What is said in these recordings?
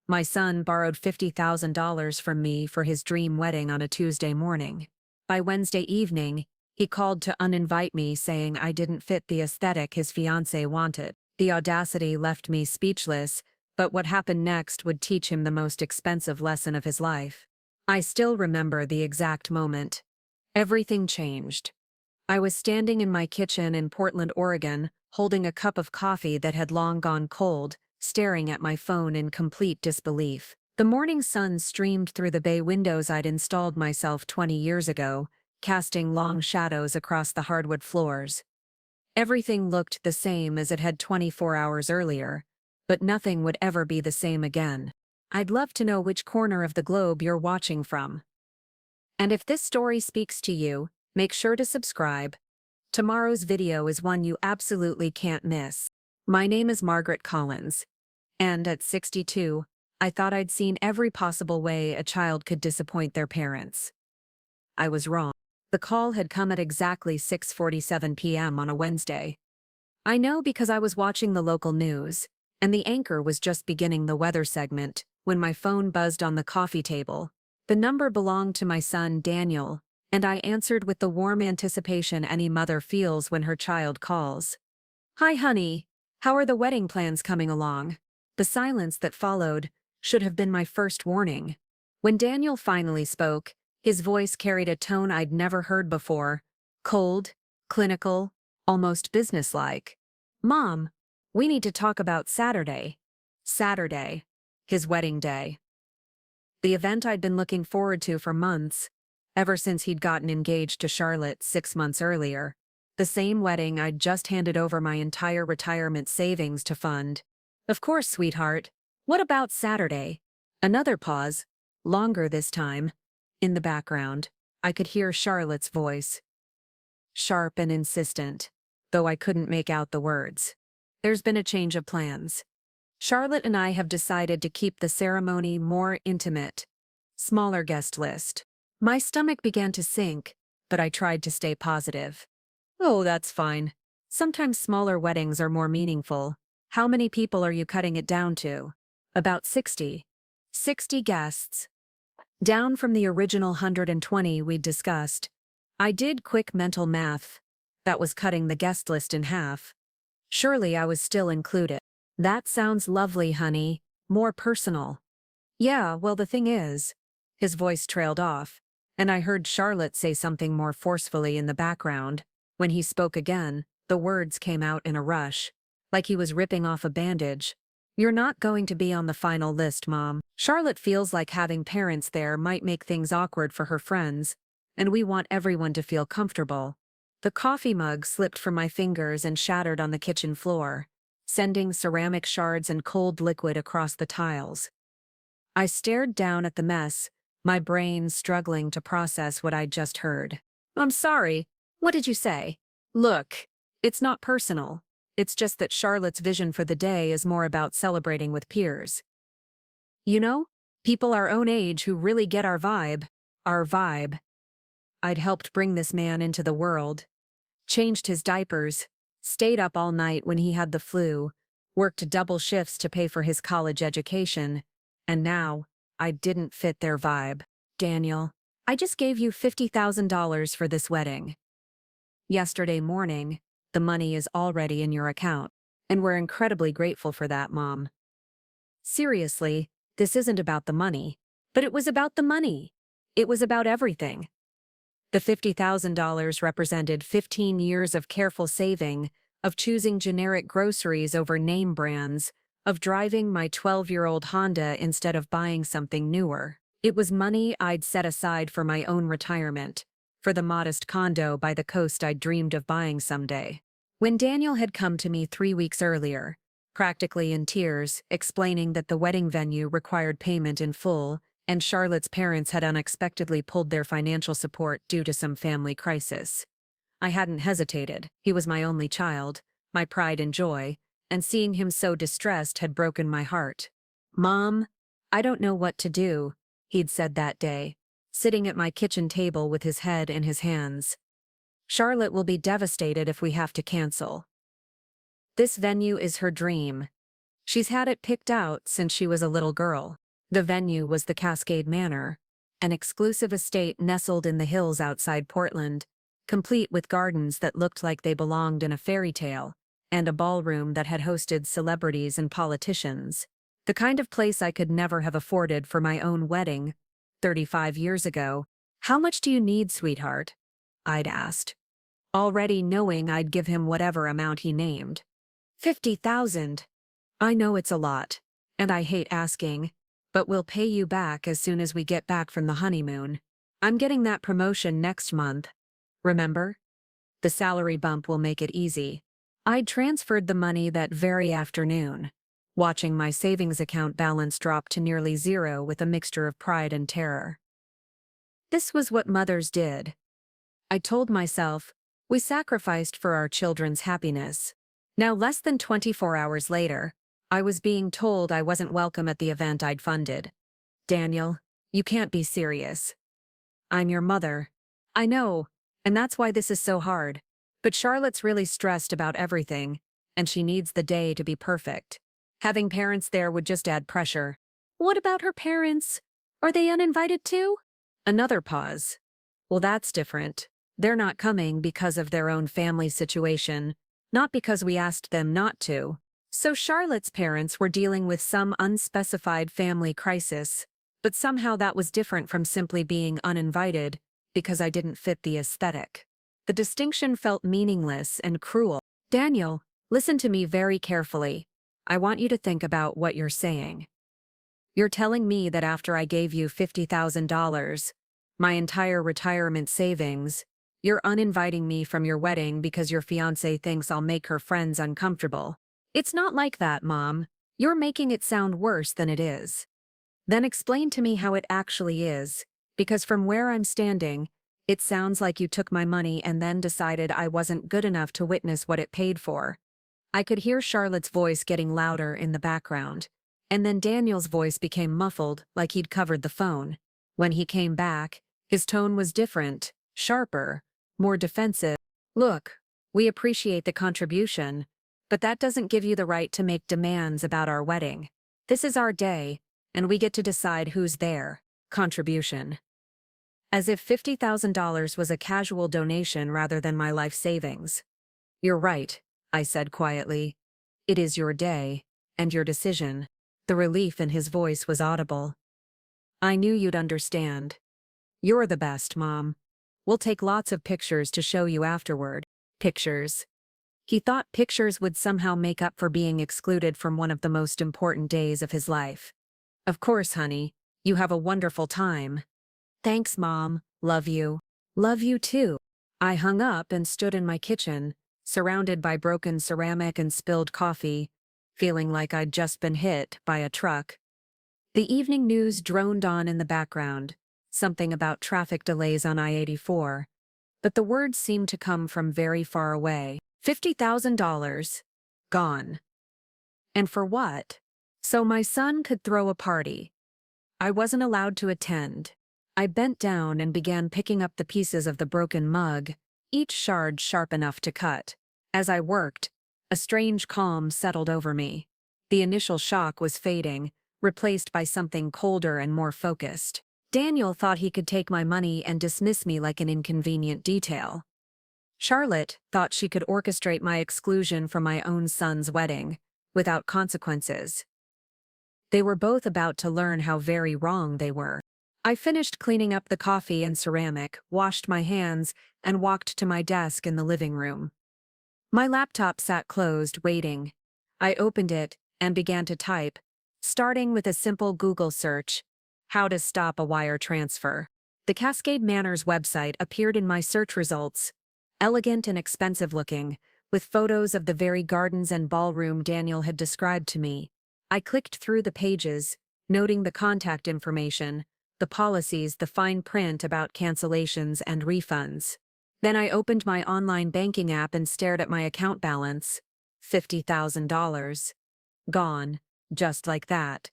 My son borrowed $50,000 from me for his dream wedding on a Tuesday morning. By Wednesday evening, he called to uninvite me saying I didn't fit the aesthetic his fiancée wanted. The audacity left me speechless, but what happened next would teach him the most expensive lesson of his life. I still remember the exact moment. Everything changed. I was standing in my kitchen in Portland, Oregon, holding a cup of coffee that had long gone cold, staring at my phone in complete disbelief. The morning sun streamed through the bay windows I'd installed myself 20 years ago, casting long shadows across the hardwood floors. Everything looked the same as it had 24 hours earlier, but nothing would ever be the same again. I'd love to know which corner of the globe you're watching from. And if this story speaks to you, make sure to subscribe. Tomorrow's video is one you absolutely can't miss. My name is Margaret Collins, and at 62, I thought I'd seen every possible way a child could disappoint their parents. I was wrong. The call had come at exactly 6:47 p.m. on a Wednesday. I know because I was watching the local news, and the anchor was just beginning the weather segment when my phone buzzed on the coffee table. The number belonged to my son, Daniel, and I answered with the warm anticipation any mother feels when her child calls. "Hi, honey. How are the wedding plans coming along?" The silence that followed should have been my first warning. When Daniel finally spoke, his voice carried a tone I'd never heard before, cold, clinical, almost businesslike. "Mom, we need to talk about Saturday." Saturday, his wedding day. The event I'd been looking forward to for months, ever since he'd gotten engaged to Charlotte 6 months earlier. The same wedding I'd just handed over my entire retirement savings to fund. "Of course, sweetheart. What about Saturday?" Another pause, longer this time. In the background, I could hear Charlotte's voice. Sharp and insistent, though I couldn't make out the words. "There's been a change of plans. Charlotte and I have decided to keep the ceremony more intimate. Smaller guest list." My stomach began to sink, but I tried to stay positive. "Oh, that's fine. Sometimes smaller weddings are more meaningful. How many people are you cutting it down to?" "About 60. 60 guests. Down from the original 120 we'd discussed." I did quick mental math. That was cutting the guest list in half. Surely I was still included. "That sounds lovely, honey. More personal." "Yeah, well, the thing is." His voice trailed off, and I heard Charlotte say something more forcefully in the background. When he spoke again, the words came out in a rush, like he was ripping off a bandage. "You're not going to be on the final list, Mom. Charlotte feels like having parents there might make things awkward for her friends, and we want everyone to feel comfortable." The coffee mug slipped from my fingers and shattered on the kitchen floor, sending ceramic shards and cold liquid across the tiles. I stared down at the mess, my brain struggling to process what I'd just heard. "I'm sorry. What did you say?" "Look, it's not personal. It's just that Charlotte's vision for the day is more about celebrating with peers. You know, people our own age who really get our vibe." Our vibe. I'd helped bring this man into the world, changed his diapers, stayed up all night when he had the flu, worked double shifts to pay for his college education, and now, I didn't fit their vibe. "Daniel, I just gave you $50,000 for this wedding. Yesterday morning, the money is already in your account, and we're incredibly grateful for that, Mom." Seriously, this isn't about the money, but it was about the money. It was about everything. The $50,000 represented 15 years of careful saving, of choosing generic groceries over name brands, of driving my 12-year-old Honda instead of buying something newer. It was money I'd set aside for my own retirement, for the modest condo by the coast I'd dreamed of buying someday. When Daniel had come to me 3 weeks earlier, practically in tears, explaining that the wedding venue required payment in full, and Charlotte's parents had unexpectedly pulled their financial support due to some family crisis, I hadn't hesitated. He was my only child, my pride and joy, and seeing him so distressed had broken my heart. "Mom, I don't know what to do," he'd said that day, sitting at my kitchen table with his head in his hands. "Charlotte will be devastated if we have to cancel. This venue is her dream. She's had it picked out since she was a little girl. The venue was the Cascade Manor, an exclusive estate nestled in the hills outside Portland, complete with gardens that looked like they belonged in a fairy tale, and a ballroom that had hosted celebrities and politicians. The kind of place I could never have afforded for my own wedding, 35 years ago. "How much do you need, sweetheart?" I'd asked, already knowing I'd give him whatever amount he named. 50,000. I know it's a lot, and I hate asking, but we'll pay you back as soon as we get back from the honeymoon. I'm getting that promotion next month. Remember? The salary bump will make it easy. I'd transferred the money that very afternoon, watching my savings account balance drop to nearly zero with a mixture of pride and terror. This was what mothers did. I told myself, we sacrificed for our children's happiness. Now, less than 24 hours later, I was being told I wasn't welcome at the event I'd funded. "Daniel, you can't be serious." "I'm your mother." "I know, and that's why this is so hard. But Charlotte's really stressed about everything, and she needs the day to be perfect. Having parents there would just add pressure." "What about her parents? Are they uninvited too?" Another pause. "Well, that's different. They're not coming because of their own family situation, not because we asked them not to." So Charlotte's parents were dealing with some unspecified family crisis, but somehow that was different from simply being uninvited because I didn't fit the aesthetic. The distinction felt meaningless and cruel. "Daniel, listen to me very carefully. I want you to think about what you're saying. You're telling me that after I gave you $50,000, my entire retirement savings, you're uninviting me from your wedding because your fiancé thinks I'll make her friends uncomfortable. It's not like that, Mom. You're making it sound worse than it is. Then explain to me how it actually is, because from where I'm standing, it sounds like you took my money and then decided I wasn't good enough to witness what it paid for." I could hear Charlotte's voice getting louder in the background, and then Daniel's voice became muffled like he'd covered the phone. When he came back, his tone was different, sharper, more defensive. "Look, we appreciate the contribution, but that doesn't give you the right to make demands about our wedding. This is our day, and we get to decide who's there." Contribution. As if $50,000 was a casual donation rather than my life savings. "You're right," I said quietly. "It is your day, and your decision." The relief in his voice was audible. "I knew you'd understand. You're the best, Mom. We'll take lots of pictures to show you afterward." Pictures. He thought pictures would somehow make up for being excluded from one of the most important days of his life. "Of course, honey. You have a wonderful time." "Thanks, Mom. Love you." "Love you too." I hung up and stood in my kitchen, surrounded by broken ceramic and spilled coffee, feeling like I'd just been hit by a truck. The evening news droned on in the background, something about traffic delays on I-84, but the words seemed to come from very far away. $50,000. Gone. And for what? So my son could throw a party. I wasn't allowed to attend. I bent down and began picking up the pieces of the broken mug, each shard sharp enough to cut. As I worked, a strange calm settled over me. The initial shock was fading, replaced by something colder and more focused. Daniel thought he could take my money and dismiss me like an inconvenient detail. Charlotte thought she could orchestrate my exclusion from my own son's wedding, without consequences. They were both about to learn how very wrong they were. I finished cleaning up the coffee and ceramic, washed my hands, and walked to my desk in the living room. My laptop sat closed, waiting. I opened it and began to type, starting with a simple Google search: "How to stop a wire transfer." The Cascade Manor's website appeared in my search results, elegant and expensive looking, with photos of the very gardens and ballroom Daniel had described to me. I clicked through the pages, noting the contact information, the policies, the fine print about cancellations and refunds. Then I opened my online banking app and stared at my account balance. $50,000. Gone, just like that.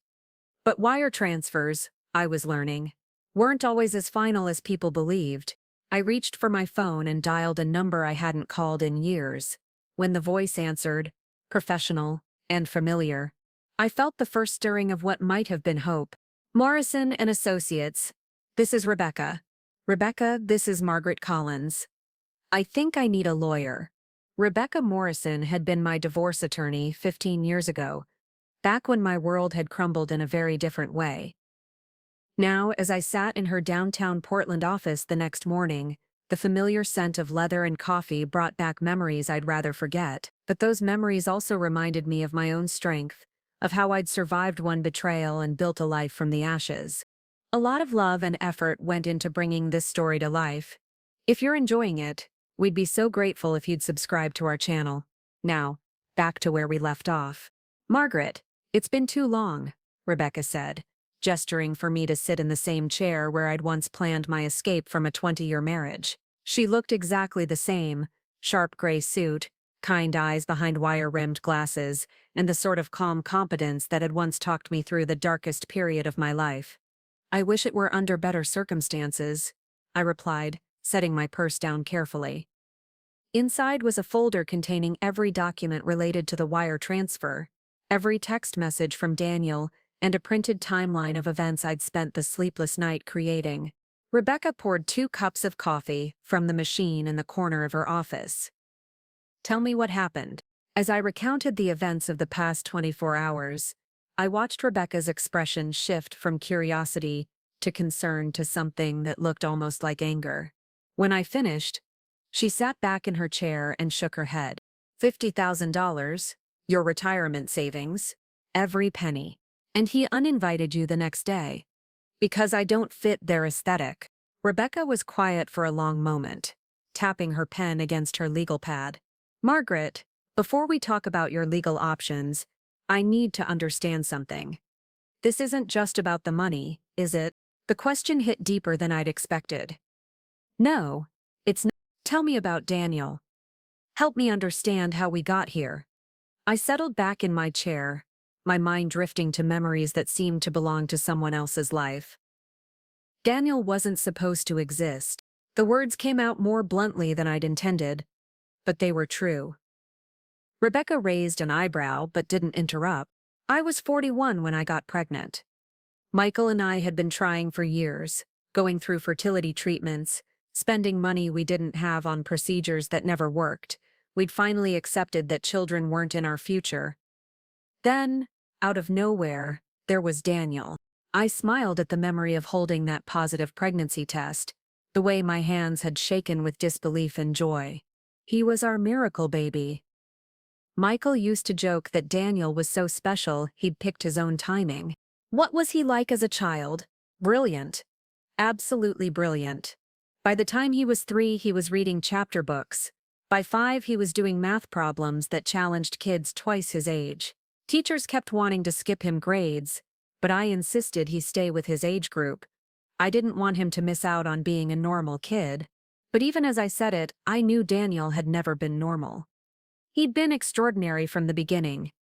But wire transfers, I was learning, weren't always as final as people believed. I reached for my phone and dialed a number I hadn't called in years. When the voice answered, professional and familiar, I felt the first stirring of what might have been hope. Morrison and Associates. This is Rebecca. Rebecca, this is Margaret Collins. I think I need a lawyer. Rebecca Morrison had been my divorce attorney 15 years ago, back when my world had crumbled in a very different way. Now, as I sat in her downtown Portland office the next morning, the familiar scent of leather and coffee brought back memories I'd rather forget, but those memories also reminded me of my own strength, of how I'd survived one betrayal and built a life from the ashes. A lot of love and effort went into bringing this story to life. If you're enjoying it, we'd be so grateful if you'd subscribe to our channel. Now, back to where we left off. Margaret, it's been too long, Rebecca said, gesturing for me to sit in the same chair where I'd once planned my escape from a 20-year marriage. She looked exactly the same, sharp gray suit, kind eyes behind wire-rimmed glasses, and the sort of calm competence that had once talked me through the darkest period of my life. I wish it were under better circumstances, I replied, setting my purse down carefully. Inside was a folder containing every document related to the wire transfer, every text message from Daniel, and a printed timeline of events I'd spent the sleepless night creating. Rebecca poured 2 cups of coffee from the machine in the corner of her office. Tell me what happened. As I recounted the events of the past 24 hours, I watched Rebecca's expression shift from curiosity to concern to something that looked almost like anger. When I finished, she sat back in her chair and shook her head. $50,000, your retirement savings, every penny. And he uninvited you the next day. Because I don't fit their aesthetic. Rebecca was quiet for a long moment, tapping her pen against her legal pad. Margaret, before we talk about your legal options, I need to understand something. This isn't just about the money, is it? The question hit deeper than I'd expected. No, it's not. Tell me about Daniel. Help me understand how we got here. I settled back in my chair, my mind drifting to memories that seemed to belong to someone else's life. Daniel wasn't supposed to exist. The words came out more bluntly than I'd intended, but they were true. Rebecca raised an eyebrow but didn't interrupt. I was 41 when I got pregnant. Michael and I had been trying for years, going through fertility treatments, spending money we didn't have on procedures that never worked. We'd finally accepted that children weren't in our future. Then, out of nowhere, there was Daniel. I smiled at the memory of holding that positive pregnancy test, the way my hands had shaken with disbelief and joy. He was our miracle baby. Michael used to joke that Daniel was so special he'd picked his own timing. What was he like as a child? Brilliant. Absolutely brilliant. By the time he was 3, he was reading chapter books. By 5, he was doing math problems that challenged kids twice his age. Teachers kept wanting to skip him grades, but I insisted he stay with his age group. I didn't want him to miss out on being a normal kid. But even as I said it, I knew Daniel had never been normal. He'd been extraordinary from the beginning.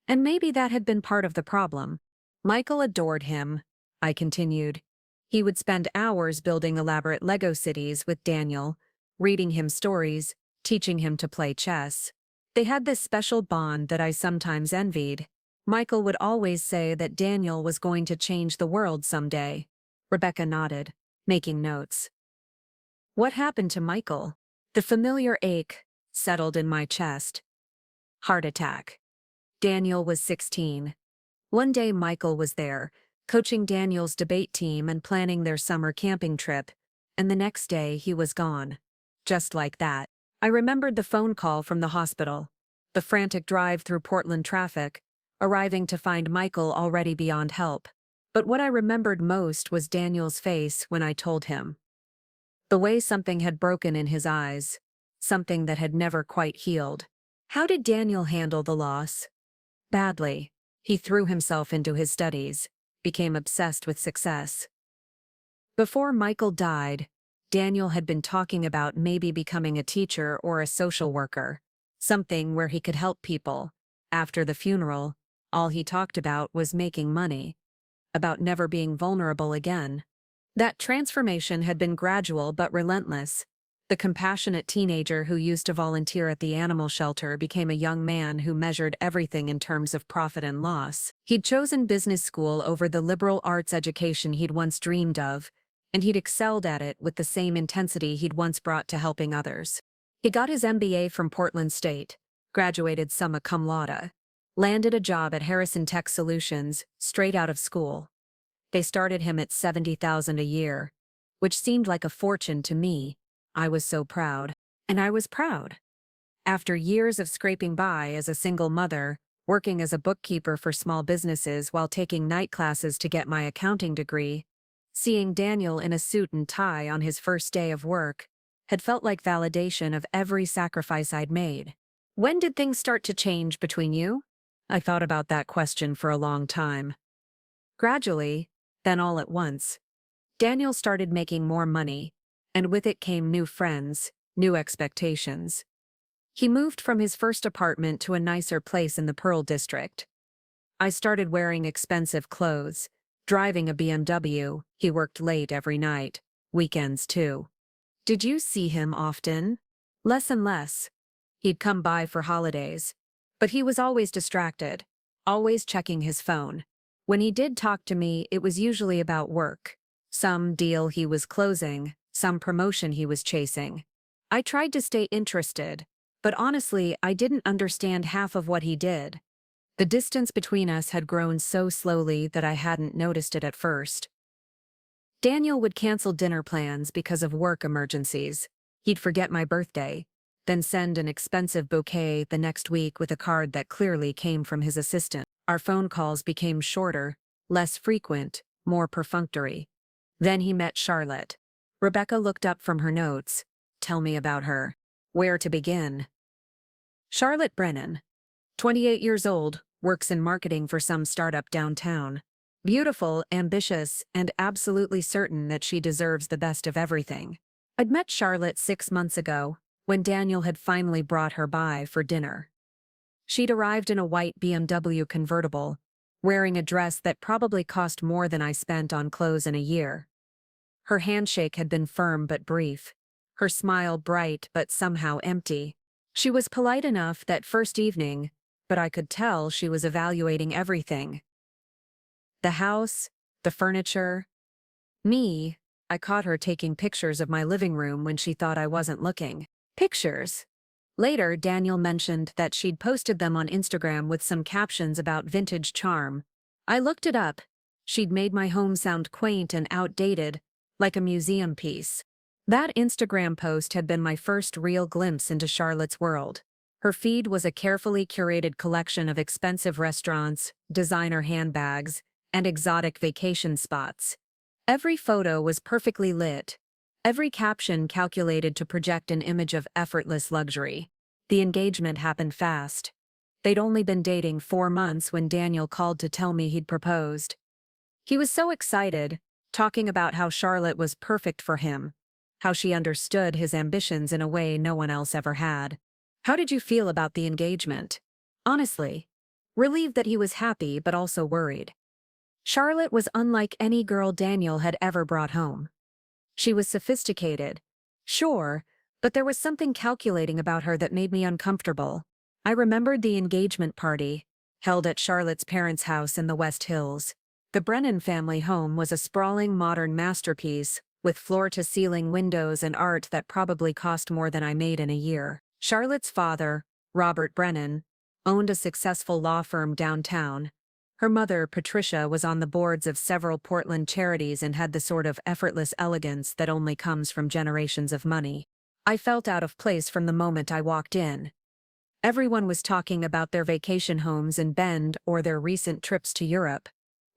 And maybe that had been part of the problem. Michael adored him, I continued. He would spend hours building elaborate Lego cities with Daniel, reading him stories, teaching him to play chess. They had this special bond that I sometimes envied. Michael would always say that Daniel was going to change the world someday. Rebecca nodded, making notes. What happened to Michael? The familiar ache settled in my chest. Heart attack. Daniel was 16. One day Michael was there, coaching Daniel's debate team and planning their summer camping trip, and the next day he was gone. Just like that. I remembered the phone call from the hospital, the frantic drive through Portland traffic, arriving to find Michael already beyond help. But what I remembered most was Daniel's face when I told him. The way something had broken in his eyes, something that had never quite healed. How did Daniel handle the loss? Badly. He threw himself into his studies, became obsessed with success. Before Michael died, Daniel had been talking about maybe becoming a teacher or a social worker, something where he could help people. After the funeral, all he talked about was making money, about never being vulnerable again. That transformation had been gradual but relentless. The compassionate teenager who used to volunteer at the animal shelter became a young man who measured everything in terms of profit and loss. He'd chosen business school over the liberal arts education he'd once dreamed of, and he'd excelled at it with the same intensity he'd once brought to helping others. He got his MBA from Portland State, graduated summa cum laude, landed a job at Harrison Tech Solutions straight out of school. They started him at $70,000 a year, which seemed like a fortune to me. I was so proud. And I was proud. After years of scraping by as a single mother, working as a bookkeeper for small businesses while taking night classes to get my accounting degree, seeing Daniel in a suit and tie on his first day of work had felt like validation of every sacrifice I'd made. When did things start to change between you? I thought about that question for a long time. Gradually, then all at once. Daniel started making more money, and with it came new friends, new expectations. He moved from his first apartment to a nicer place in the Pearl District. I started wearing expensive clothes, driving a BMW. He worked late every night, weekends too. Did you see him often? Less and less. He'd come by for holidays, but he was always distracted, always checking his phone. When he did talk to me, it was usually about work. Some deal he was closing, some promotion he was chasing. I tried to stay interested, but honestly, I didn't understand half of what he did. The distance between us had grown so slowly that I hadn't noticed it at first. Daniel would cancel dinner plans because of work emergencies. He'd forget my birthday, then send an expensive bouquet the next week with a card that clearly came from his assistant. Our phone calls became shorter, less frequent, more perfunctory. Then he met Charlotte. Rebecca looked up from her notes. Tell me about her. Where to begin? Charlotte Brennan, 28 years old, works in marketing for some startup downtown. Beautiful, ambitious, and absolutely certain that she deserves the best of everything. I'd met Charlotte 6 months ago, when Daniel had finally brought her by for dinner. She'd arrived in a white BMW convertible, wearing a dress that probably cost more than I spent on clothes in a year. Her handshake had been firm but brief, her smile bright but somehow empty. She was polite enough that first evening, but I could tell she was evaluating everything. The house, the furniture. Me, I caught her taking pictures of my living room when she thought I wasn't looking. Pictures. Later, Daniel mentioned that she'd posted them on Instagram with some captions about vintage charm. I looked it up. She'd made my home sound quaint and outdated, like a museum piece. That Instagram post had been my first real glimpse into Charlotte's world. Her feed was a carefully curated collection of expensive restaurants, designer handbags, and exotic vacation spots. Every photo was perfectly lit. Every caption calculated to project an image of effortless luxury. The engagement happened fast. They'd only been dating 4 months when Daniel called to tell me he'd proposed. He was so excited, talking about how Charlotte was perfect for him, how she understood his ambitions in a way no one else ever had. How did you feel about the engagement? Honestly, relieved that he was happy but also worried. Charlotte was unlike any girl Daniel had ever brought home. She was sophisticated, sure, but there was something calculating about her that made me uncomfortable. I remembered the engagement party, held at Charlotte's parents' house in the West Hills. The Brennan family home was a sprawling modern masterpiece, with floor-to-ceiling windows and art that probably cost more than I made in a year. Charlotte's father, Robert Brennan, owned a successful law firm downtown. Her mother, Patricia, was on the boards of several Portland charities and had the sort of effortless elegance that only comes from generations of money. I felt out of place from the moment I walked in. Everyone was talking about their vacation homes in Bend or their recent trips to Europe.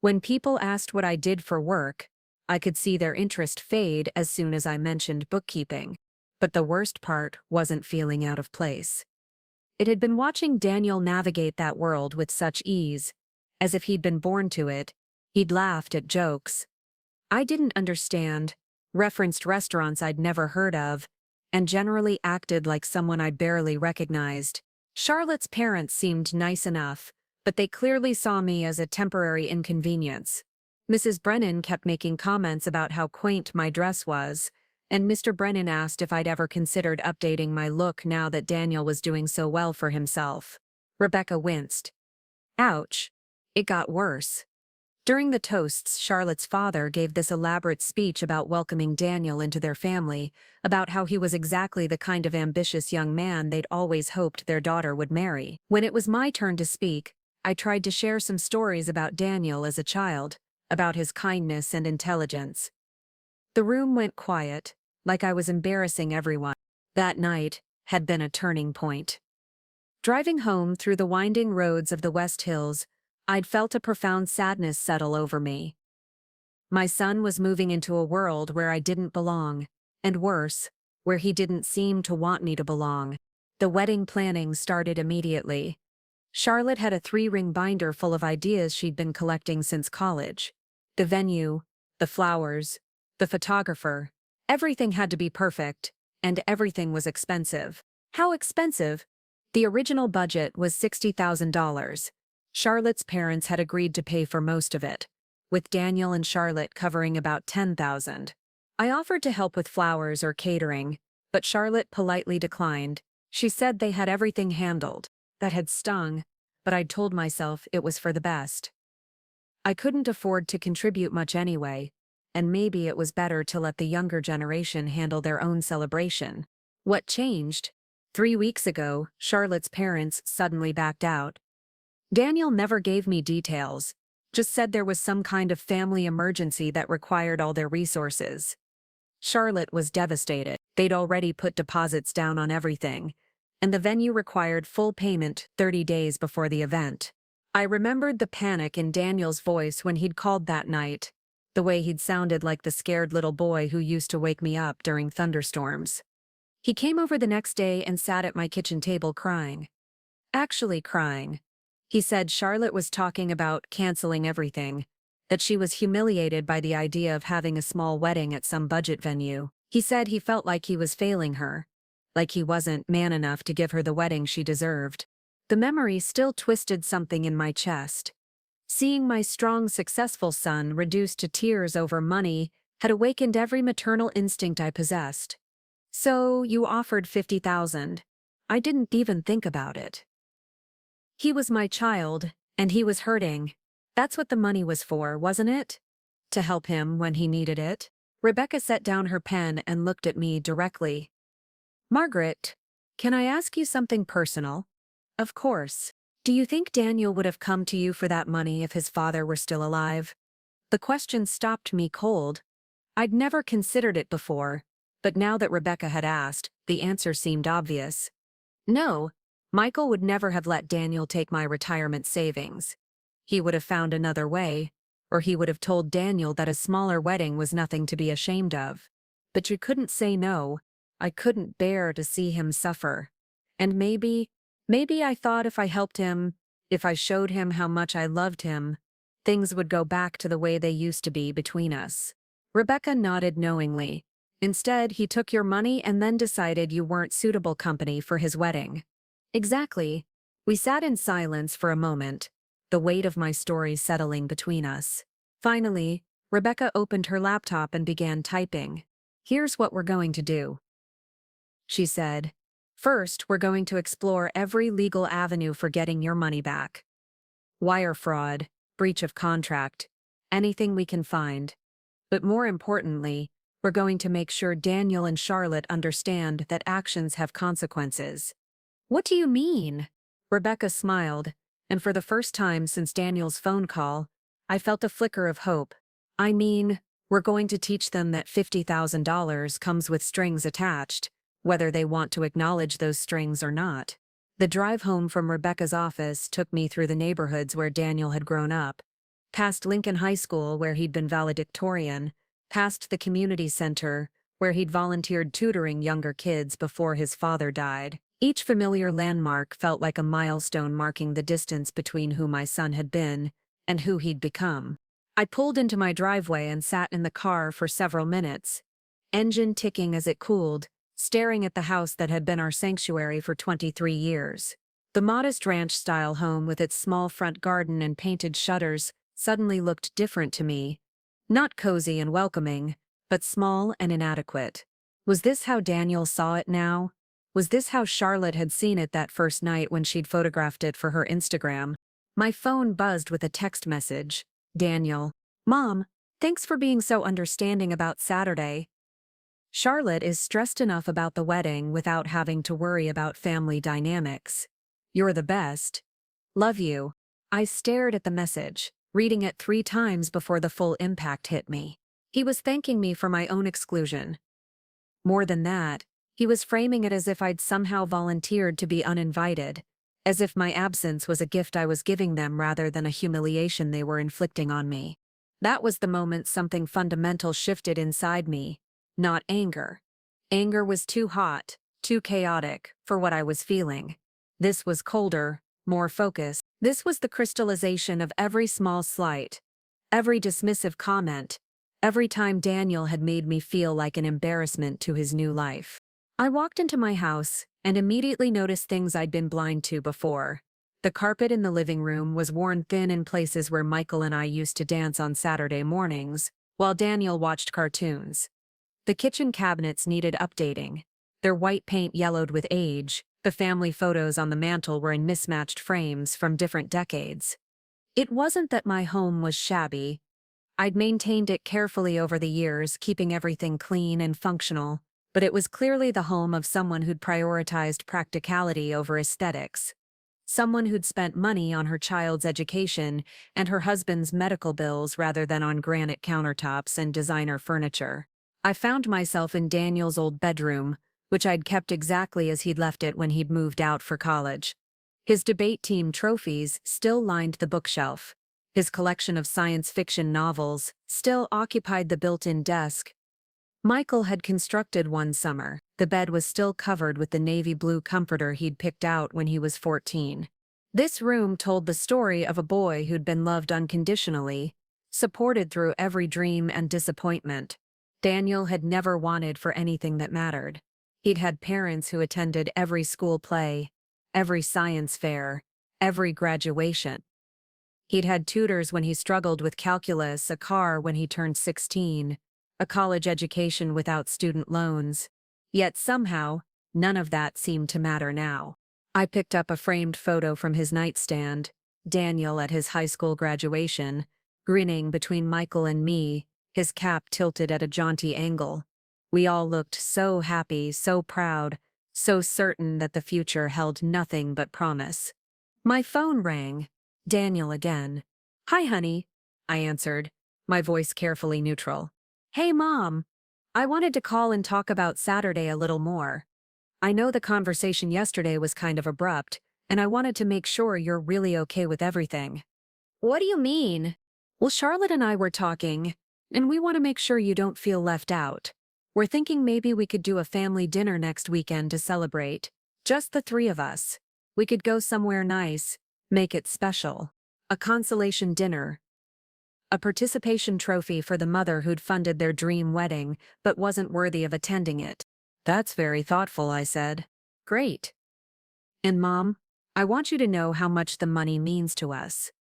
When people asked what I did for work, I could see their interest fade as soon as I mentioned bookkeeping. But the worst part wasn't feeling out of place. It had been watching Daniel navigate that world with such ease, as if he'd been born to it. He'd laughed at jokes I didn't understand, referenced restaurants I'd never heard of, and generally acted like someone I barely recognized. Charlotte's parents seemed nice enough, but they clearly saw me as a temporary inconvenience. Mrs. Brennan kept making comments about how quaint my dress was, And Mr. Brennan asked if I'd ever considered updating my look now that Daniel was doing so well for himself. Rebecca winced. Ouch. It got worse. During the toasts, Charlotte's father gave this elaborate speech about welcoming Daniel into their family, about how he was exactly the kind of ambitious young man they'd always hoped their daughter would marry. When it was my turn to speak, I tried to share some stories about Daniel as a child, about his kindness and intelligence. The room went quiet, like I was embarrassing everyone. That night had been a turning point. Driving home through the winding roads of the West Hills, I'd felt a profound sadness settle over me. My son was moving into a world where I didn't belong, and worse, where he didn't seem to want me to belong. The wedding planning started immediately. Charlotte had a 3-ring binder full of ideas she'd been collecting since college. The venue, the flowers, the photographer, everything had to be perfect, and everything was expensive. How expensive? The original budget was $60,000. Charlotte's parents had agreed to pay for most of it, with Daniel and Charlotte covering about $10,000. I offered to help with flowers or catering, but Charlotte politely declined. She said they had everything handled. That had stung, but I'd told myself it was for the best. I couldn't afford to contribute much anyway, and maybe it was better to let the younger generation handle their own celebration. What changed? 3 weeks ago, Charlotte's parents suddenly backed out. Daniel never gave me details, just said there was some kind of family emergency that required all their resources. Charlotte was devastated. They'd already put deposits down on everything, and the venue required full payment 30 days before the event. I remembered the panic in Daniel's voice when he'd called that night, the way he'd sounded like the scared little boy who used to wake me up during thunderstorms. He came over the next day and sat at my kitchen table crying. Actually crying. He said Charlotte was talking about canceling everything, that she was humiliated by the idea of having a small wedding at some budget venue. He said he felt like he was failing her, like he wasn't man enough to give her the wedding she deserved. The memory still twisted something in my chest. Seeing my strong, successful son reduced to tears over money had awakened every maternal instinct I possessed. So you offered $50,000. I didn't even think about it. He was my child, and he was hurting. That's what the money was for, wasn't it? To help him when he needed it. Rebecca set down her pen and looked at me directly. Margaret, can I ask you something personal? Of course. Do you think Daniel would have come to you for that money if his father were still alive? The question stopped me cold. I'd never considered it before, but now that Rebecca had asked, the answer seemed obvious. No, Michael would never have let Daniel take my retirement savings. He would have found another way, or he would have told Daniel that a smaller wedding was nothing to be ashamed of. But you couldn't say no. I couldn't bear to see him suffer. And maybe I thought if I helped him, if I showed him how much I loved him, things would go back to the way they used to be between us. Rebecca nodded knowingly. Instead, he took your money and then decided you weren't suitable company for his wedding. Exactly. We sat in silence for a moment, the weight of my story settling between us. Finally, Rebecca opened her laptop and began typing. Here's what we're going to do, she said. First, we're going to explore every legal avenue for getting your money back. Wire fraud, breach of contract, anything we can find. But more importantly, we're going to make sure Daniel and Charlotte understand that actions have consequences. What do you mean? Rebecca smiled, and for the first time since Daniel's phone call, I felt a flicker of hope. I mean, we're going to teach them that $50,000 comes with strings attached, whether they want to acknowledge those strings or not. The drive home from Rebecca's office took me through the neighborhoods where Daniel had grown up, past Lincoln High School where he'd been valedictorian, past the community center where he'd volunteered tutoring younger kids before his father died. Each familiar landmark felt like a milestone marking the distance between who my son had been and who he'd become. I pulled into my driveway and sat in the car for several minutes, engine ticking as it cooled, staring at the house that had been our sanctuary for 23 years. The modest ranch-style home with its small front garden and painted shutters suddenly looked different to me. Not cozy and welcoming, but small and inadequate. Was this how Daniel saw it now? Was this how Charlotte had seen it that first night when she'd photographed it for her Instagram? My phone buzzed with a text message. Daniel. Mom, thanks for being so understanding about Saturday. Charlotte is stressed enough about the wedding without having to worry about family dynamics. You're the best. Love you. I stared at the message, reading it 3 times before the full impact hit me. He was thanking me for my own exclusion. More than that, he was framing it as if I'd somehow volunteered to be uninvited, as if my absence was a gift I was giving them rather than a humiliation they were inflicting on me. That was the moment something fundamental shifted inside me, not anger. Anger was too hot, too chaotic, for what I was feeling. This was colder, more focused. This was the crystallization of every small slight, every dismissive comment, every time Daniel had made me feel like an embarrassment to his new life. I walked into my house and immediately noticed things I'd been blind to before. The carpet in the living room was worn thin in places where Michael and I used to dance on Saturday mornings, while Daniel watched cartoons. The kitchen cabinets needed updating. Their white paint yellowed with age, the family photos on the mantel were in mismatched frames from different decades. It wasn't that my home was shabby. I'd maintained it carefully over the years, keeping everything clean and functional, but it was clearly the home of someone who'd prioritized practicality over aesthetics. Someone who'd spent money on her child's education and her husband's medical bills rather than on granite countertops and designer furniture. I found myself in Daniel's old bedroom, which I'd kept exactly as he'd left it when he'd moved out for college. His debate team trophies still lined the bookshelf. His collection of science fiction novels still occupied the built-in desk. Michael had constructed one summer. The bed was still covered with the navy blue comforter he'd picked out when he was 14. This room told the story of a boy who'd been loved unconditionally, supported through every dream and disappointment. Daniel had never wanted for anything that mattered. He'd had parents who attended every school play, every science fair, every graduation. He'd had tutors when he struggled with calculus, a car when he turned 16, a college education without student loans. Yet somehow, none of that seemed to matter now. I picked up a framed photo from his nightstand, Daniel at his high school graduation, grinning between Michael and me, his cap tilted at a jaunty angle. We all looked so happy, so proud, so certain that the future held nothing but promise. My phone rang. Daniel again. Hi, honey, I answered, my voice carefully neutral. Hey, Mom. I wanted to call and talk about Saturday a little more. I know the conversation yesterday was kind of abrupt, and I wanted to make sure you're really okay with everything. What do you mean? Well, Charlotte and I were talking, and we want to make sure you don't feel left out. We're thinking maybe we could do a family dinner next weekend to celebrate. Just the 3 of us. We could go somewhere nice, make it special. A consolation dinner. A participation trophy for the mother who'd funded their dream wedding but wasn't worthy of attending it. That's very thoughtful, I said. Great. And Mom, I want you to know how much the money means to us.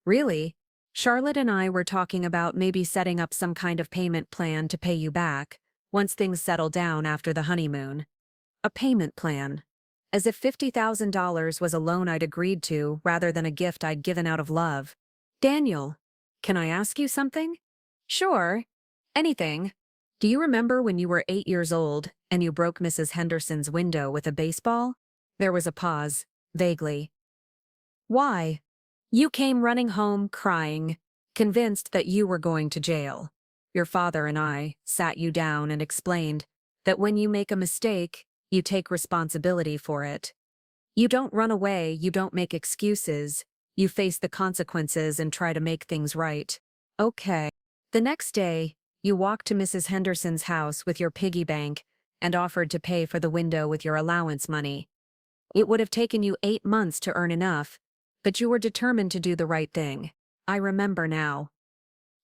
Really? Charlotte and I were talking about maybe setting up some kind of payment plan to pay you back, once things settle down after the honeymoon. A payment plan. As if $50,000 was a loan I'd agreed to rather than a gift I'd given out of love. Daniel, can I ask you something? Sure. Anything. Do you remember when you were 8 years old and you broke Mrs. Henderson's window with a baseball? There was a pause, vaguely. Why? You came running home crying, convinced that you were going to jail. Your father and I sat you down and explained that when you make a mistake, you take responsibility for it. You don't run away, you don't make excuses, you face the consequences and try to make things right. Okay. The next day, you walked to Mrs. Henderson's house with your piggy bank and offered to pay for the window with your allowance money. It would have taken you 8 months to earn enough, but you were determined to do the right thing. I remember now.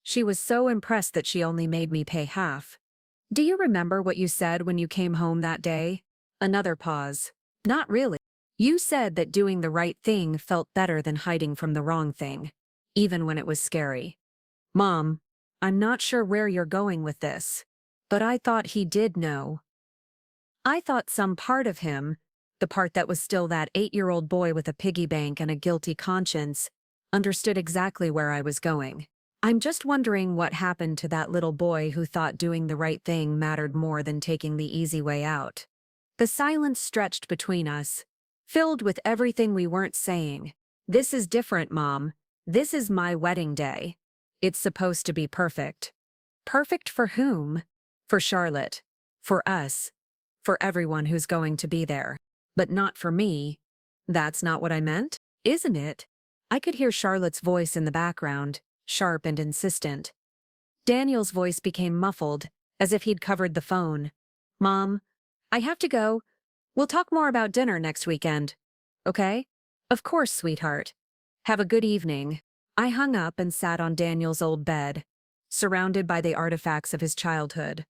She was so impressed that she only made me pay half. Do you remember what you said when you came home that day? Another pause. Not really. You said that doing the right thing felt better than hiding from the wrong thing, even when it was scary. Mom, I'm not sure where you're going with this. But I thought he did know. I thought some part of him, the part that was still that 8-year-old boy with a piggy bank and a guilty conscience, understood exactly where I was going. I'm just wondering what happened to that little boy who thought doing the right thing mattered more than taking the easy way out. The silence stretched between us, filled with everything we weren't saying. This is different, Mom. This is my wedding day. It's supposed to be perfect. Perfect for whom? For Charlotte. For us. For everyone who's going to be there. But not for me. That's not what I meant, isn't it? I could hear Charlotte's voice in the background, sharp and insistent. Daniel's voice became muffled, as if he'd covered the phone. Mom, I have to go. We'll talk more about dinner next weekend. Okay? Of course, sweetheart. Have a good evening. I hung up and sat on Daniel's old bed, surrounded by the artifacts of his childhood.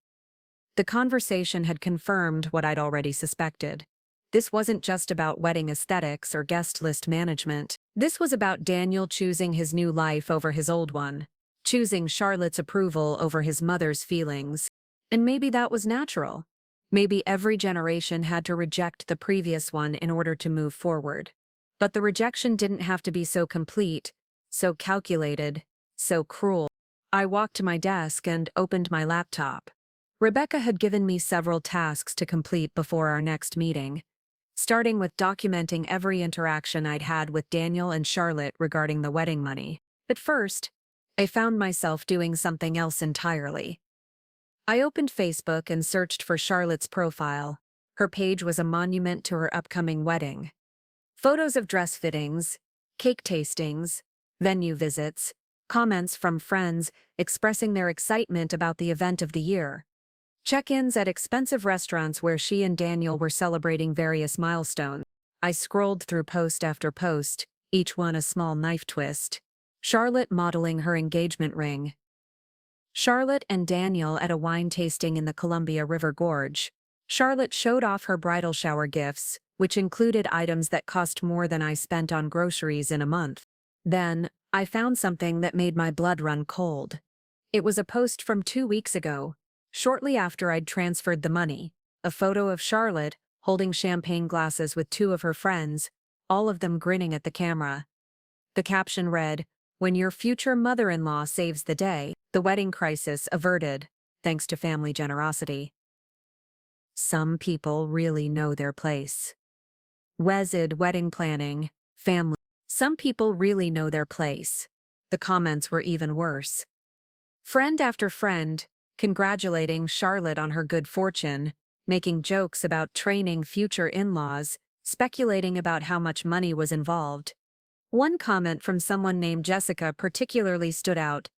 The conversation had confirmed what I'd already suspected. This wasn't just about wedding aesthetics or guest list management. This was about Daniel choosing his new life over his old one, choosing Charlotte's approval over his mother's feelings. And maybe that was natural. Maybe every generation had to reject the previous one in order to move forward. But the rejection didn't have to be so complete, so calculated, so cruel. I walked to my desk and opened my laptop. Rebecca had given me several tasks to complete before our next meeting, starting with documenting every interaction I'd had with Daniel and Charlotte regarding the wedding money. But first, I found myself doing something else entirely. I opened Facebook and searched for Charlotte's profile. Her page was a monument to her upcoming wedding. Photos of dress fittings, cake tastings, venue visits, comments from friends expressing their excitement about the event of the year. Check-ins at expensive restaurants where she and Daniel were celebrating various milestones. I scrolled through post after post, each one a small knife twist. Charlotte modeling her engagement ring. Charlotte and Daniel at a wine tasting in the Columbia River Gorge. Charlotte showed off her bridal shower gifts, which included items that cost more than I spent on groceries in a month. Then, I found something that made my blood run cold. It was a post from 2 weeks ago, shortly after I'd transferred the money, a photo of Charlotte holding champagne glasses with 2 of her friends, all of them grinning at the camera. The caption read, "When your future mother-in-law saves the day, the wedding crisis averted, thanks to family generosity." Some people really know their place. Wedding planning, family. Some people really know their place. The comments were even worse. Friend after friend, congratulating Charlotte on her good fortune, making jokes about training future in-laws, speculating about how much money was involved. One comment from someone named Jessica particularly stood out.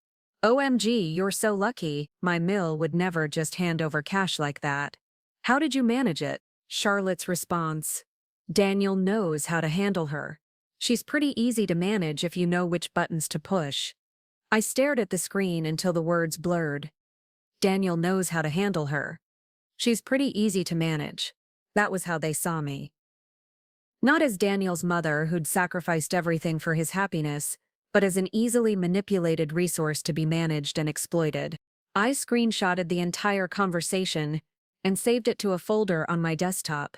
"OMG, you're so lucky, my mill would never just hand over cash like that. How did you manage it?" Charlotte's response. "Daniel knows how to handle her. She's pretty easy to manage if you know which buttons to push." I stared at the screen until the words blurred. Daniel knows how to handle her. She's pretty easy to manage. That was how they saw me. Not as Daniel's mother who'd sacrificed everything for his happiness, but as an easily manipulated resource to be managed and exploited. I screenshotted the entire conversation and saved it to a folder on my desktop.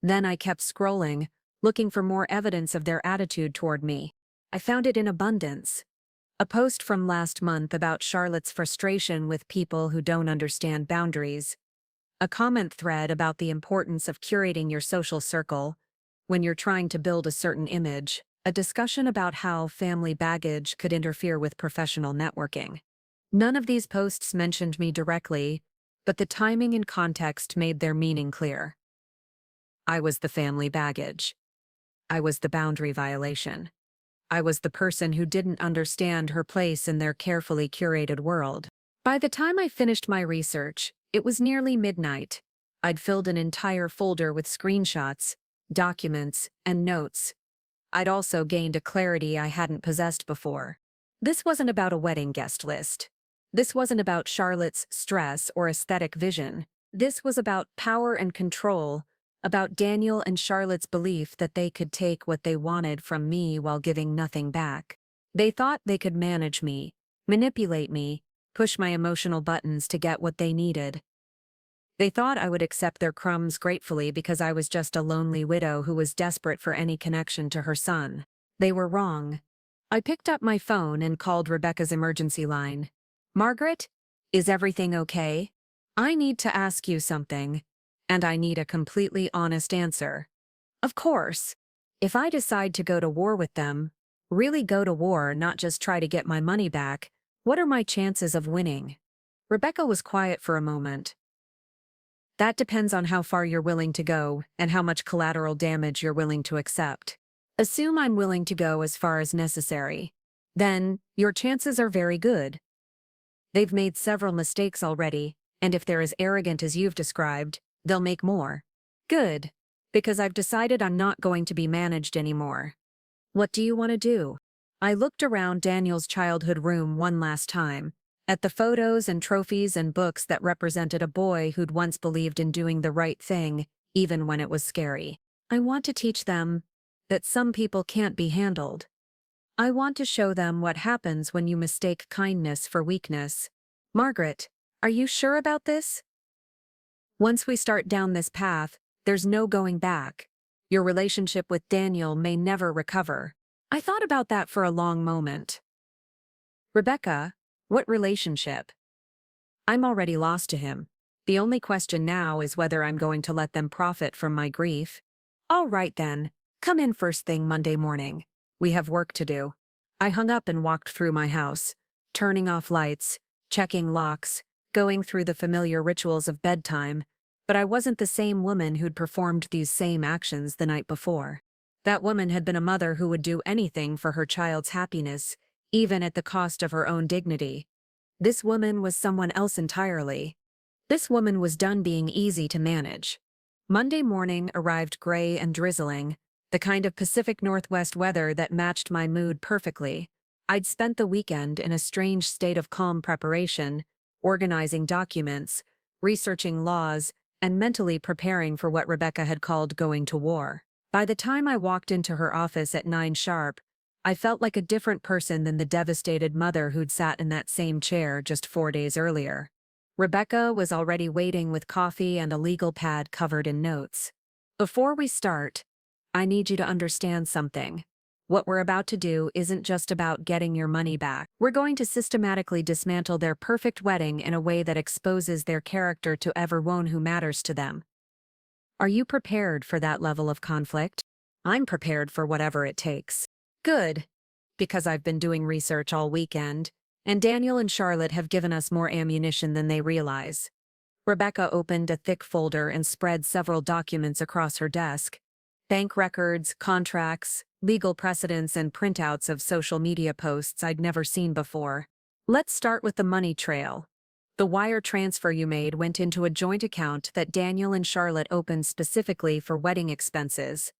Then I kept scrolling, looking for more evidence of their attitude toward me. I found it in abundance. A post from last month about Charlotte's frustration with people who don't understand boundaries. A comment thread about the importance of curating your social circle when you're trying to build a certain image. A discussion about how family baggage could interfere with professional networking. None of these posts mentioned me directly, but the timing and context made their meaning clear. I was the family baggage. I was the boundary violation. I was the person who didn't understand her place in their carefully curated world. By the time I finished my research, it was nearly midnight. I'd filled an entire folder with screenshots, documents, and notes. I'd also gained a clarity I hadn't possessed before. This wasn't about a wedding guest list. This wasn't about Charlotte's stress or aesthetic vision. This was about power and control, about Daniel and Charlotte's belief that they could take what they wanted from me while giving nothing back. They thought they could manage me, manipulate me, push my emotional buttons to get what they needed. They thought I would accept their crumbs gratefully because I was just a lonely widow who was desperate for any connection to her son. They were wrong. I picked up my phone and called Rebecca's emergency line. Margaret, is everything okay? I need to ask you something, and I need a completely honest answer. Of course. If I decide to go to war with them, really go to war, not just try to get my money back, what are my chances of winning? Rebecca was quiet for a moment. That depends on how far you're willing to go and how much collateral damage you're willing to accept. Assume I'm willing to go as far as necessary. Then, your chances are very good. They've made several mistakes already, and if they're as arrogant as you've described, they'll make more. Good. Because I've decided I'm not going to be managed anymore. What do you want to do? I looked around Daniel's childhood room one last time, at the photos and trophies and books that represented a boy who'd once believed in doing the right thing, even when it was scary. I want to teach them that some people can't be handled. I want to show them what happens when you mistake kindness for weakness. Margaret, are you sure about this? Once we start down this path, there's no going back. Your relationship with Daniel may never recover. I thought about that for a long moment. Rebecca, what relationship? I'm already lost to him. The only question now is whether I'm going to let them profit from my grief. All right then, come in first thing Monday morning. We have work to do. I hung up and walked through my house, turning off lights, checking locks, going through the familiar rituals of bedtime, but I wasn't the same woman who'd performed these same actions the night before. That woman had been a mother who would do anything for her child's happiness, even at the cost of her own dignity. This woman was someone else entirely. This woman was done being easy to manage. Monday morning arrived gray and drizzling, the kind of Pacific Northwest weather that matched my mood perfectly. I'd spent the weekend in a strange state of calm preparation, organizing documents, researching laws, and mentally preparing for what Rebecca had called going to war. By the time I walked into her office at 9 sharp, I felt like a different person than the devastated mother who'd sat in that same chair just 4 days earlier. Rebecca was already waiting with coffee and a legal pad covered in notes. Before we start, I need you to understand something. What we're about to do isn't just about getting your money back. We're going to systematically dismantle their perfect wedding in a way that exposes their character to everyone who matters to them. Are you prepared for that level of conflict? I'm prepared for whatever it takes. Good. Because I've been doing research all weekend, and Daniel and Charlotte have given us more ammunition than they realize. Rebecca opened a thick folder and spread several documents across her desk. Bank records, contracts, legal precedents, and printouts of social media posts I'd never seen before. Let's start with the money trail. The wire transfer you made went into a joint account that Daniel and Charlotte opened specifically for wedding expenses.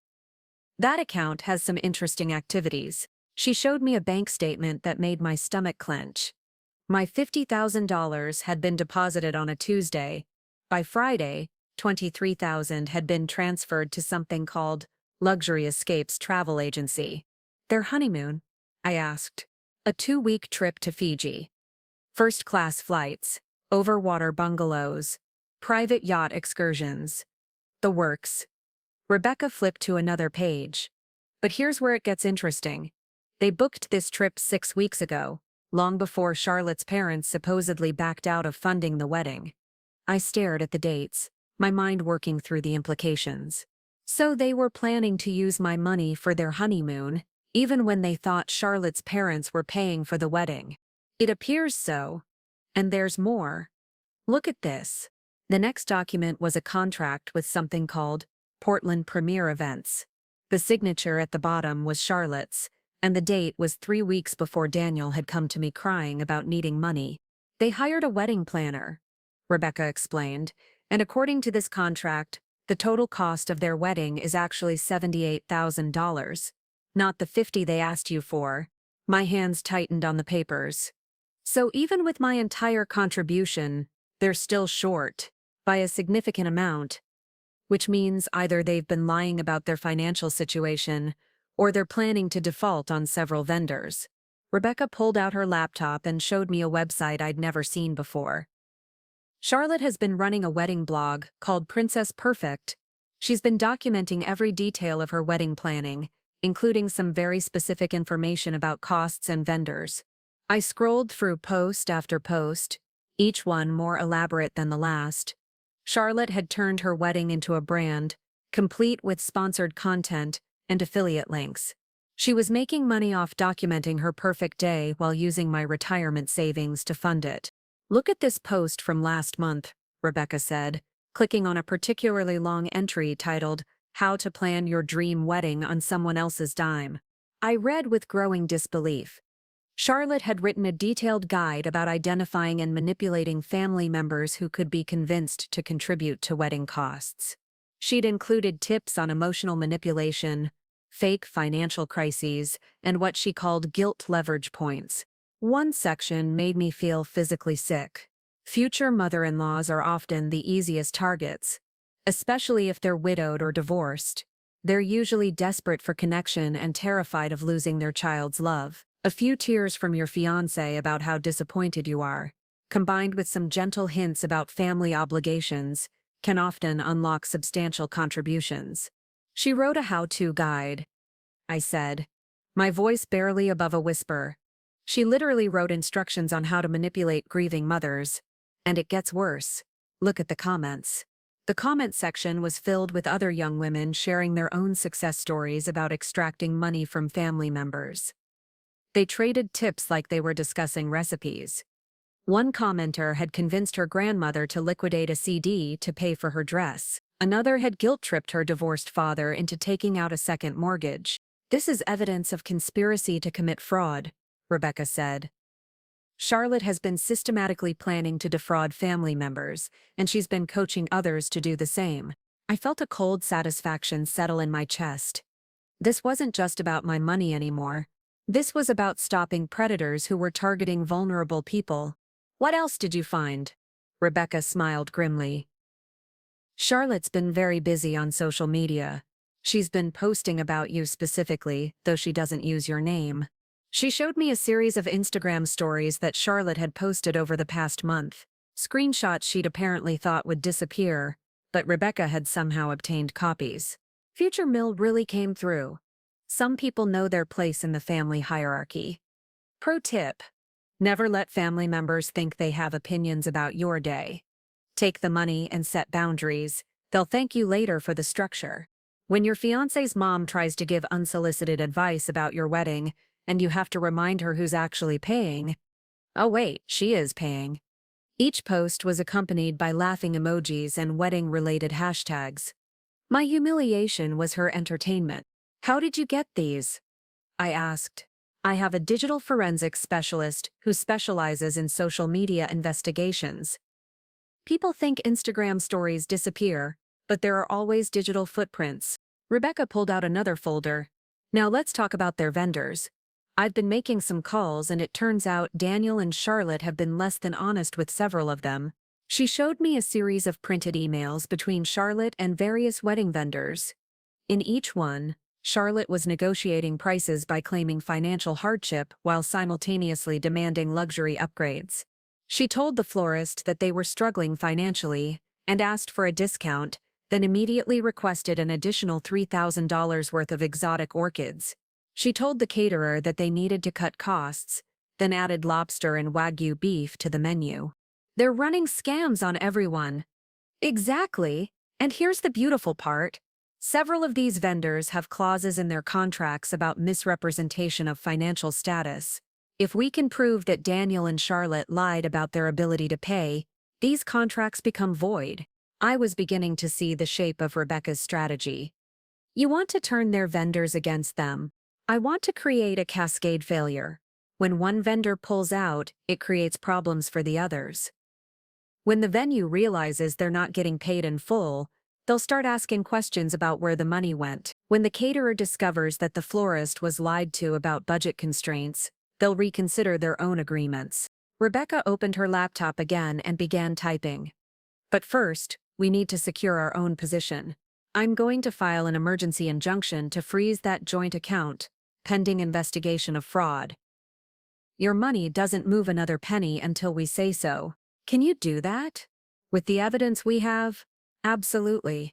That account has some interesting activities. She showed me a bank statement that made my stomach clench. My $50,000 had been deposited on a Tuesday. By Friday, $23,000 had been transferred to something called Luxury Escapes Travel Agency. Their honeymoon? I asked. A 2-week trip to Fiji. First-class flights, overwater bungalows, private yacht excursions. The works. Rebecca flipped to another page. But here's where it gets interesting. They booked this trip 6 weeks ago, long before Charlotte's parents supposedly backed out of funding the wedding. I stared at the dates, my mind working through the implications. So they were planning to use my money for their honeymoon, even when they thought Charlotte's parents were paying for the wedding. It appears so. And there's more. Look at this. The next document was a contract with something called Portland Premier Events. The signature at the bottom was Charlotte's, and the date was 3 weeks before Daniel had come to me crying about needing money. They hired a wedding planner, Rebecca explained, and according to this contract, the total cost of their wedding is actually $78,000, not the $50,000 they asked you for. My hands tightened on the papers. So even with my entire contribution, they're still short, by a significant amount, which means either they've been lying about their financial situation, or they're planning to default on several vendors. Rebecca pulled out her laptop and showed me a website I'd never seen before. Charlotte has been running a wedding blog called Princess Perfect. She's been documenting every detail of her wedding planning, including some very specific information about costs and vendors. I scrolled through post after post, each one more elaborate than the last. Charlotte had turned her wedding into a brand, complete with sponsored content and affiliate links. She was making money off documenting her perfect day while using my retirement savings to fund it. "Look at this post from last month," Rebecca said, clicking on a particularly long entry titled, "How to Plan Your Dream Wedding on Someone Else's Dime." I read with growing disbelief. Charlotte had written a detailed guide about identifying and manipulating family members who could be convinced to contribute to wedding costs. She'd included tips on emotional manipulation, fake financial crises, and what she called guilt leverage points. One section made me feel physically sick. Future mother-in-laws are often the easiest targets, especially if they're widowed or divorced. They're usually desperate for connection and terrified of losing their child's love. A few tears from your fiancé about how disappointed you are, combined with some gentle hints about family obligations, can often unlock substantial contributions. "She wrote a how-to guide," I said, my voice barely above a whisper. "She literally wrote instructions on how to manipulate grieving mothers. And it gets worse. Look at the comments." The comment section was filled with other young women sharing their own success stories about extracting money from family members. They traded tips like they were discussing recipes. One commenter had convinced her grandmother to liquidate a CD to pay for her dress. Another had guilt-tripped her divorced father into taking out a second mortgage. "This is evidence of conspiracy to commit fraud," Rebecca said. "Charlotte has been systematically planning to defraud family members, and she's been coaching others to do the same." I felt a cold satisfaction settle in my chest. This wasn't just about my money anymore. This was about stopping predators who were targeting vulnerable people. "What else did you find?" Rebecca smiled grimly. "Charlotte's been very busy on social media. She's been posting about you specifically, though she doesn't use your name." She showed me a series of Instagram stories that Charlotte had posted over the past month. Screenshots she'd apparently thought would disappear, but Rebecca had somehow obtained copies. Future Mill really came through. Some people know their place in the family hierarchy. Pro tip: never let family members think they have opinions about your day. Take the money and set boundaries. They'll thank you later for the structure. When your fiancé's mom tries to give unsolicited advice about your wedding, and you have to remind her who's actually paying, oh wait, she is paying. Each post was accompanied by laughing emojis and wedding-related hashtags. My humiliation was her entertainment. "How did you get these?" I asked. "I have a digital forensics specialist who specializes in social media investigations. People think Instagram stories disappear, but there are always digital footprints." Rebecca pulled out another folder. "Now let's talk about their vendors. I've been making some calls and it turns out Daniel and Charlotte have been less than honest with several of them." She showed me a series of printed emails between Charlotte and various wedding vendors. In each one, Charlotte was negotiating prices by claiming financial hardship while simultaneously demanding luxury upgrades. She told the florist that they were struggling financially and asked for a discount, then immediately requested an additional $3,000 worth of exotic orchids. She told the caterer that they needed to cut costs, then added lobster and Wagyu beef to the menu. "They're running scams on everyone." Exactly. And here's the beautiful part. Several of these vendors have clauses in their contracts about misrepresentation of financial status. If we can prove that Daniel and Charlotte lied about their ability to pay, these contracts become void. I was beginning to see the shape of Rebecca's strategy. You want to turn their vendors against them. I want to create a cascade failure. When one vendor pulls out, it creates problems for the others. When the venue realizes they're not getting paid in full, they'll start asking questions about where the money went. When the caterer discovers that the florist was lied to about budget constraints, they'll reconsider their own agreements. Rebecca opened her laptop again and began typing. "But first, we need to secure our own position. I'm going to file an emergency injunction to freeze that joint account, pending investigation of fraud. Your money doesn't move another penny until we say so. Can you do that?" With the evidence we have? Absolutely.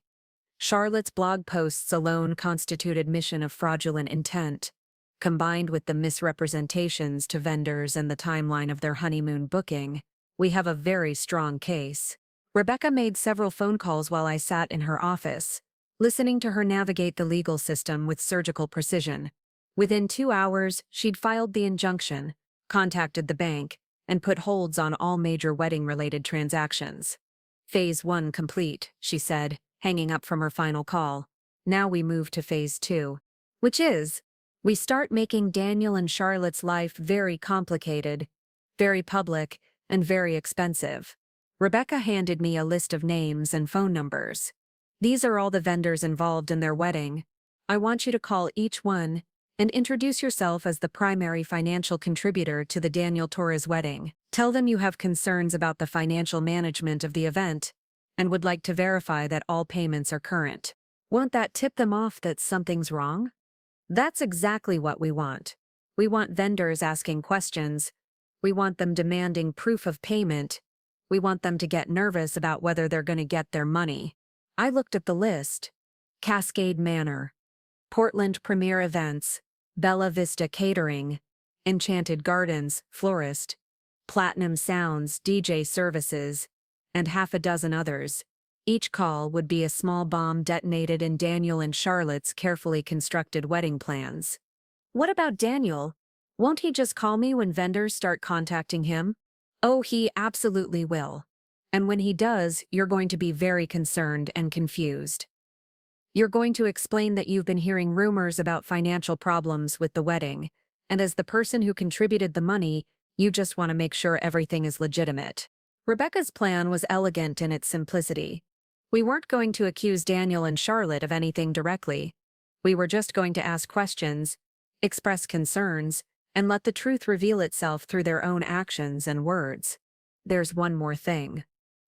Charlotte's blog posts alone constitute admission of fraudulent intent. Combined with the misrepresentations to vendors and the timeline of their honeymoon booking, we have a very strong case. Rebecca made several phone calls while I sat in her office, listening to her navigate the legal system with surgical precision. Within 2 hours, she'd filed the injunction, contacted the bank, and put holds on all major wedding-related transactions. Phase 1 complete, she said, hanging up from her final call. Now we move to Phase 2. Which is, we start making Daniel and Charlotte's life very complicated, very public, and very expensive. Rebecca handed me a list of names and phone numbers. These are all the vendors involved in their wedding. I want you to call each one and introduce yourself as the primary financial contributor to the Daniel Torres wedding. Tell them you have concerns about the financial management of the event and would like to verify that all payments are current. Won't that tip them off that something's wrong? That's exactly what we want. We want vendors asking questions. We want them demanding proof of payment. We want them to get nervous about whether they're going to get their money. I looked at the list. Cascade Manor, Portland Premier Events, Bella Vista Catering, Enchanted Gardens, Florist, Platinum Sounds, DJ Services, and half a dozen others. Each call would be a small bomb detonated in Daniel and Charlotte's carefully constructed wedding plans. What about Daniel? Won't he just call me when vendors start contacting him? Oh, he absolutely will. And when he does, you're going to be very concerned and confused. You're going to explain that you've been hearing rumors about financial problems with the wedding, and as the person who contributed the money, you just want to make sure everything is legitimate. Rebecca's plan was elegant in its simplicity. We weren't going to accuse Daniel and Charlotte of anything directly. We were just going to ask questions, express concerns, and let the truth reveal itself through their own actions and words. There's one more thing,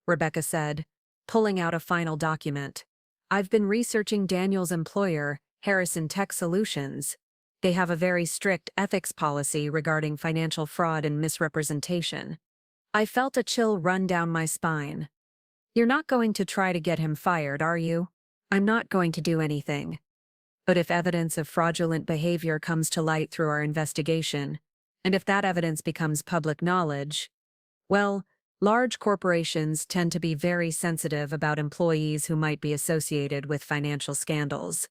Rebecca said, pulling out a final document. I've been researching Daniel's employer, Harrison Tech Solutions. They have a very strict ethics policy regarding financial fraud and misrepresentation. I felt a chill run down my spine. You're not going to try to get him fired, are you? I'm not going to do anything. But if evidence of fraudulent behavior comes to light through our investigation, and if that evidence becomes public knowledge, well, large corporations tend to be very sensitive about employees who might be associated with financial scandals.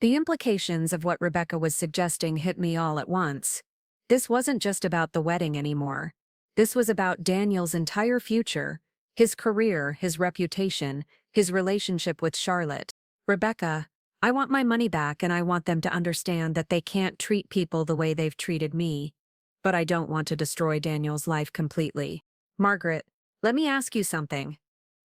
The implications of what Rebecca was suggesting hit me all at once. This wasn't just about the wedding anymore. This was about Daniel's entire future, his career, his reputation, his relationship with Charlotte. Rebecca, I want my money back and I want them to understand that they can't treat people the way they've treated me. But I don't want to destroy Daniel's life completely. Margaret, let me ask you something.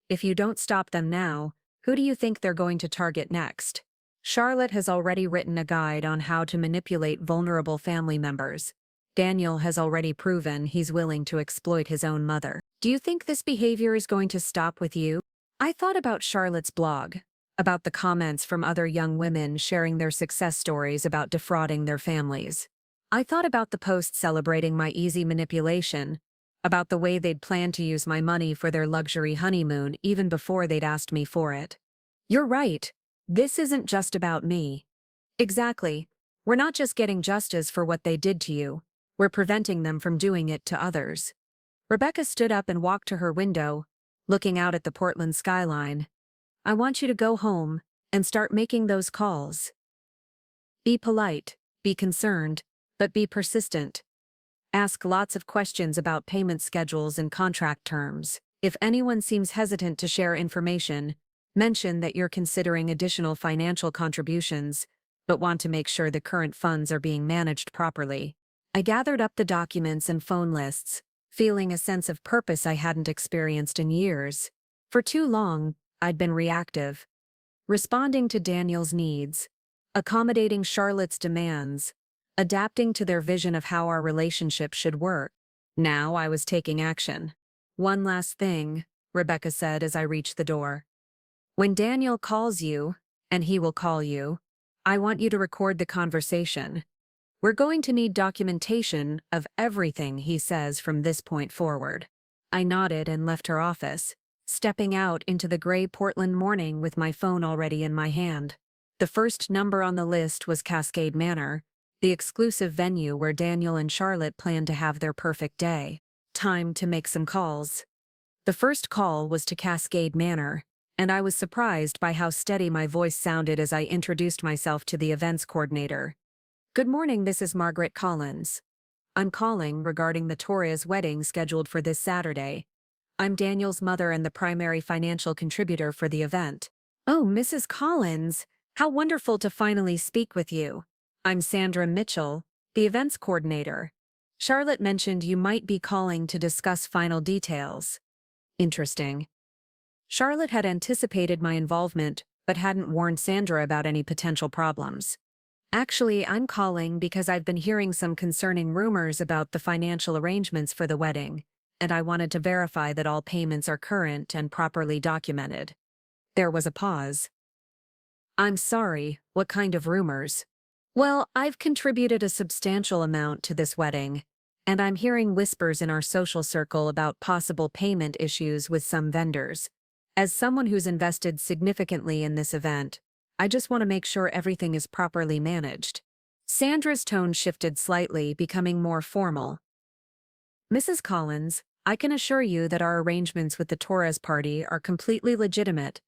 If you don't stop them now, who do you think they're going to target next? Charlotte has already written a guide on how to manipulate vulnerable family members. Daniel has already proven he's willing to exploit his own mother. Do you think this behavior is going to stop with you? I thought about Charlotte's blog, about the comments from other young women sharing their success stories about defrauding their families. I thought about the posts celebrating my easy manipulation, about the way they'd planned to use my money for their luxury honeymoon even before they'd asked me for it. You're right. This isn't just about me. Exactly. We're not just getting justice for what they did to you. We're preventing them from doing it to others. Rebecca stood up and walked to her window, looking out at the Portland skyline. I want you to go home and start making those calls. Be polite, be concerned, but be persistent. Ask lots of questions about payment schedules and contract terms. If anyone seems hesitant to share information, mention that you're considering additional financial contributions, but want to make sure the current funds are being managed properly. I gathered up the documents and phone lists, feeling a sense of purpose I hadn't experienced in years. For too long, I'd been reactive, responding to Daniel's needs, accommodating Charlotte's demands, adapting to their vision of how our relationship should work. Now I was taking action. One last thing, Rebecca said as I reached the door. When Daniel calls you, and he will call you, I want you to record the conversation. We're going to need documentation of everything he says from this point forward. I nodded and left her office, stepping out into the gray Portland morning with my phone already in my hand. The first number on the list was Cascade Manor, the exclusive venue where Daniel and Charlotte planned to have their perfect day. Time to make some calls. The first call was to Cascade Manor, and I was surprised by how steady my voice sounded as I introduced myself to the events coordinator. "Good morning, this is Margaret Collins. I'm calling regarding the Torres wedding scheduled for this Saturday. I'm Daniel's mother and the primary financial contributor for the event." "Oh, Mrs. Collins, how wonderful to finally speak with you. I'm Sandra Mitchell, the events coordinator. Charlotte mentioned you might be calling to discuss final details." Interesting. Charlotte had anticipated my involvement, but hadn't warned Sandra about any potential problems. "Actually, I'm calling because I've been hearing some concerning rumors about the financial arrangements for the wedding, and I wanted to verify that all payments are current and properly documented." There was a pause. "I'm sorry, what kind of rumors?" "Well, I've contributed a substantial amount to this wedding, and I'm hearing whispers in our social circle about possible payment issues with some vendors. As someone who's invested significantly in this event, I just want to make sure everything is properly managed." Sandra's tone shifted slightly, becoming more formal. "Mrs. Collins, I can assure you that our arrangements with the Torres party are completely legitimate.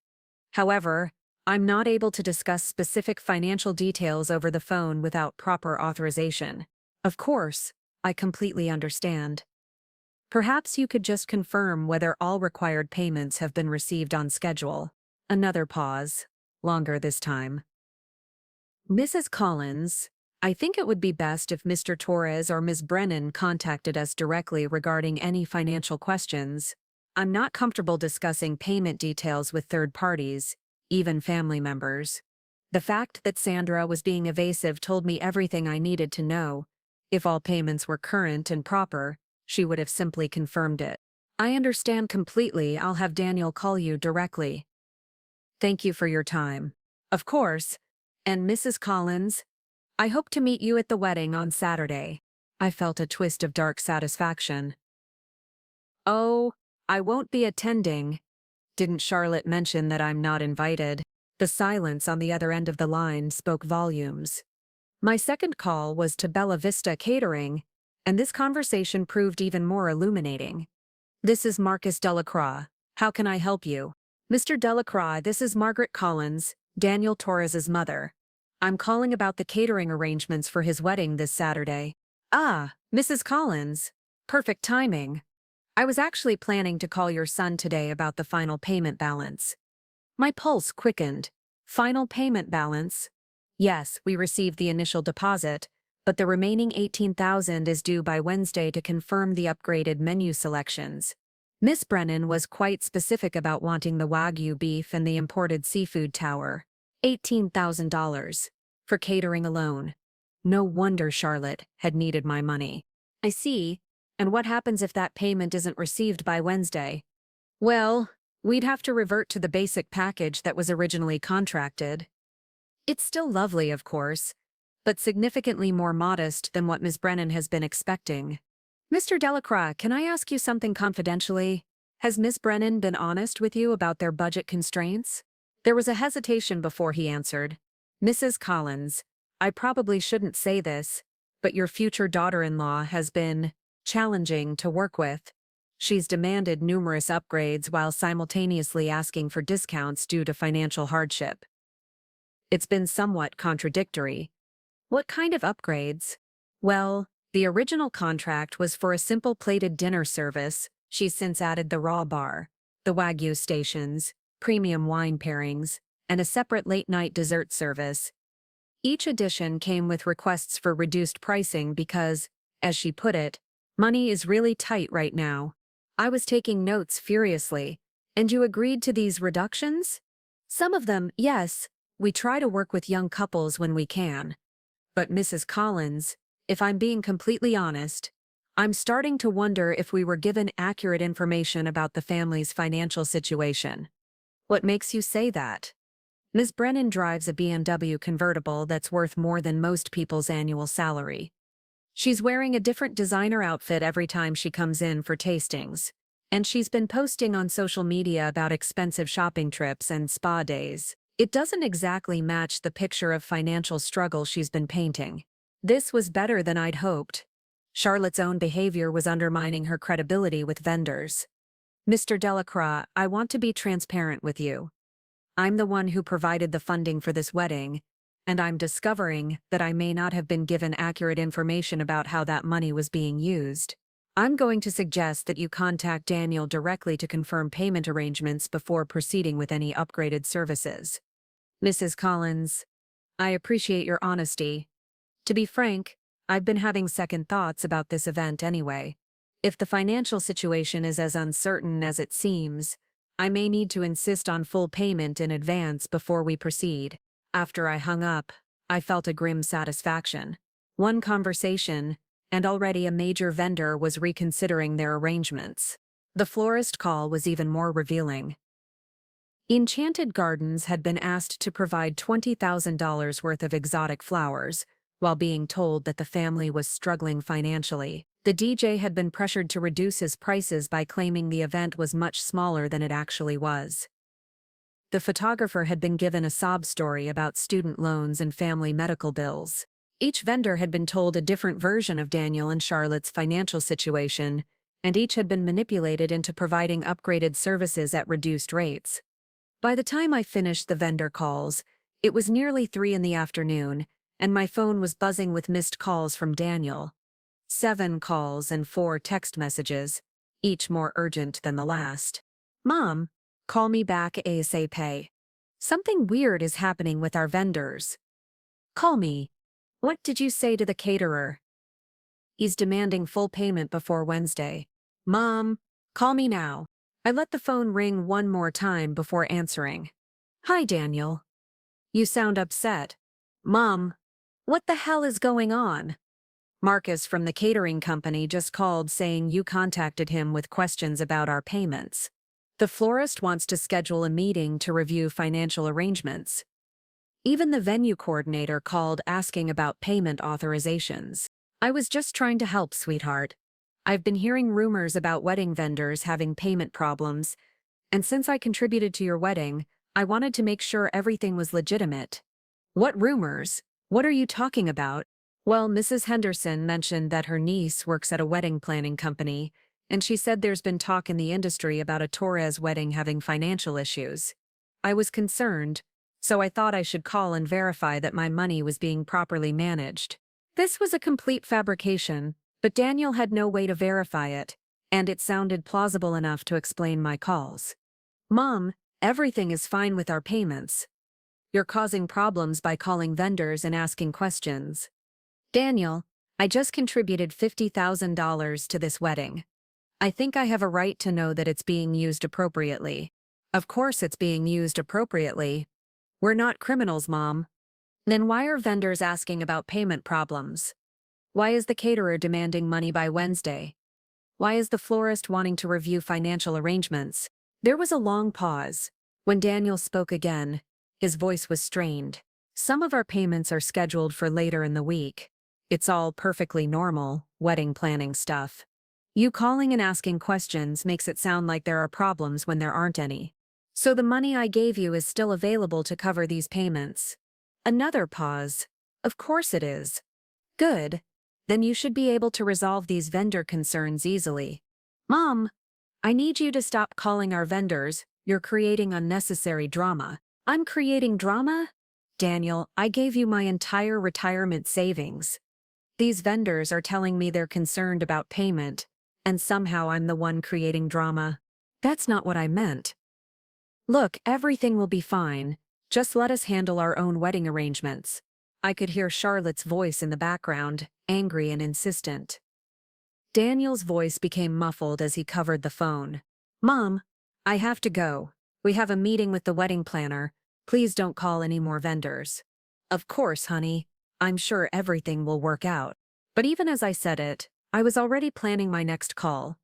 However, I'm not able to discuss specific financial details over the phone without proper authorization." "Of course, I completely understand. Perhaps you could just confirm whether all required payments have been received on schedule." Another pause, longer this time. "Mrs. Collins, I think it would be best if Mr. Torres or Ms. Brennan contacted us directly regarding any financial questions. I'm not comfortable discussing payment details with third parties, even family members." The fact that Sandra was being evasive told me everything I needed to know. If all payments were current and proper, she would have simply confirmed it. "I understand completely. I'll have Daniel call you directly." "Thank you for your time." "Of course. And Mrs. Collins, I hope to meet you at the wedding on Saturday." I felt a twist of dark satisfaction. "Oh, I won't be attending. Didn't Charlotte mention that I'm not invited?" The silence on the other end of the line spoke volumes. My second call was to Bella Vista Catering, and this conversation proved even more illuminating. "This is Marcus Delacroix. How can I help you?" "Mr. Delacroix, this is Margaret Collins, Daniel Torres's mother. I'm calling about the catering arrangements for his wedding this Saturday." "Ah, Mrs. Collins. Perfect timing. I was actually planning to call your son today about the final payment balance." My pulse quickened. Final payment balance? Yes, we received the initial deposit, but the remaining $18,000 is due by Wednesday to confirm the upgraded menu selections. Miss Brennan was quite specific about wanting the Wagyu beef and the imported seafood tower. $18,000. For catering alone. No wonder Charlotte had needed my money. "I see. And what happens if that payment isn't received by Wednesday?" "Well, we'd have to revert to the basic package that was originally contracted. It's still lovely, of course, but significantly more modest than what Ms. Brennan has been expecting." "Mr. Delacroix, can I ask you something confidentially? Has Ms. Brennan been honest with you about their budget constraints?" There was a hesitation before he answered. "Mrs. Collins, I probably shouldn't say this, but your future daughter-in-law has been challenging to work with. She's demanded numerous upgrades while simultaneously asking for discounts due to financial hardship." It's been somewhat contradictory. "What kind of upgrades?" "Well, the original contract was for a simple plated dinner service. She's since added the raw bar, the Wagyu stations, premium wine pairings, and a separate late-night dessert service. Each edition came with requests for reduced pricing because, as she put it, money is really tight right now." I was taking notes furiously. "And you agreed to these reductions?" "Some of them, yes. We try to work with young couples when we can. But Mrs. Collins, if I'm being completely honest, I'm starting to wonder if we were given accurate information about the family's financial situation." "What makes you say that?" "Ms. Brennan drives a BMW convertible that's worth more than most people's annual salary. She's wearing a different designer outfit every time she comes in for tastings. And she's been posting on social media about expensive shopping trips and spa days. It doesn't exactly match the picture of financial struggle she's been painting. This was better than I'd hoped. Charlotte's own behavior was undermining her credibility with vendors. Mr. Delacroix, I want to be transparent with you. I'm the one who provided the funding for this wedding, and I'm discovering that I may not have been given accurate information about how that money was being used. I'm going to suggest that you contact Daniel directly to confirm payment arrangements before proceeding with any upgraded services. Mrs. Collins, I appreciate your honesty. To be frank, I've been having second thoughts about this event anyway. If the financial situation is as uncertain as it seems, I may need to insist on full payment in advance before we proceed. After I hung up, I felt a grim satisfaction. One conversation, and already a major vendor was reconsidering their arrangements. The florist call was even more revealing. Enchanted Gardens had been asked to provide $20,000 worth of exotic flowers, while being told that the family was struggling financially. The DJ had been pressured to reduce his prices by claiming the event was much smaller than it actually was. The photographer had been given a sob story about student loans and family medical bills. Each vendor had been told a different version of Daniel and Charlotte's financial situation, and each had been manipulated into providing upgraded services at reduced rates. By the time I finished the vendor calls, it was nearly 3 in the afternoon, and my phone was buzzing with missed calls from Daniel. 7 calls and 4 text messages, each more urgent than the last. Mom, call me back ASAP. Something weird is happening with our vendors. Call me. What did you say to the caterer? He's demanding full payment before Wednesday. Mom, call me now. I let the phone ring one more time before answering. Hi, Daniel. You sound upset. Mom, what the hell is going on? Marcus from the catering company just called saying you contacted him with questions about our payments. The florist wants to schedule a meeting to review financial arrangements. Even the venue coordinator called asking about payment authorizations. I was just trying to help, sweetheart. I've been hearing rumors about wedding vendors having payment problems, and since I contributed to your wedding, I wanted to make sure everything was legitimate. What rumors? What are you talking about? Well, Mrs. Henderson mentioned that her niece works at a wedding planning company, and she said there's been talk in the industry about a Torres wedding having financial issues. I was concerned, so I thought I should call and verify that my money was being properly managed. This was a complete fabrication, but Daniel had no way to verify it, and it sounded plausible enough to explain my calls. Mom, everything is fine with our payments. You're causing problems by calling vendors and asking questions. Daniel, I just contributed $50,000 to this wedding. I think I have a right to know that it's being used appropriately. Of course it's being used appropriately. We're not criminals, Mom. Then why are vendors asking about payment problems? Why is the caterer demanding money by Wednesday? Why is the florist wanting to review financial arrangements? There was a long pause. When Daniel spoke again, his voice was strained. Some of our payments are scheduled for later in the week. It's all perfectly normal, wedding planning stuff. You calling and asking questions makes it sound like there are problems when there aren't any. So the money I gave you is still available to cover these payments. Another pause. Of course it is. Good. Then you should be able to resolve these vendor concerns easily. Mom, I need you to stop calling our vendors. You're creating unnecessary drama. I'm creating drama? Daniel, I gave you my entire retirement savings. These vendors are telling me they're concerned about payment, and somehow I'm the one creating drama. That's not what I meant. Look, everything will be fine. Just let us handle our own wedding arrangements. I could hear Charlotte's voice in the background, angry and insistent. Daniel's voice became muffled as he covered the phone. Mom, I have to go. We have a meeting with the wedding planner. Please don't call any more vendors. Of course, honey. I'm sure everything will work out. But even as I said it, I was already planning my next call.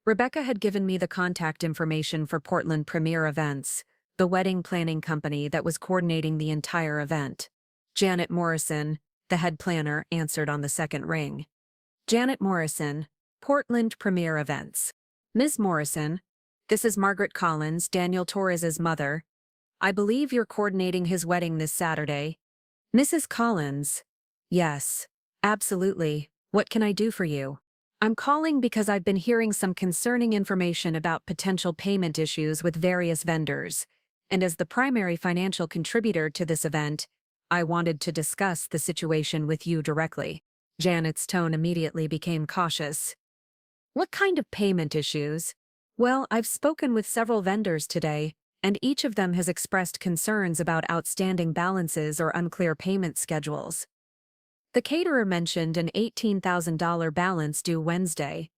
Rebecca had given me the contact information for Portland Premier Events, the wedding planning company that was coordinating the entire event. Janet Morrison, the head planner, answered on the second ring. Janet Morrison, Portland Premier Events. Ms. Morrison, this is Margaret Collins, Daniel Torres's mother. I believe you're coordinating his wedding this Saturday. Mrs. Collins. Yes, absolutely. What can I do for you? I'm calling because I've been hearing some concerning information about potential payment issues with various vendors, and as the primary financial contributor to this event, I wanted to discuss the situation with you directly. Janet's tone immediately became cautious. What kind of payment issues? Well, I've spoken with several vendors today, and each of them has expressed concerns about outstanding balances or unclear payment schedules. The caterer mentioned an $18,000 balance due Wednesday.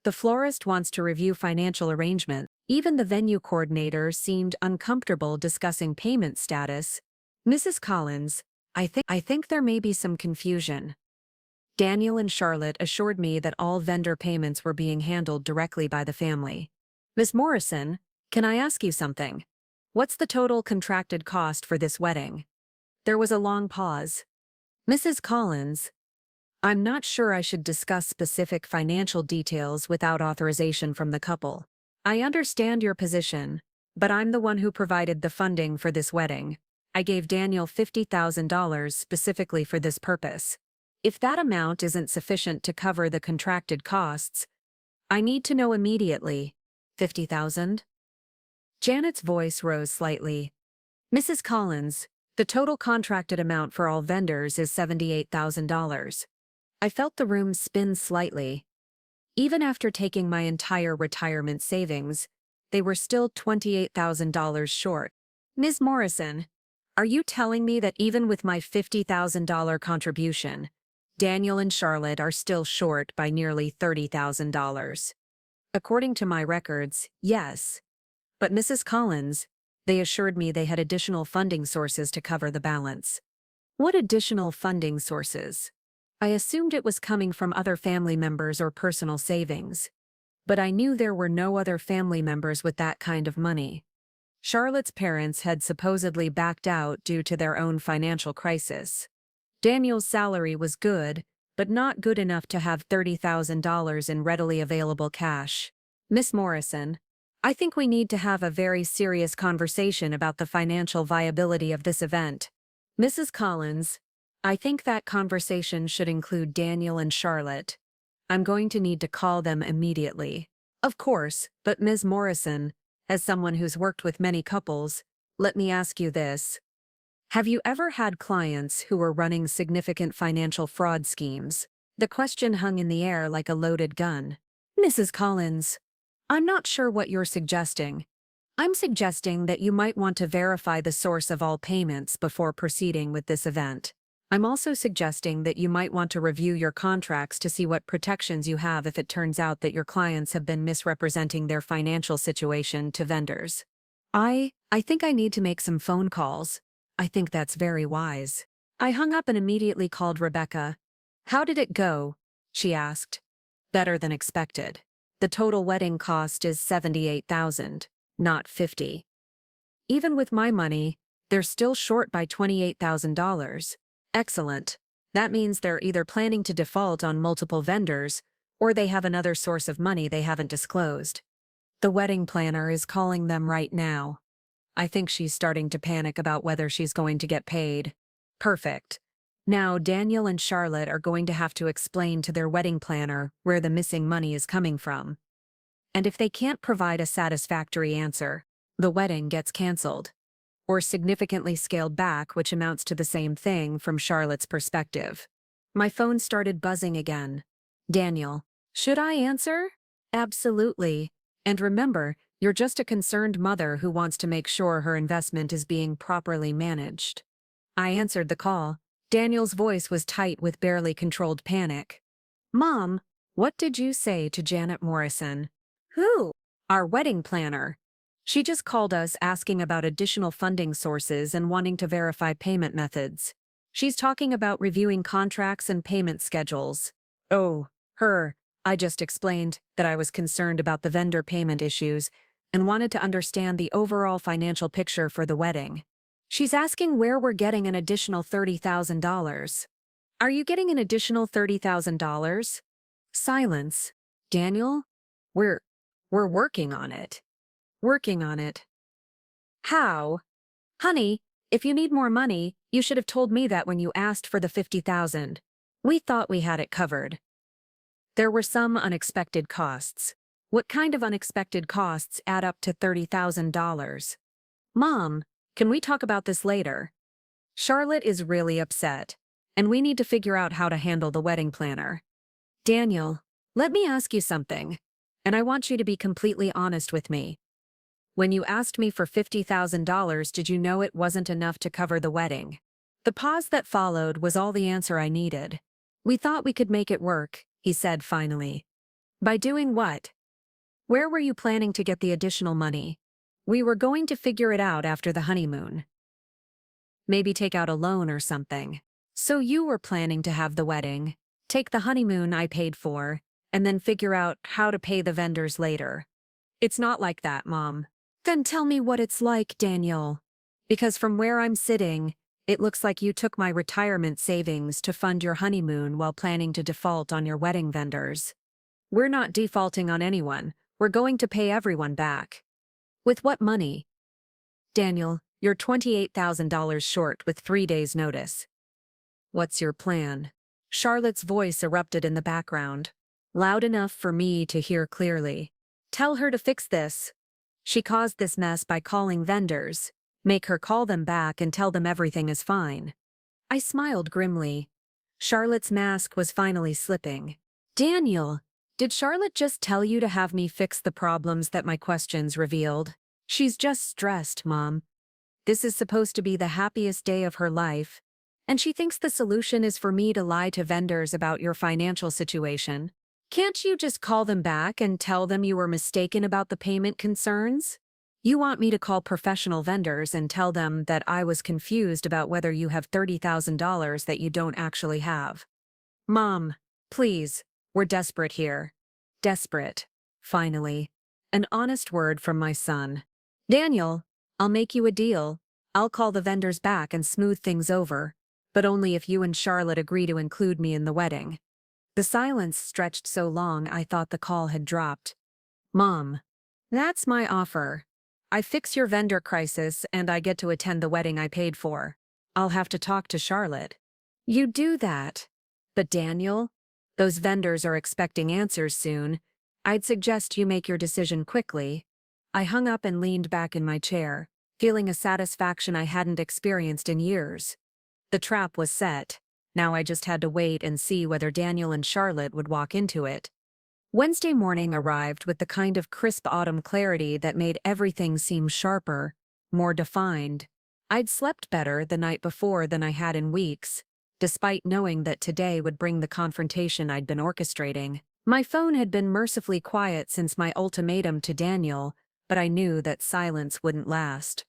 The florist wants to review financial arrangements. Even the venue coordinator seemed uncomfortable discussing payment status. Mrs. Collins, I think there may be some confusion. Daniel and Charlotte assured me that all vendor payments were being handled directly by the family. Miss Morrison, can I ask you something? What's the total contracted cost for this wedding? There was a long pause. Mrs. Collins, I'm not sure I should discuss specific financial details without authorization from the couple. I understand your position, but I'm the one who provided the funding for this wedding. I gave Daniel $50,000 specifically for this purpose. If that amount isn't sufficient to cover the contracted costs, I need to know immediately. 50,000? Janet's voice rose slightly. Mrs. Collins, the total contracted amount for all vendors is $78,000. I felt the room spin slightly. Even after taking my entire retirement savings, they were still $28,000 short. Ms. Morrison, are you telling me that even with my $50,000 contribution, Daniel and Charlotte are still short by nearly $30,000? According to my records, yes. But Mrs. Collins, they assured me they had additional funding sources to cover the balance. What additional funding sources? I assumed it was coming from other family members or personal savings. But I knew there were no other family members with that kind of money. Charlotte's parents had supposedly backed out due to their own financial crisis. Daniel's salary was good, but not good enough to have $30,000 in readily available cash. Miss Morrison, I think we need to have a very serious conversation about the financial viability of this event. Mrs. Collins, I think that conversation should include Daniel and Charlotte. I'm going to need to call them immediately. Of course, but Ms. Morrison, as someone who's worked with many couples, let me ask you this. Have you ever had clients who were running significant financial fraud schemes? The question hung in the air like a loaded gun. Mrs. Collins, I'm not sure what you're suggesting. I'm suggesting that you might want to verify the source of all payments before proceeding with this event. I'm also suggesting that you might want to review your contracts to see what protections you have if it turns out that your clients have been misrepresenting their financial situation to vendors. I think I need to make some phone calls. I think that's very wise. I hung up and immediately called Rebecca. How did it go? She asked. Better than expected. The total wedding cost is $78,000, not $50,000. Even with my money, they're still short by $28,000. Excellent. That means they're either planning to default on multiple vendors, or they have another source of money they haven't disclosed. The wedding planner is calling them right now. I think she's starting to panic about whether she's going to get paid. Perfect. Now Daniel and Charlotte are going to have to explain to their wedding planner where the missing money is coming from. And if they can't provide a satisfactory answer, the wedding gets canceled. Or significantly scaled back, which amounts to the same thing from Charlotte's perspective. My phone started buzzing again. Daniel, should I answer? Absolutely. And remember, you're just a concerned mother who wants to make sure her investment is being properly managed. I answered the call. Daniel's voice was tight with barely controlled panic. Mom, what did you say to Janet Morrison? Who? Our wedding planner. She just called us asking about additional funding sources and wanting to verify payment methods. She's talking about reviewing contracts and payment schedules. Oh, her. I just explained that I was concerned about the vendor payment issues and wanted to understand the overall financial picture for the wedding. She's asking where we're getting an additional $30,000. Are you getting an additional $30,000? Silence. Daniel? We're working on it. Working on it. How? Honey, if you need more money, you should have told me that when you asked for the 50,000. We thought we had it covered. There were some unexpected costs. What kind of unexpected costs add up to $30,000? Mom, can we talk about this later? Charlotte is really upset, and we need to figure out how to handle the wedding planner. Daniel, let me ask you something, and I want you to be completely honest with me. When you asked me for $50,000, did you know it wasn't enough to cover the wedding? The pause that followed was all the answer I needed. We thought we could make it work, he said finally. By doing what? Where were you planning to get the additional money? We were going to figure it out after the honeymoon. Maybe take out a loan or something. So you were planning to have the wedding, take the honeymoon I paid for, and then figure out how to pay the vendors later. It's not like that, Mom. Then tell me what it's like, Daniel. Because from where I'm sitting, it looks like you took my retirement savings to fund your honeymoon while planning to default on your wedding vendors. We're not defaulting on anyone. We're going to pay everyone back. With what money? Daniel, you're $28,000 short with 3 days' notice. What's your plan? Charlotte's voice erupted in the background, loud enough for me to hear clearly. Tell her to fix this. She caused this mess by calling vendors. Make her call them back and tell them everything is fine. I smiled grimly. Charlotte's mask was finally slipping. Daniel, did Charlotte just tell you to have me fix the problems that my questions revealed? She's just stressed, Mom. This is supposed to be the happiest day of her life, and she thinks the solution is for me to lie to vendors about your financial situation. Can't you just call them back and tell them you were mistaken about the payment concerns? You want me to call professional vendors and tell them that I was confused about whether you have $30,000 that you don't actually have. Mom, please, we're desperate here. Desperate. Finally. An honest word from my son. Daniel, I'll make you a deal. I'll call the vendors back and smooth things over, but only if you and Charlotte agree to include me in the wedding. The silence stretched so long I thought the call had dropped. Mom, that's my offer. I fix your vendor crisis and I get to attend the wedding I paid for. I'll have to talk to Charlotte. You do that. But Daniel, those vendors are expecting answers soon. I'd suggest you make your decision quickly. I hung up and leaned back in my chair, feeling a satisfaction I hadn't experienced in years. The trap was set. Now I just had to wait and see whether Daniel and Charlotte would walk into it. Wednesday morning arrived with the kind of crisp autumn clarity that made everything seem sharper, more defined. I'd slept better the night before than I had in weeks, despite knowing that today would bring the confrontation I'd been orchestrating. My phone had been mercifully quiet since my ultimatum to Daniel, but I knew that silence wouldn't last.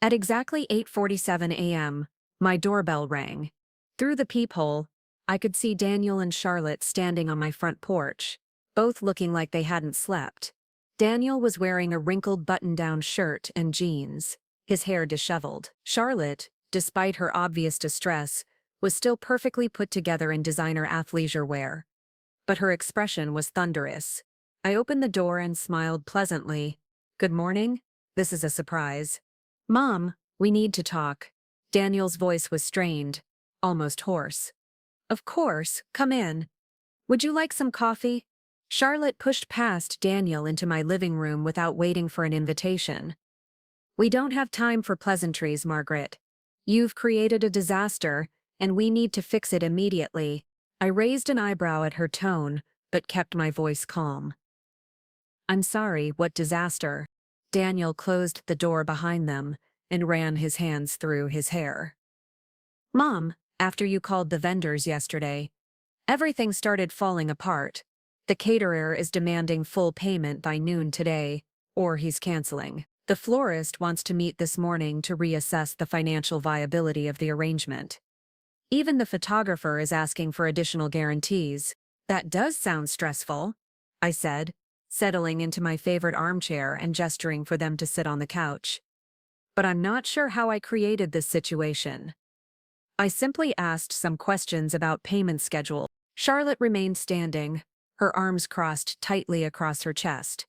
At exactly 8:47 a.m., my doorbell rang. Through the peephole, I could see Daniel and Charlotte standing on my front porch, both looking like they hadn't slept. Daniel was wearing a wrinkled button-down shirt and jeans, his hair disheveled. Charlotte, despite her obvious distress, was still perfectly put together in designer athleisure wear. But her expression was thunderous. I opened the door and smiled pleasantly. Good morning. This is a surprise. Mom, we need to talk. Daniel's voice was strained, almost hoarse. Of course, come in. Would you like some coffee? Charlotte pushed past Daniel into my living room without waiting for an invitation. We don't have time for pleasantries, Margaret. You've created a disaster, and we need to fix it immediately. I raised an eyebrow at her tone, but kept my voice calm. I'm sorry, what disaster? Daniel closed the door behind them and ran his hands through his hair. Mom, after you called the vendors yesterday, everything started falling apart. The caterer is demanding full payment by noon today, or he's canceling. The florist wants to meet this morning to reassess the financial viability of the arrangement. Even the photographer is asking for additional guarantees. That does sound stressful, I said, settling into my favorite armchair and gesturing for them to sit on the couch. But I'm not sure how I created this situation. I simply asked some questions about payment schedule. Charlotte remained standing, her arms crossed tightly across her chest.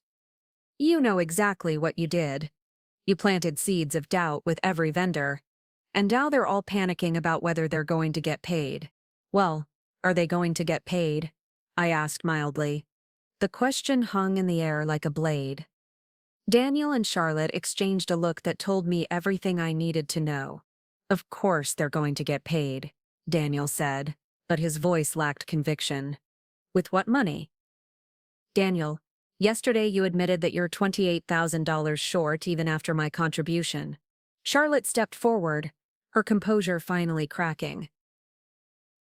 You know exactly what you did. You planted seeds of doubt with every vendor, and now they're all panicking about whether they're going to get paid. Well, are they going to get paid? I asked mildly. The question hung in the air like a blade. Daniel and Charlotte exchanged a look that told me everything I needed to know. Of course they're going to get paid, Daniel said, but his voice lacked conviction. With what money? Daniel, yesterday you admitted that you're $28,000 short even after my contribution. Charlotte stepped forward, her composure finally cracking.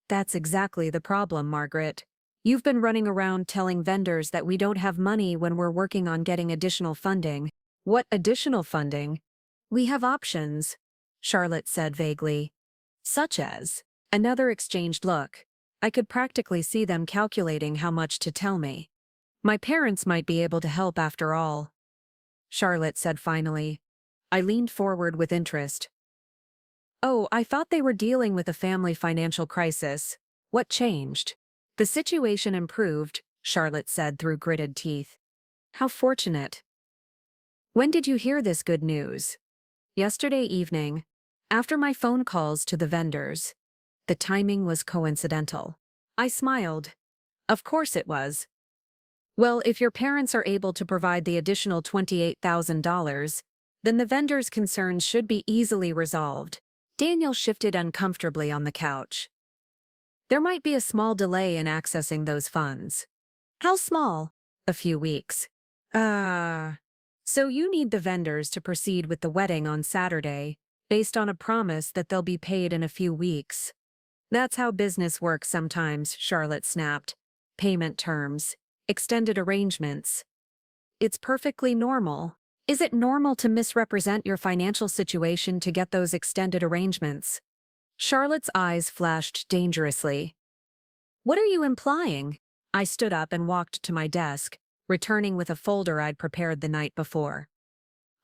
That's exactly the problem, Margaret. You've been running around telling vendors that we don't have money when we're working on getting additional funding. What additional funding? We have options, Charlotte said vaguely. Such as? Another exchanged look. I could practically see them calculating how much to tell me. My parents might be able to help after all, Charlotte said finally. I leaned forward with interest. Oh, I thought they were dealing with a family financial crisis. What changed? The situation improved, Charlotte said through gritted teeth. How fortunate. When did you hear this good news? Yesterday evening, after my phone calls to the vendors. The timing was coincidental. I smiled. Of course it was. Well, if your parents are able to provide the additional $28,000, then the vendors' concerns should be easily resolved. Daniel shifted uncomfortably on the couch. There might be a small delay in accessing those funds. How small? A few weeks. So you need the vendors to proceed with the wedding on Saturday, based on a promise that they'll be paid in a few weeks. That's how business works sometimes, Charlotte snapped. Payment terms. Extended arrangements. It's perfectly normal. Is it normal to misrepresent your financial situation to get those extended arrangements? Charlotte's eyes flashed dangerously. What are you implying? I stood up and walked to my desk, returning with a folder I'd prepared the night before.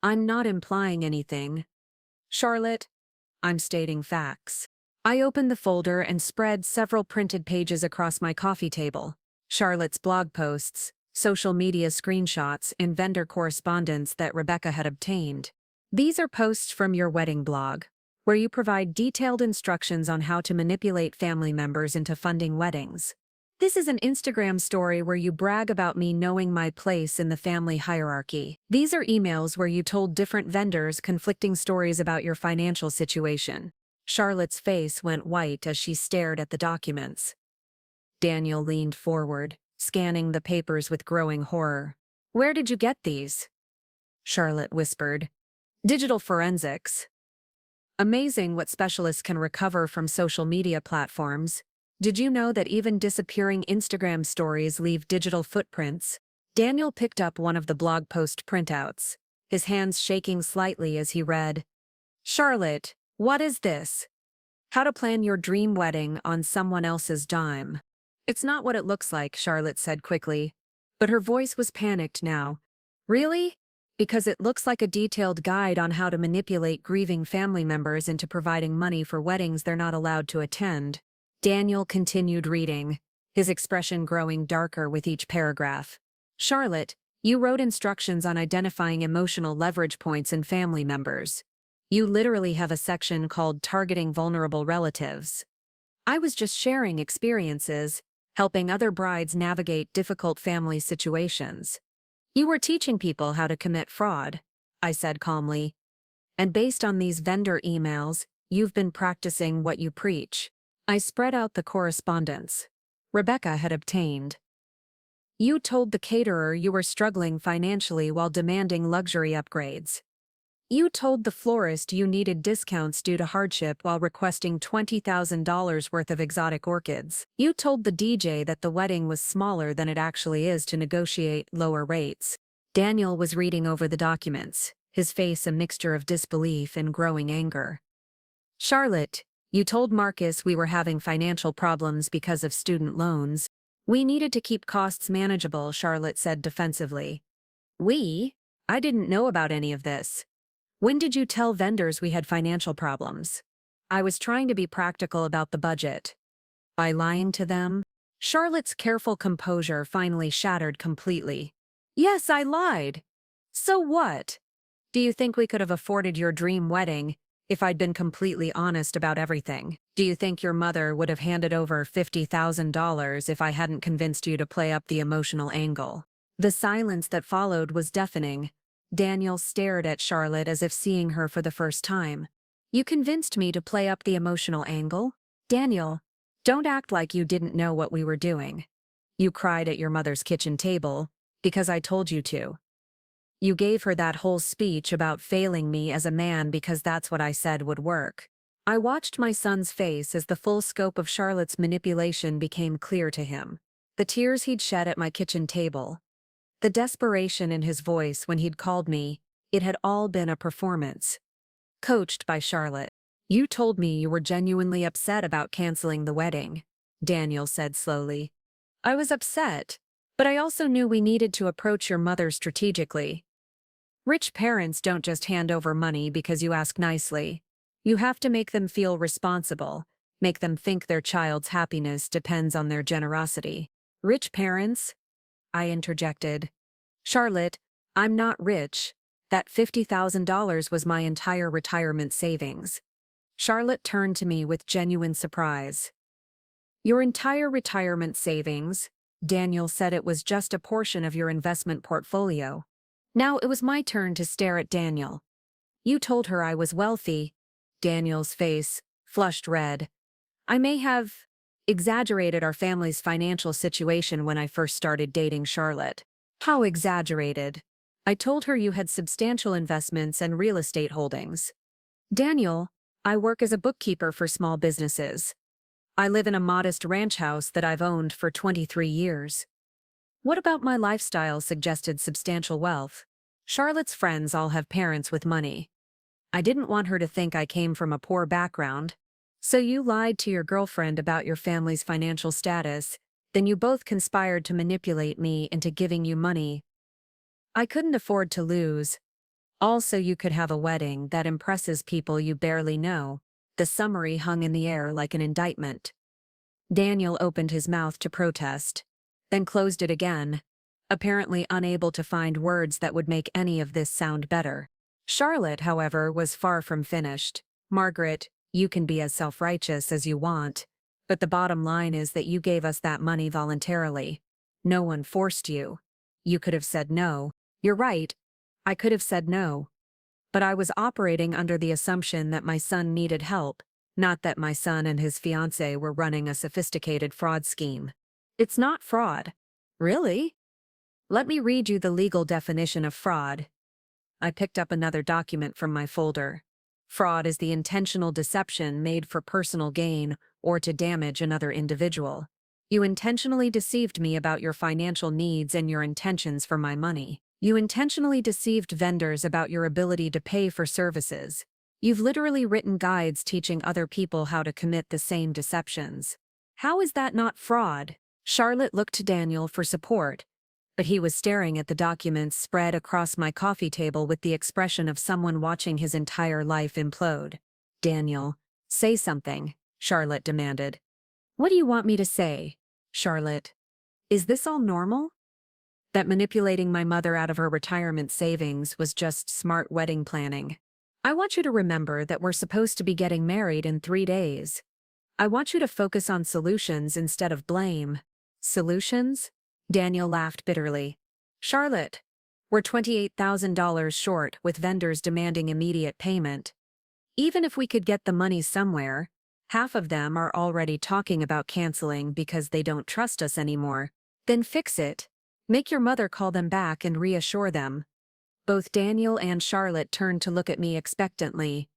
I'm not implying anything. Charlotte, I'm stating facts. I opened the folder and spread several printed pages across my coffee table. Charlotte's blog posts, social media screenshots, and vendor correspondence that Rebecca had obtained. These are posts from your wedding blog, where you provide detailed instructions on how to manipulate family members into funding weddings. This is an Instagram story where you brag about me knowing my place in the family hierarchy. These are emails where you told different vendors conflicting stories about your financial situation. Charlotte's face went white as she stared at the documents. Daniel leaned forward, scanning the papers with growing horror. Where did you get these? Charlotte whispered. Digital forensics. Amazing what specialists can recover from social media platforms. Did you know that even disappearing Instagram stories leave digital footprints? Daniel picked up one of the blog post printouts, his hands shaking slightly as he read. Charlotte, what is this? How to plan your dream wedding on someone else's dime. It's not what it looks like, Charlotte said quickly, but her voice was panicked now. Really? Because it looks like a detailed guide on how to manipulate grieving family members into providing money for weddings they're not allowed to attend. Daniel continued reading, his expression growing darker with each paragraph. Charlotte, you wrote instructions on identifying emotional leverage points in family members. You literally have a section called Targeting Vulnerable Relatives. I was just sharing experiences, helping other brides navigate difficult family situations. You were teaching people how to commit fraud, I said calmly. And based on these vendor emails, you've been practicing what you preach. I spread out the correspondence Rebecca had obtained. You told the caterer you were struggling financially while demanding luxury upgrades. You told the florist you needed discounts due to hardship while requesting $20,000 worth of exotic orchids. You told the DJ that the wedding was smaller than it actually is to negotiate lower rates. Daniel was reading over the documents, his face a mixture of disbelief and growing anger. Charlotte, you told Marcus we were having financial problems because of student loans. We needed to keep costs manageable, Charlotte said defensively. We? I didn't know about any of this. When did you tell vendors we had financial problems? I was trying to be practical about the budget. By lying to them? Charlotte's careful composure finally shattered completely. Yes, I lied. So what? Do you think we could have afforded your dream wedding if I'd been completely honest about everything? Do you think your mother would have handed over $50,000 if I hadn't convinced you to play up the emotional angle? The silence that followed was deafening. Daniel stared at Charlotte as if seeing her for the first time. You convinced me to play up the emotional angle? Daniel, don't act like you didn't know what we were doing. You cried at your mother's kitchen table because I told you to. You gave her that whole speech about failing me as a man because that's what I said would work. I watched my son's face as the full scope of Charlotte's manipulation became clear to him. The tears he'd shed at my kitchen table. The desperation in his voice when he'd called me, it had all been a performance. Coached by Charlotte. You told me you were genuinely upset about canceling the wedding, Daniel said slowly. I was upset, but I also knew we needed to approach your mother strategically. Rich parents don't just hand over money because you ask nicely. You have to make them feel responsible, make them think their child's happiness depends on their generosity. Rich parents? I interjected. Charlotte, I'm not rich. That $50,000 was my entire retirement savings. Charlotte turned to me with genuine surprise. Your entire retirement savings? Daniel said it was just a portion of your investment portfolio. Now it was my turn to stare at Daniel. You told her I was wealthy. Daniel's face flushed red. I may have exaggerated our family's financial situation when I first started dating Charlotte. How exaggerated? I told her you had substantial investments and real estate holdings. Daniel, I work as a bookkeeper for small businesses. I live in a modest ranch house that I've owned for 23 years. What about my lifestyle suggested substantial wealth? Charlotte's friends all have parents with money. I didn't want her to think I came from a poor background. So you lied to your girlfriend about your family's financial status, then you both conspired to manipulate me into giving you money. I couldn't afford to lose. Also, you could have a wedding that impresses people you barely know. The summary hung in the air like an indictment. Daniel opened his mouth to protest, then closed it again, apparently unable to find words that would make any of this sound better. Charlotte, however, was far from finished. Margaret, you can be as self-righteous as you want, but the bottom line is that you gave us that money voluntarily. No one forced you. You could have said no. You're right. I could have said no. But I was operating under the assumption that my son needed help, not that my son and his fiancée were running a sophisticated fraud scheme. It's not fraud. Really? Let me read you the legal definition of fraud. I picked up another document from my folder. Fraud is the intentional deception made for personal gain or to damage another individual. You intentionally deceived me about your financial needs and your intentions for my money. You intentionally deceived vendors about your ability to pay for services. You've literally written guides teaching other people how to commit the same deceptions. How is that not fraud? Charlotte looked to Daniel for support, but he was staring at the documents spread across my coffee table with the expression of someone watching his entire life implode. Daniel, say something, Charlotte demanded. What do you want me to say, Charlotte? Is this all normal? That manipulating my mother out of her retirement savings was just smart wedding planning. I want you to remember that we're supposed to be getting married in 3 days. I want you to focus on solutions instead of blame. Solutions? Daniel laughed bitterly. Charlotte, we're $28,000 short with vendors demanding immediate payment. Even if we could get the money somewhere, half of them are already talking about canceling because they don't trust us anymore. Then fix it. Make your mother call them back and reassure them. Both Daniel and Charlotte turned to look at me expectantly.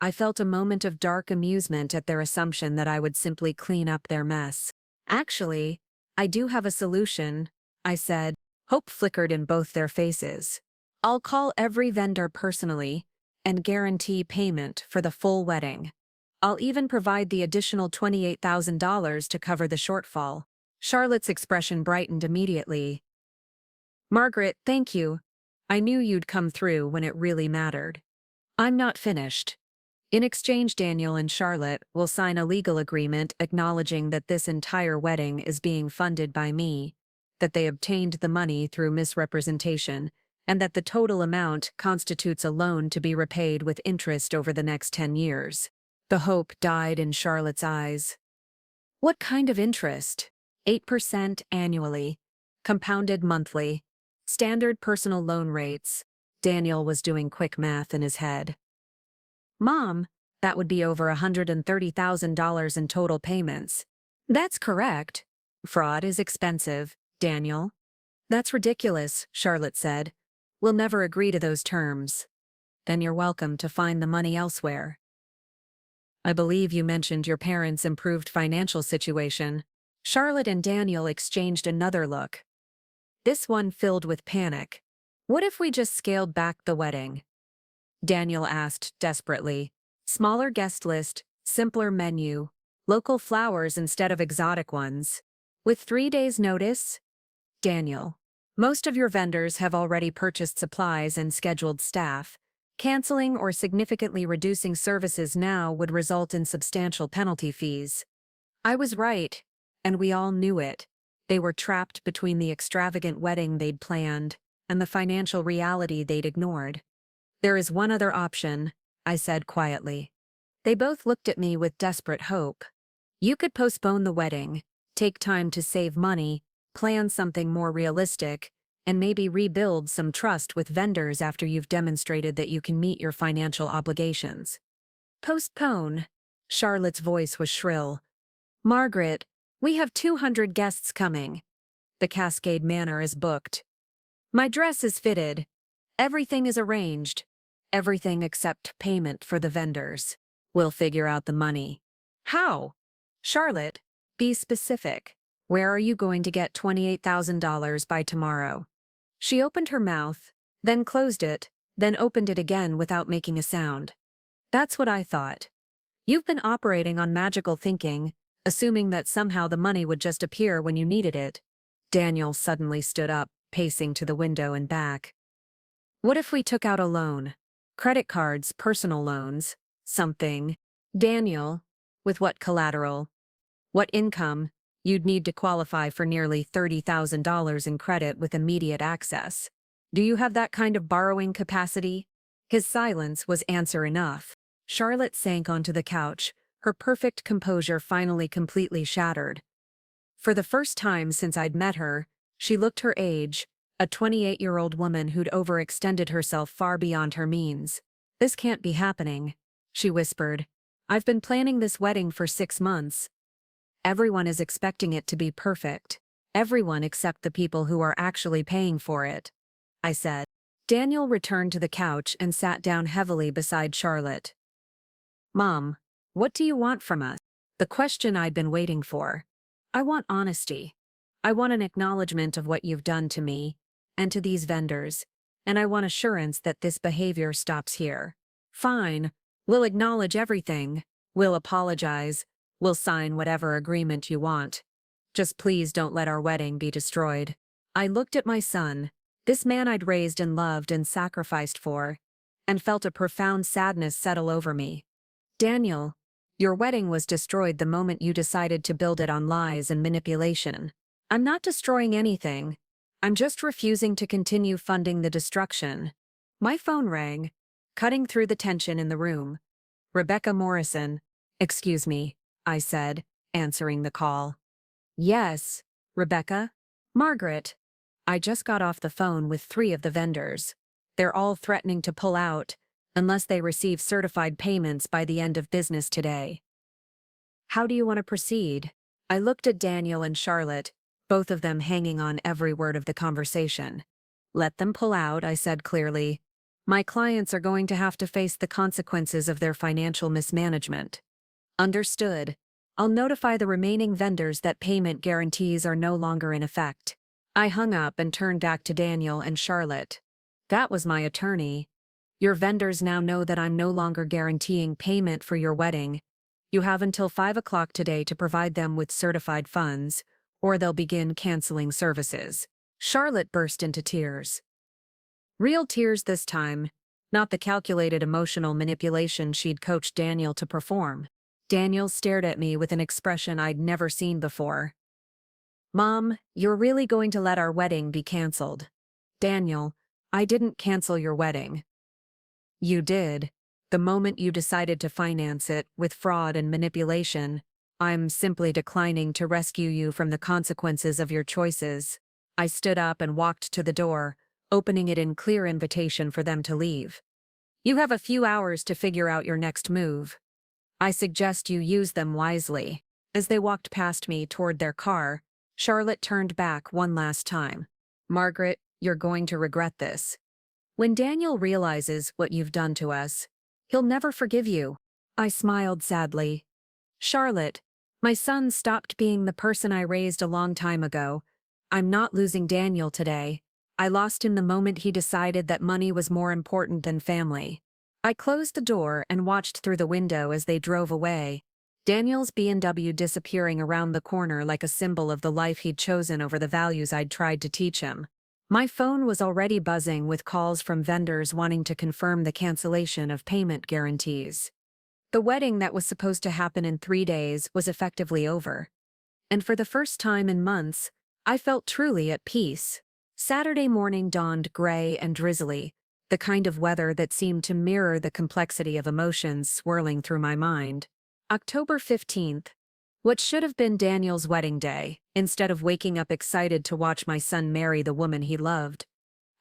I felt a moment of dark amusement at their assumption that I would simply clean up their mess. Actually, I do have a solution, I said. Hope flickered in both their faces. I'll call every vendor personally and guarantee payment for the full wedding. I'll even provide the additional $28,000 to cover the shortfall. Charlotte's expression brightened immediately. Margaret, thank you. I knew you'd come through when it really mattered. I'm not finished. In exchange, Daniel and Charlotte will sign a legal agreement acknowledging that this entire wedding is being funded by me, that they obtained the money through misrepresentation, and that the total amount constitutes a loan to be repaid with interest over the next 10 years. The hope died in Charlotte's eyes. What kind of interest? 8% annually, compounded monthly, standard personal loan rates. Daniel was doing quick math in his head. Mom, that would be over $130,000 in total payments. That's correct. Fraud is expensive, Daniel. That's ridiculous, Charlotte said. We'll never agree to those terms. Then you're welcome to find the money elsewhere. I believe you mentioned your parents' improved financial situation. Charlotte and Daniel exchanged another look. This one filled with panic. What if we just scaled back the wedding? Daniel asked desperately. Smaller guest list, simpler menu, local flowers instead of exotic ones. With 3 days' notice? Daniel. Most of your vendors have already purchased supplies and scheduled staff. Canceling or significantly reducing services now would result in substantial penalty fees. I was right, and we all knew it. They were trapped between the extravagant wedding they'd planned and the financial reality they'd ignored. There is one other option, I said quietly. They both looked at me with desperate hope. You could postpone the wedding, take time to save money, plan something more realistic, and maybe rebuild some trust with vendors after you've demonstrated that you can meet your financial obligations. Postpone? Charlotte's voice was shrill. Margaret, we have 200 guests coming. The Cascade Manor is booked. My dress is fitted. Everything is arranged. Everything except payment for the vendors. We'll figure out the money. How? Charlotte, be specific. Where are you going to get $28,000 by tomorrow? She opened her mouth, then closed it, then opened it again without making a sound. That's what I thought. You've been operating on magical thinking, assuming that somehow the money would just appear when you needed it. Daniel suddenly stood up, pacing to the window and back. What if we took out a loan? Credit cards, personal loans, something. Daniel, with what collateral? What income? You'd need to qualify for nearly $30,000 in credit with immediate access. Do you have that kind of borrowing capacity? His silence was answer enough. Charlotte sank onto the couch, her perfect composure finally completely shattered. For the first time since I'd met her, she looked her age, a 28-year-old woman who'd overextended herself far beyond her means. This can't be happening, she whispered. I've been planning this wedding for 6 months. Everyone is expecting it to be perfect. Everyone except the people who are actually paying for it, I said. Daniel returned to the couch and sat down heavily beside Charlotte. Mom, what do you want from us? The question I'd been waiting for. I want honesty. I want an acknowledgement of what you've done to me and to these vendors, and I want assurance that this behavior stops here. Fine, we'll acknowledge everything. We'll apologize. We'll sign whatever agreement you want. Just please don't let our wedding be destroyed. I looked at my son, this man I'd raised and loved and sacrificed for, and felt a profound sadness settle over me. Daniel, your wedding was destroyed the moment you decided to build it on lies and manipulation. I'm not destroying anything. I'm just refusing to continue funding the destruction. My phone rang, cutting through the tension in the room. Rebecca Morrison. Excuse me, I said, answering the call. Yes, Rebecca? Margaret. I just got off the phone with 3 of the vendors. They're all threatening to pull out, unless they receive certified payments by the end of business today. How do you want to proceed? I looked at Daniel and Charlotte, both of them hanging on every word of the conversation. Let them pull out, I said clearly. My clients are going to have to face the consequences of their financial mismanagement. Understood. I'll notify the remaining vendors that payment guarantees are no longer in effect. I hung up and turned back to Daniel and Charlotte. That was my attorney. Your vendors now know that I'm no longer guaranteeing payment for your wedding. You have until 5 o'clock today to provide them with certified funds, or they'll begin canceling services. Charlotte burst into tears. Real tears this time, not the calculated emotional manipulation she'd coached Daniel to perform. Daniel stared at me with an expression I'd never seen before. Mom, you're really going to let our wedding be canceled? Daniel, I didn't cancel your wedding. You did. The moment you decided to finance it with fraud and manipulation. I'm simply declining to rescue you from the consequences of your choices. I stood up and walked to the door, opening it in clear invitation for them to leave. You have a few hours to figure out your next move. I suggest you use them wisely. As they walked past me toward their car, Charlotte turned back one last time. Margaret, you're going to regret this. When Daniel realizes what you've done to us, he'll never forgive you. I smiled sadly. Charlotte, my son stopped being the person I raised a long time ago. I'm not losing Daniel today. I lost him the moment he decided that money was more important than family. I closed the door and watched through the window as they drove away. Daniel's B&W disappearing around the corner like a symbol of the life he'd chosen over the values I'd tried to teach him. My phone was already buzzing with calls from vendors wanting to confirm the cancellation of payment guarantees. The wedding that was supposed to happen in 3 days was effectively over. And for the first time in months, I felt truly at peace. Saturday morning dawned gray and drizzly, the kind of weather that seemed to mirror the complexity of emotions swirling through my mind. October 15th. What should have been Daniel's wedding day, instead of waking up excited to watch my son marry the woman he loved.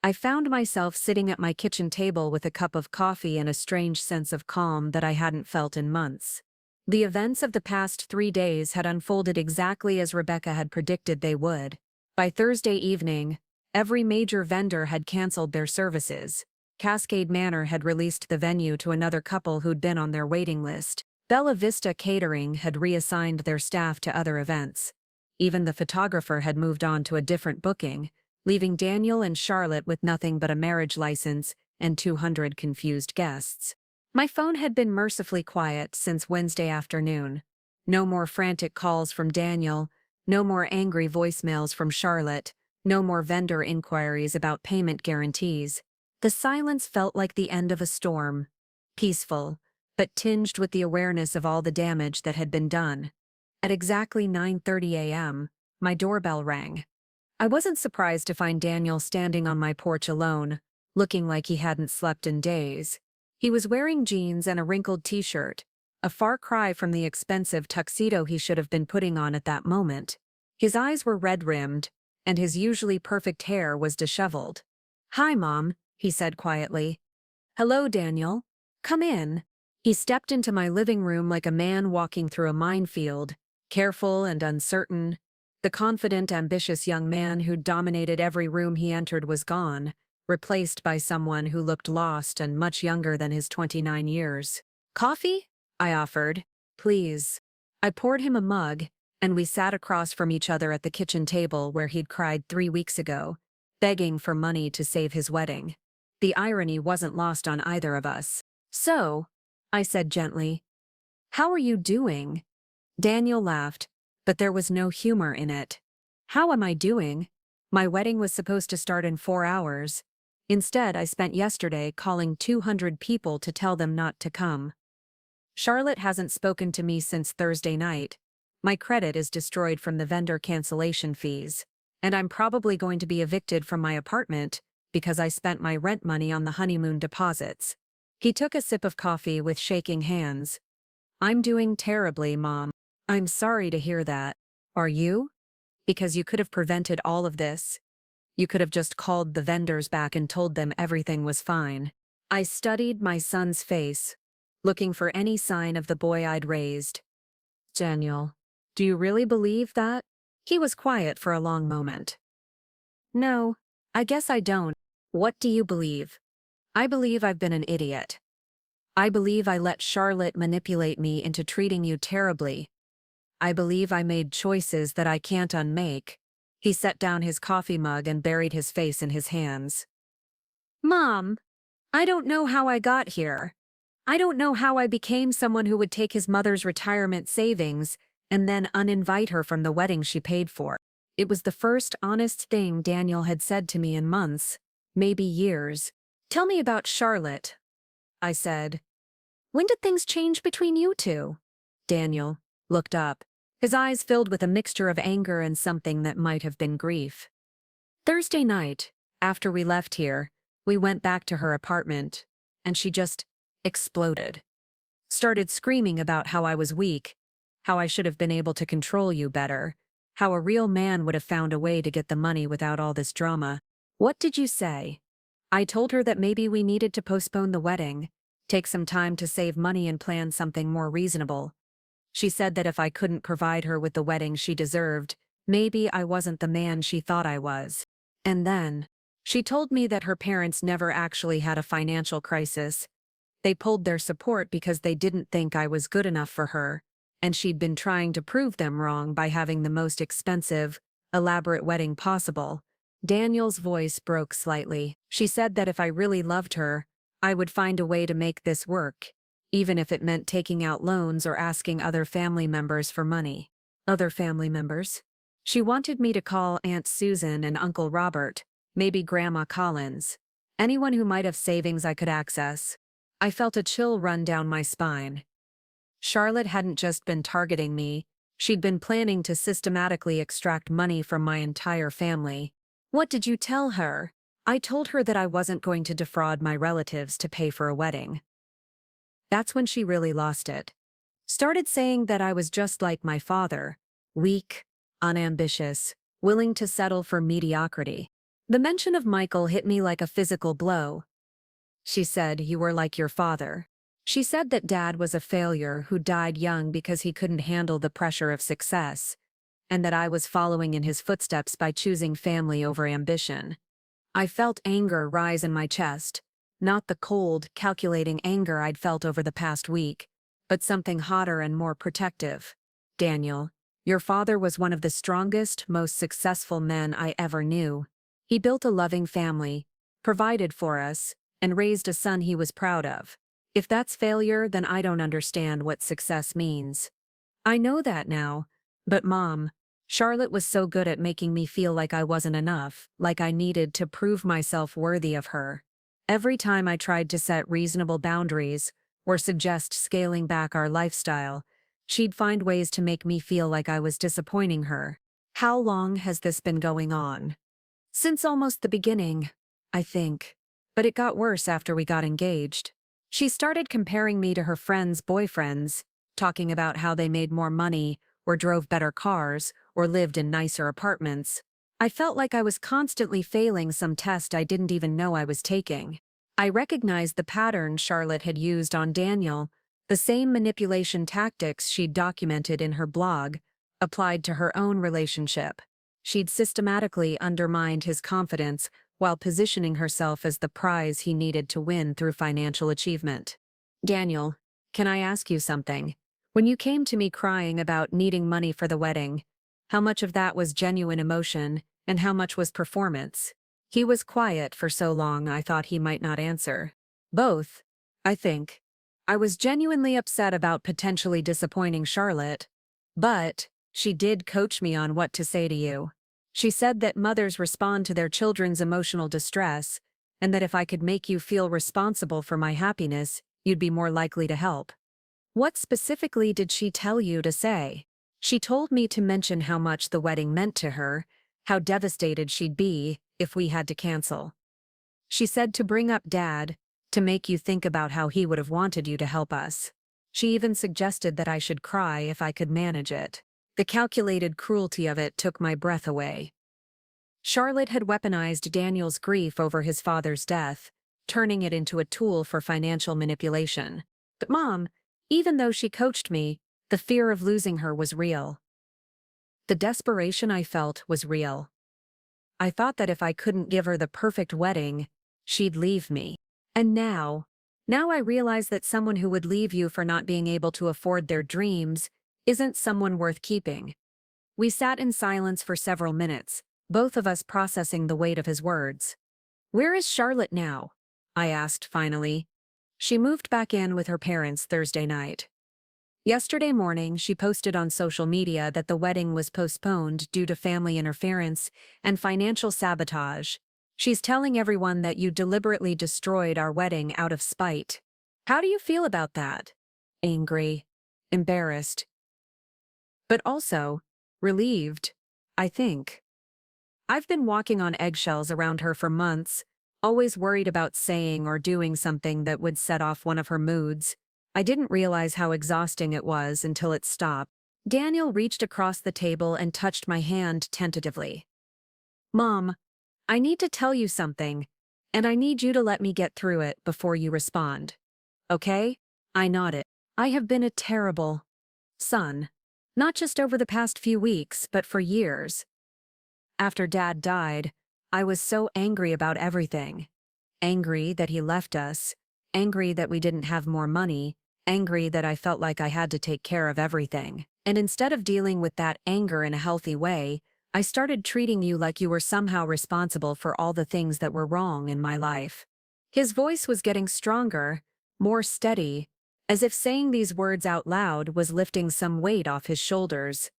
I found myself sitting at my kitchen table with a cup of coffee and a strange sense of calm that I hadn't felt in months. The events of the past 3 days had unfolded exactly as Rebecca had predicted they would. By Thursday evening, every major vendor had canceled their services. Cascade Manor had released the venue to another couple who'd been on their waiting list. Bella Vista Catering had reassigned their staff to other events. Even the photographer had moved on to a different booking, leaving Daniel and Charlotte with nothing but a marriage license and 200 confused guests. My phone had been mercifully quiet since Wednesday afternoon. No more frantic calls from Daniel, no more angry voicemails from Charlotte, no more vendor inquiries about payment guarantees. The silence felt like the end of a storm. Peaceful, but tinged with the awareness of all the damage that had been done. At exactly 9:30 a.m., my doorbell rang. I wasn't surprised to find Daniel standing on my porch alone, looking like he hadn't slept in days. He was wearing jeans and a wrinkled t-shirt, a far cry from the expensive tuxedo he should have been putting on at that moment. His eyes were red-rimmed, and his usually perfect hair was disheveled. "Hi, Mom," he said quietly. "Hello, Daniel. Come in." He stepped into my living room like a man walking through a minefield, careful and uncertain. The confident, ambitious young man who'd dominated every room he entered was gone, replaced by someone who looked lost and much younger than his 29 years. "Coffee?" I offered. "Please." I poured him a mug, and we sat across from each other at the kitchen table where he'd cried 3 weeks ago, begging for money to save his wedding. The irony wasn't lost on either of us. "So," I said gently, "how are you doing?" Daniel laughed, but there was no humor in it. "How am I doing? My wedding was supposed to start in 4 hours. Instead, I spent yesterday calling 200 people to tell them not to come. Charlotte hasn't spoken to me since Thursday night. My credit is destroyed from the vendor cancellation fees, and I'm probably going to be evicted from my apartment because I spent my rent money on the honeymoon deposits." He took a sip of coffee with shaking hands. "I'm doing terribly, Mom. I'm sorry to hear that. Are you? Because you could have prevented all of this. You could have just called the vendors back and told them everything was fine." I studied my son's face, looking for any sign of the boy I'd raised. "Daniel, do you really believe that?" He was quiet for a long moment. "No, I guess I don't." "What do you believe?" "I believe I've been an idiot. I believe I let Charlotte manipulate me into treating you terribly. I believe I made choices that I can't unmake." He set down his coffee mug and buried his face in his hands. "Mom, I don't know how I got here. I don't know how I became someone who would take his mother's retirement savings and then uninvite her from the wedding she paid for." It was the first honest thing Daniel had said to me in months, maybe years. "Tell me about Charlotte," I said. "When did things change between you two?" Daniel looked up, his eyes filled with a mixture of anger and something that might have been grief. "Thursday night, after we left here, We went back to her apartment, and she just exploded. Started screaming about how I was weak, how I should have been able to control you better, how a real man would have found a way to get the money without all this drama. What did you say? I told her that maybe we needed to postpone the wedding, take some time to save money and plan something more reasonable. She said that if I couldn't provide her with the wedding she deserved, maybe I wasn't the man she thought I was. And then, she told me that her parents never actually had a financial crisis. They pulled their support because they didn't think I was good enough for her, and she'd been trying to prove them wrong by having the most expensive, elaborate wedding possible. Daniel's voice broke slightly. She said that if I really loved her, I would find a way to make this work, even if it meant taking out loans or asking other family members for money. Other family members? She wanted me to call Aunt Susan and Uncle Robert, maybe Grandma Collins, anyone who might have savings I could access. I felt a chill run down my spine. Charlotte hadn't just been targeting me, she'd been planning to systematically extract money from my entire family. What did you tell her? I told her that I wasn't going to defraud my relatives to pay for a wedding. That's when she really lost it. Started saying that I was just like my father, weak, unambitious, willing to settle for mediocrity. The mention of Michael hit me like a physical blow. She said, "You were like your father." She said that Dad was a failure who died young because he couldn't handle the pressure of success, and that I was following in his footsteps by choosing family over ambition. I felt anger rise in my chest, not the cold, calculating anger I'd felt over the past week, but something hotter and more protective. Daniel, your father was one of the strongest, most successful men I ever knew. He built a loving family, provided for us, and raised a son he was proud of. If that's failure, then I don't understand what success means. I know that now, but Mom, Charlotte was so good at making me feel like I wasn't enough, like I needed to prove myself worthy of her. Every time I tried to set reasonable boundaries or suggest scaling back our lifestyle, she'd find ways to make me feel like I was disappointing her. How long has this been going on? Since almost the beginning, I think. But it got worse after we got engaged. She started comparing me to her friends' boyfriends, talking about how they made more money, or drove better cars, or lived in nicer apartments. I felt like I was constantly failing some test I didn't even know I was taking. I recognized the pattern Charlotte had used on Daniel, the same manipulation tactics she'd documented in her blog, applied to her own relationship. She'd systematically undermined his confidence while positioning herself as the prize he needed to win through financial achievement. Daniel, can I ask you something? When you came to me crying about needing money for the wedding, how much of that was genuine emotion and how much was performance? He was quiet for so long I thought he might not answer. Both, I think. I was genuinely upset about potentially disappointing Charlotte, but she did coach me on what to say to you. She said that mothers respond to their children's emotional distress, and that if I could make you feel responsible for my happiness, you'd be more likely to help. What specifically did she tell you to say? She told me to mention how much the wedding meant to her, how devastated she'd be if we had to cancel. She said to bring up Dad, to make you think about how he would have wanted you to help us. She even suggested that I should cry if I could manage it. The calculated cruelty of it took my breath away. Charlotte had weaponized Daniel's grief over his father's death, turning it into a tool for financial manipulation. But Mom, even though she coached me, the fear of losing her was real. The desperation I felt was real. I thought that if I couldn't give her the perfect wedding, she'd leave me. And now I realize that someone who would leave you for not being able to afford their dreams isn't someone worth keeping. We sat in silence for several minutes, both of us processing the weight of his words. "Where is Charlotte now?" I asked finally. She moved back in with her parents Thursday night. Yesterday morning, she posted on social media that the wedding was postponed due to family interference and financial sabotage. She's telling everyone that you deliberately destroyed our wedding out of spite. How do you feel about that? Angry, embarrassed, but also relieved, I think. I've been walking on eggshells around her for months, always worried about saying or doing something that would set off one of her moods. I didn't realize how exhausting it was until it stopped. Daniel reached across the table and touched my hand tentatively. Mom, I need to tell you something, and I need you to let me get through it before you respond. Okay? I nodded. I have been a terrible son. Not just over the past few weeks, but for years. After Dad died, I was so angry about everything. Angry that he left us, angry that we didn't have more money, angry that I felt like I had to take care of everything. And instead of dealing with that anger in a healthy way, I started treating you like you were somehow responsible for all the things that were wrong in my life. His voice was getting stronger, more steady, as if saying these words out loud was lifting some weight off his shoulders.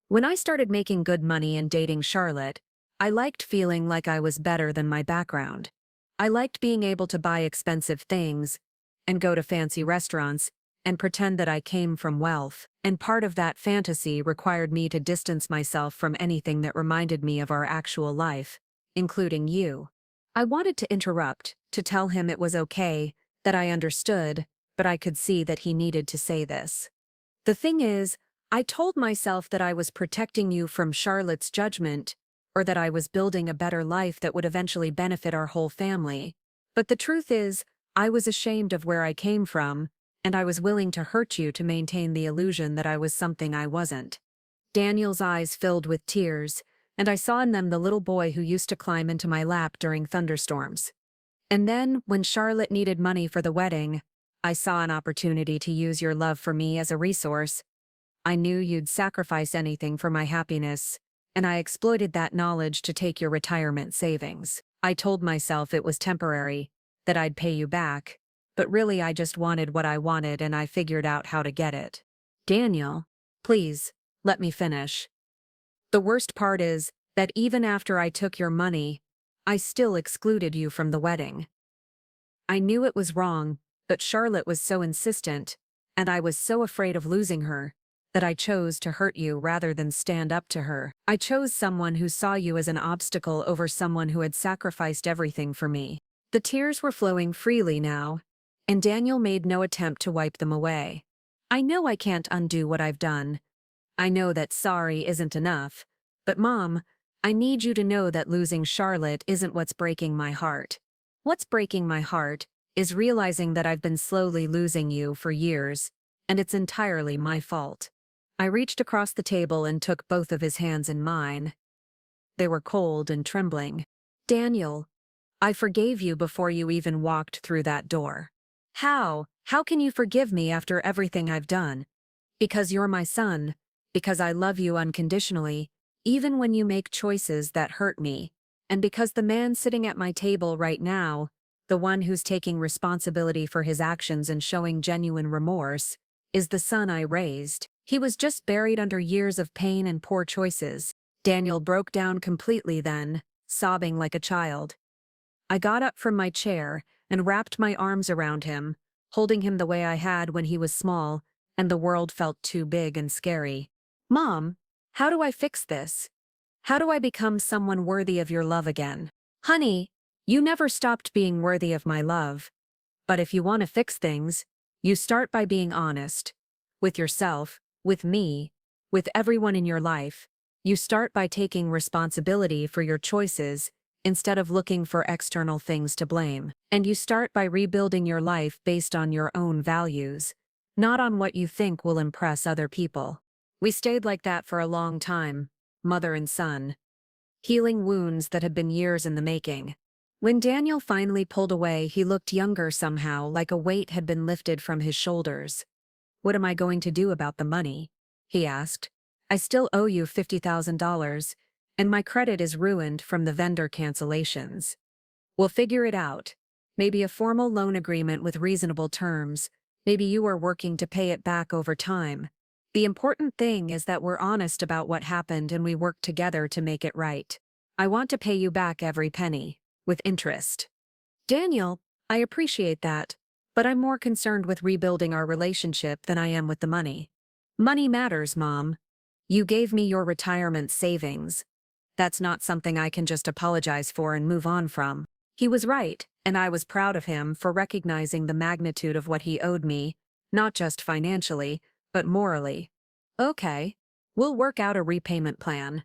When I started making good money and dating Charlotte, I liked feeling like I was better than my background. I liked being able to buy expensive things and go to fancy restaurants and pretend that I came from wealth, and part of that fantasy required me to distance myself from anything that reminded me of our actual life, including you. I wanted to interrupt, to tell him it was okay, that I understood, but I could see that he needed to say this. The thing is, I told myself that I was protecting you from Charlotte's judgment, or that I was building a better life that would eventually benefit our whole family. But the truth is, I was ashamed of where I came from, and I was willing to hurt you to maintain the illusion that I was something I wasn't. Daniel's eyes filled with tears, and I saw in them the little boy who used to climb into my lap during thunderstorms. And then, when Charlotte needed money for the wedding, I saw an opportunity to use your love for me as a resource. I knew you'd sacrifice anything for my happiness, and I exploited that knowledge to take your retirement savings. I told myself it was temporary, that I'd pay you back, but really I just wanted what I wanted and I figured out how to get it. Daniel, please, let me finish. The worst part is that even after I took your money, I still excluded you from the wedding. I knew it was wrong, but Charlotte was so insistent, and I was so afraid of losing her, that I chose to hurt you rather than stand up to her. I chose someone who saw you as an obstacle over someone who had sacrificed everything for me. The tears were flowing freely now, and Daniel made no attempt to wipe them away. I know I can't undo what I've done. I know that sorry isn't enough, but Mom, I need you to know that losing Charlotte isn't what's breaking my heart. What's breaking my heart is realizing that I've been slowly losing you for years, and it's entirely my fault. I reached across the table and took both of his hands in mine. They were cold and trembling. Daniel, I forgave you before you even walked through that door. How? How can you forgive me after everything I've done? Because you're my son, because I love you unconditionally, even when you make choices that hurt me, and because the man sitting at my table right now, the one who's taking responsibility for his actions and showing genuine remorse, is the son I raised. He was just buried under years of pain and poor choices. Daniel broke down completely then, sobbing like a child. I got up from my chair and wrapped my arms around him, holding him the way I had when he was small, and the world felt too big and scary. Mom, how do I fix this? How do I become someone worthy of your love again? Honey, you never stopped being worthy of my love. But if you want to fix things, you start by being honest. With yourself, with me, with everyone in your life. You start by taking responsibility for your choices instead of looking for external things to blame. And you start by rebuilding your life based on your own values, not on what you think will impress other people. We stayed like that for a long time, mother and son, healing wounds that had been years in the making. When Daniel finally pulled away, he looked younger somehow, like a weight had been lifted from his shoulders. What am I going to do about the money? He asked. I still owe you $50,000, and my credit is ruined from the vendor cancellations. We'll figure it out. Maybe a formal loan agreement with reasonable terms. Maybe you are working to pay it back over time. The important thing is that we're honest about what happened and we work together to make it right. I want to pay you back every penny, with interest. Daniel, I appreciate that, but I'm more concerned with rebuilding our relationship than I am with the money. Money matters, Mom. You gave me your retirement savings. That's not something I can just apologize for and move on from. He was right, and I was proud of him for recognizing the magnitude of what he owed me, not just financially, but morally. Okay, we'll work out a repayment plan.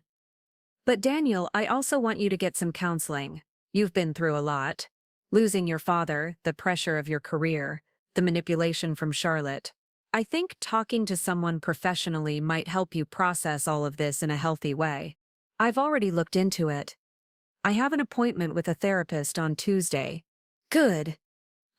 But Daniel, I also want you to get some counseling. You've been through a lot. Losing your father, the pressure of your career, the manipulation from Charlotte. I think talking to someone professionally might help you process all of this in a healthy way. I've already looked into it. I have an appointment with a therapist on Tuesday. Good.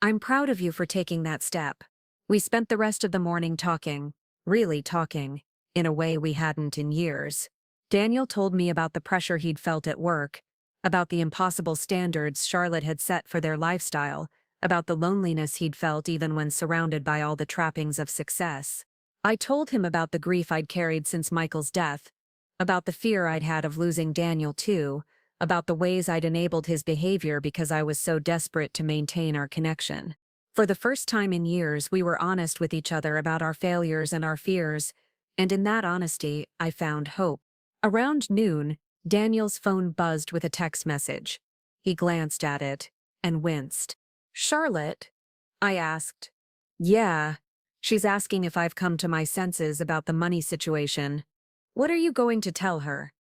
I'm proud of you for taking that step. We spent the rest of the morning talking, really talking, in a way we hadn't in years. Daniel told me about the pressure he'd felt at work, about the impossible standards Charlotte had set for their lifestyle, about the loneliness he'd felt even when surrounded by all the trappings of success. I told him about the grief I'd carried since Michael's death, about the fear I'd had of losing Daniel too, about the ways I'd enabled his behavior because I was so desperate to maintain our connection. For the first time in years, we were honest with each other about our failures and our fears, and in that honesty, I found hope. Around noon, Daniel's phone buzzed with a text message. He glanced at it and winced. Charlotte? I asked. Yeah. She's asking if I've come to my senses about the money situation. What are you going to tell her?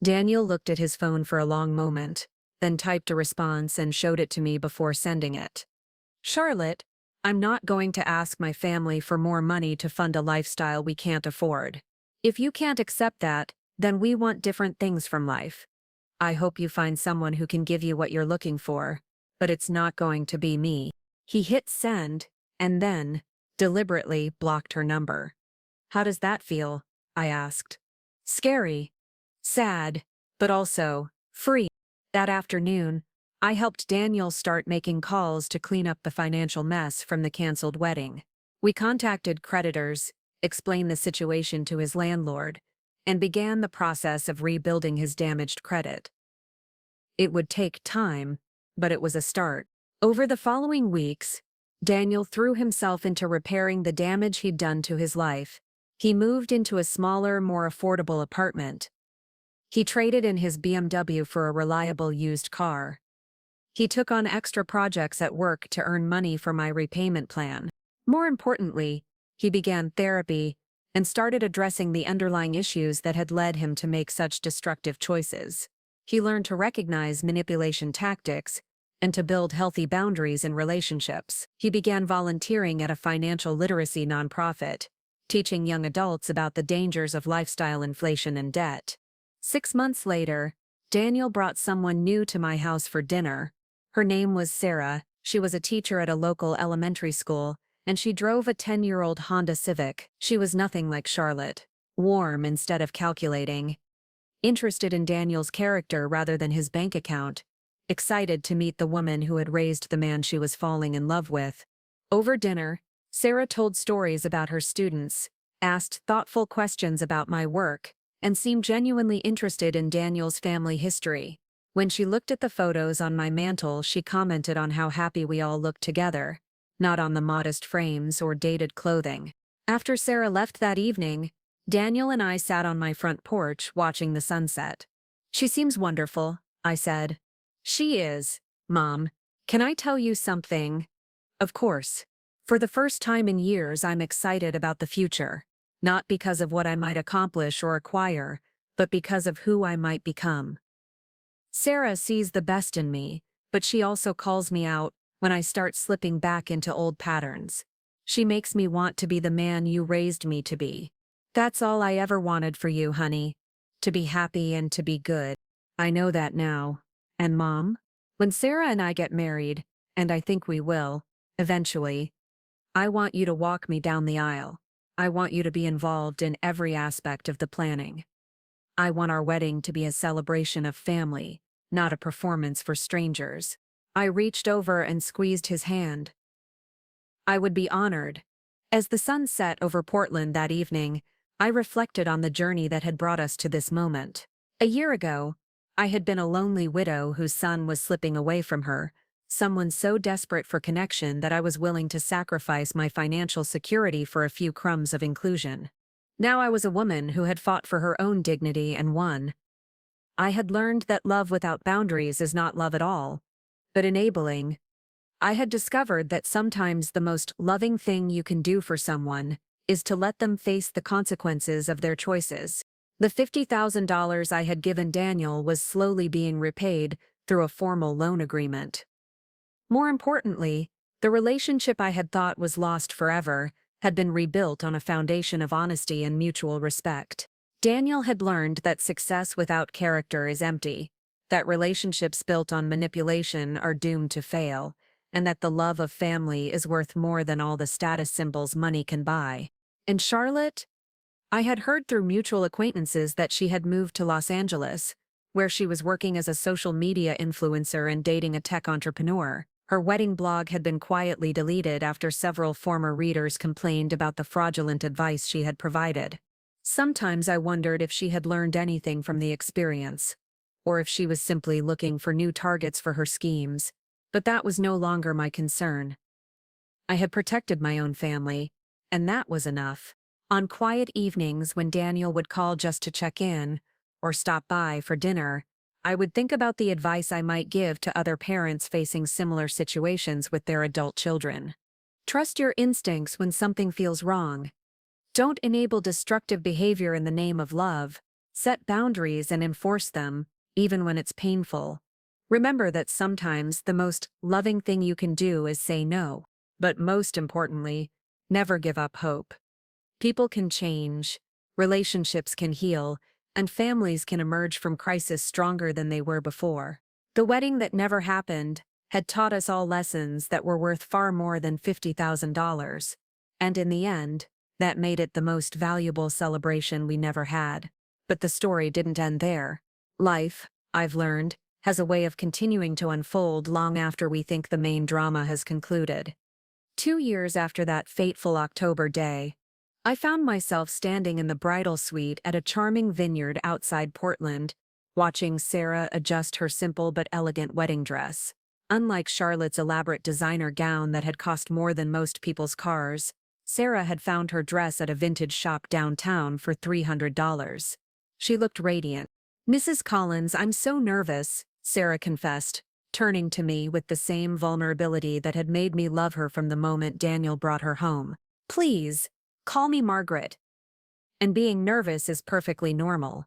Daniel looked at his phone for a long moment, then typed a response and showed it to me before sending it. Charlotte, I'm not going to ask my family for more money to fund a lifestyle we can't afford. If you can't accept that, then we want different things from life. I hope you find someone who can give you what you're looking for, but it's not going to be me. He hit send, and then, deliberately, blocked her number. How does that feel? I asked. Scary. Sad, but also free. That afternoon, I helped Daniel start making calls to clean up the financial mess from the canceled wedding. We contacted creditors, explained the situation to his landlord, and began the process of rebuilding his damaged credit. It would take time, but it was a start. Over the following weeks, Daniel threw himself into repairing the damage he'd done to his life. He moved into a smaller, more affordable apartment. He traded in his BMW for a reliable used car. He took on extra projects at work to earn money for my repayment plan. More importantly, he began therapy and started addressing the underlying issues that had led him to make such destructive choices. He learned to recognize manipulation tactics and to build healthy boundaries in relationships. He began volunteering at a financial literacy nonprofit, teaching young adults about the dangers of lifestyle inflation and debt. 6 months later, Daniel brought someone new to my house for dinner. Her name was Sarah. She was a teacher at a local elementary school, and she drove a 10-year-old Honda Civic. She was nothing like Charlotte. Warm instead of calculating. Interested in Daniel's character rather than his bank account. Excited to meet the woman who had raised the man she was falling in love with. Over dinner, Sarah told stories about her students, asked thoughtful questions about my work, and seemed genuinely interested in Daniel's family history. When she looked at the photos on my mantle, she commented on how happy we all looked together, not on the modest frames or dated clothing. After Sarah left that evening, Daniel and I sat on my front porch watching the sunset. She seems wonderful, I said. She is, Mom. Can I tell you something? Of course. For the first time in years, I'm excited about the future. Not because of what I might accomplish or acquire, but because of who I might become. Sarah sees the best in me, but she also calls me out when I start slipping back into old patterns. She makes me want to be the man you raised me to be. That's all I ever wanted for you, honey. To be happy and to be good. I know that now. And Mom, when Sarah and I get married, and I think we will, eventually, I want you to walk me down the aisle. I want you to be involved in every aspect of the planning. I want our wedding to be a celebration of family, not a performance for strangers. I reached over and squeezed his hand. I would be honored. As the sun set over Portland that evening, I reflected on the journey that had brought us to this moment. A year ago, I had been a lonely widow whose son was slipping away from her, someone so desperate for connection that I was willing to sacrifice my financial security for a few crumbs of inclusion. Now I was a woman who had fought for her own dignity and won. I had learned that love without boundaries is not love at all. but enabling. I had discovered that sometimes the most loving thing you can do for someone is to let them face the consequences of their choices. The $50,000 I had given Daniel was slowly being repaid through a formal loan agreement. More importantly, the relationship I had thought was lost forever had been rebuilt on a foundation of honesty and mutual respect. Daniel had learned that success without character is empty, that relationships built on manipulation are doomed to fail, and that the love of family is worth more than all the status symbols money can buy. And Charlotte? I had heard through mutual acquaintances that she had moved to Los Angeles, where she was working as a social media influencer and dating a tech entrepreneur. Her wedding blog had been quietly deleted after several former readers complained about the fraudulent advice she had provided. Sometimes I wondered if she had learned anything from the experience, or if she was simply looking for new targets for her schemes, but that was no longer my concern. I had protected my own family, and that was enough. On quiet evenings when Daniel would call just to check in, or stop by for dinner, I would think about the advice I might give to other parents facing similar situations with their adult children. Trust your instincts when something feels wrong. Don't enable destructive behavior in the name of love. Set boundaries and enforce them, even when it's painful. Remember that sometimes the most loving thing you can do is say no. But most importantly, never give up hope. People can change, relationships can heal, and families can emerge from crisis stronger than they were before. The wedding that never happened had taught us all lessons that were worth far more than $50,000. And in the end, that made it the most valuable celebration we never had. But the story didn't end there. Life, I've learned, has a way of continuing to unfold long after we think the main drama has concluded. 2 years after that fateful October day, I found myself standing in the bridal suite at a charming vineyard outside Portland, watching Sarah adjust her simple but elegant wedding dress. Unlike Charlotte's elaborate designer gown that had cost more than most people's cars, Sarah had found her dress at a vintage shop downtown for $300. She looked radiant. "Mrs. Collins, I'm so nervous," Sarah confessed, turning to me with the same vulnerability that had made me love her from the moment Daniel brought her home. "Please, call me Margaret. And being nervous is perfectly normal.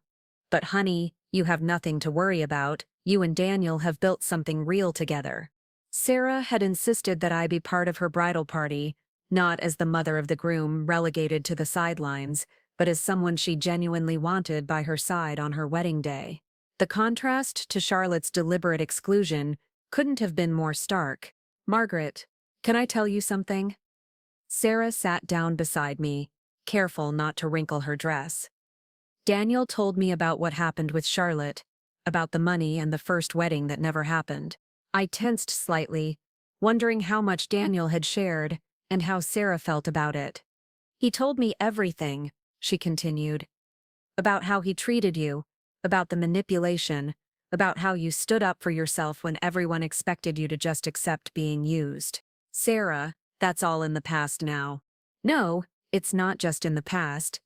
But honey, you have nothing to worry about. You and Daniel have built something real together." Sarah had insisted that I be part of her bridal party, not as the mother of the groom relegated to the sidelines, but as someone she genuinely wanted by her side on her wedding day. The contrast to Charlotte's deliberate exclusion couldn't have been more stark. "Margaret, can I tell you something?" Sarah sat down beside me, careful not to wrinkle her dress. "Daniel told me about what happened with Charlotte, about the money and the first wedding that never happened." I tensed slightly, wondering how much Daniel had shared and how Sarah felt about it. "He told me everything," she continued. "About how he treated you, about the manipulation, about how you stood up for yourself when everyone expected you to just accept being used." "Sarah, that's all in the past now." "No, it's not just in the past.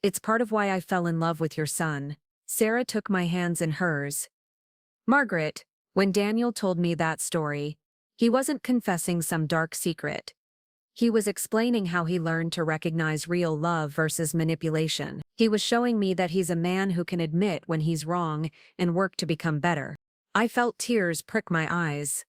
It's part of why I fell in love with your son." Sarah took my hands in hers. "Margaret, when Daniel told me that story, he wasn't confessing some dark secret. He was explaining how he learned to recognize real love versus manipulation. He was showing me that he's a man who can admit when he's wrong and work to become better." I felt tears prick my eyes.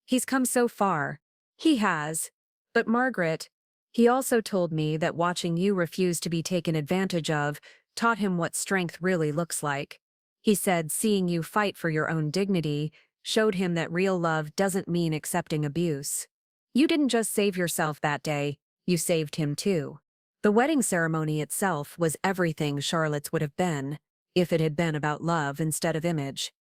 "He's come so far." "He has. But Margaret, he also told me that watching you refuse to be taken advantage of taught him what strength really looks like. He said seeing you fight for your own dignity showed him that real love doesn't mean accepting abuse. You didn't just save yourself that day, you saved him too." The wedding ceremony itself was everything Charlotte's would have been, if it had been about love instead of image.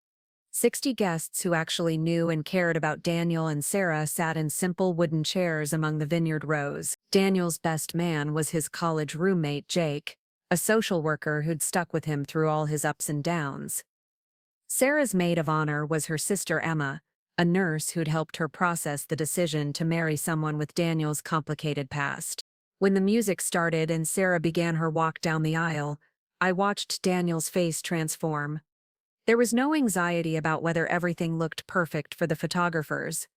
60 guests who actually knew and cared about Daniel and Sarah sat in simple wooden chairs among the vineyard rows. Daniel's best man was his college roommate, Jake, a social worker who'd stuck with him through all his ups and downs. Sarah's maid of honor was her sister Emma, a nurse who'd helped her process the decision to marry someone with Daniel's complicated past. When the music started and Sarah began her walk down the aisle, I watched Daniel's face transform. There was no anxiety about whether everything looked perfect for the photographers.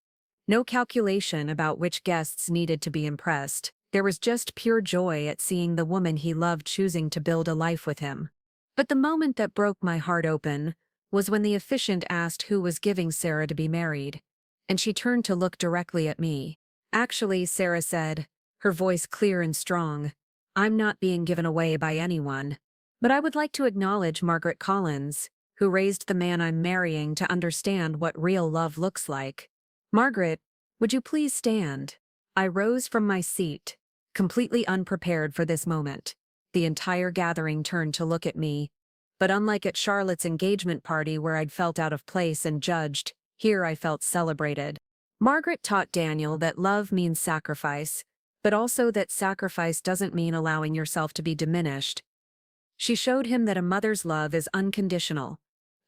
No calculation about which guests needed to be impressed. There was just pure joy at seeing the woman he loved choosing to build a life with him. But the moment that broke my heart open was when the officiant asked who was giving Sarah to be married, and she turned to look directly at me. "Actually," Sarah said, her voice clear and strong, "I'm not being given away by anyone. But I would like to acknowledge Margaret Collins, who raised the man I'm marrying to understand what real love looks like. Margaret, would you please stand?" I rose from my seat, completely unprepared for this moment. The entire gathering turned to look at me, but unlike at Charlotte's engagement party where I'd felt out of place and judged, here I felt celebrated. Margaret taught Daniel that love means sacrifice, but also that sacrifice doesn't mean allowing yourself to be diminished. She showed him that a mother's love is unconditional,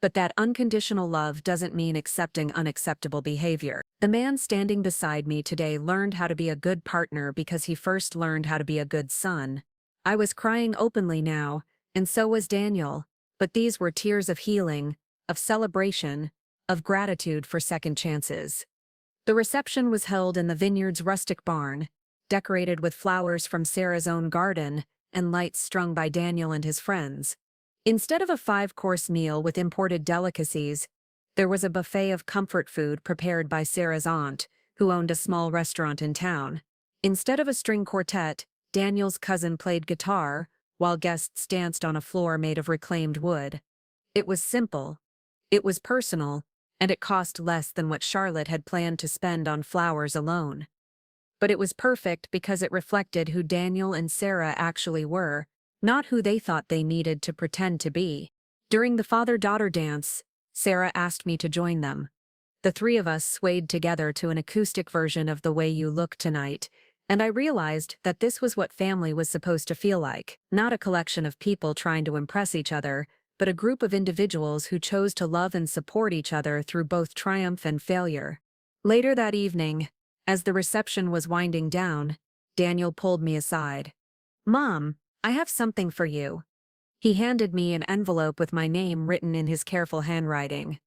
but that unconditional love doesn't mean accepting unacceptable behavior. The man standing beside me today learned how to be a good partner because he first learned how to be a good son. I was crying openly now, and so was Daniel, but these were tears of healing, of celebration, of gratitude for second chances. The reception was held in the vineyard's rustic barn, decorated with flowers from Sarah's own garden and lights strung by Daniel and his friends. Instead of a 5-course meal with imported delicacies, there was a buffet of comfort food prepared by Sarah's aunt, who owned a small restaurant in town. Instead of a string quartet, Daniel's cousin played guitar, while guests danced on a floor made of reclaimed wood. It was simple, it was personal, and it cost less than what Charlotte had planned to spend on flowers alone. But it was perfect because it reflected who Daniel and Sarah actually were, not who they thought they needed to pretend to be. During the father-daughter dance, Sarah asked me to join them. The three of us swayed together to an acoustic version of The Way You Look Tonight, and I realized that this was what family was supposed to feel like, not a collection of people trying to impress each other, but a group of individuals who chose to love and support each other through both triumph and failure. Later that evening, as the reception was winding down, Daniel pulled me aside. "Mom, I have something for you." He handed me an envelope with my name written in his careful handwriting.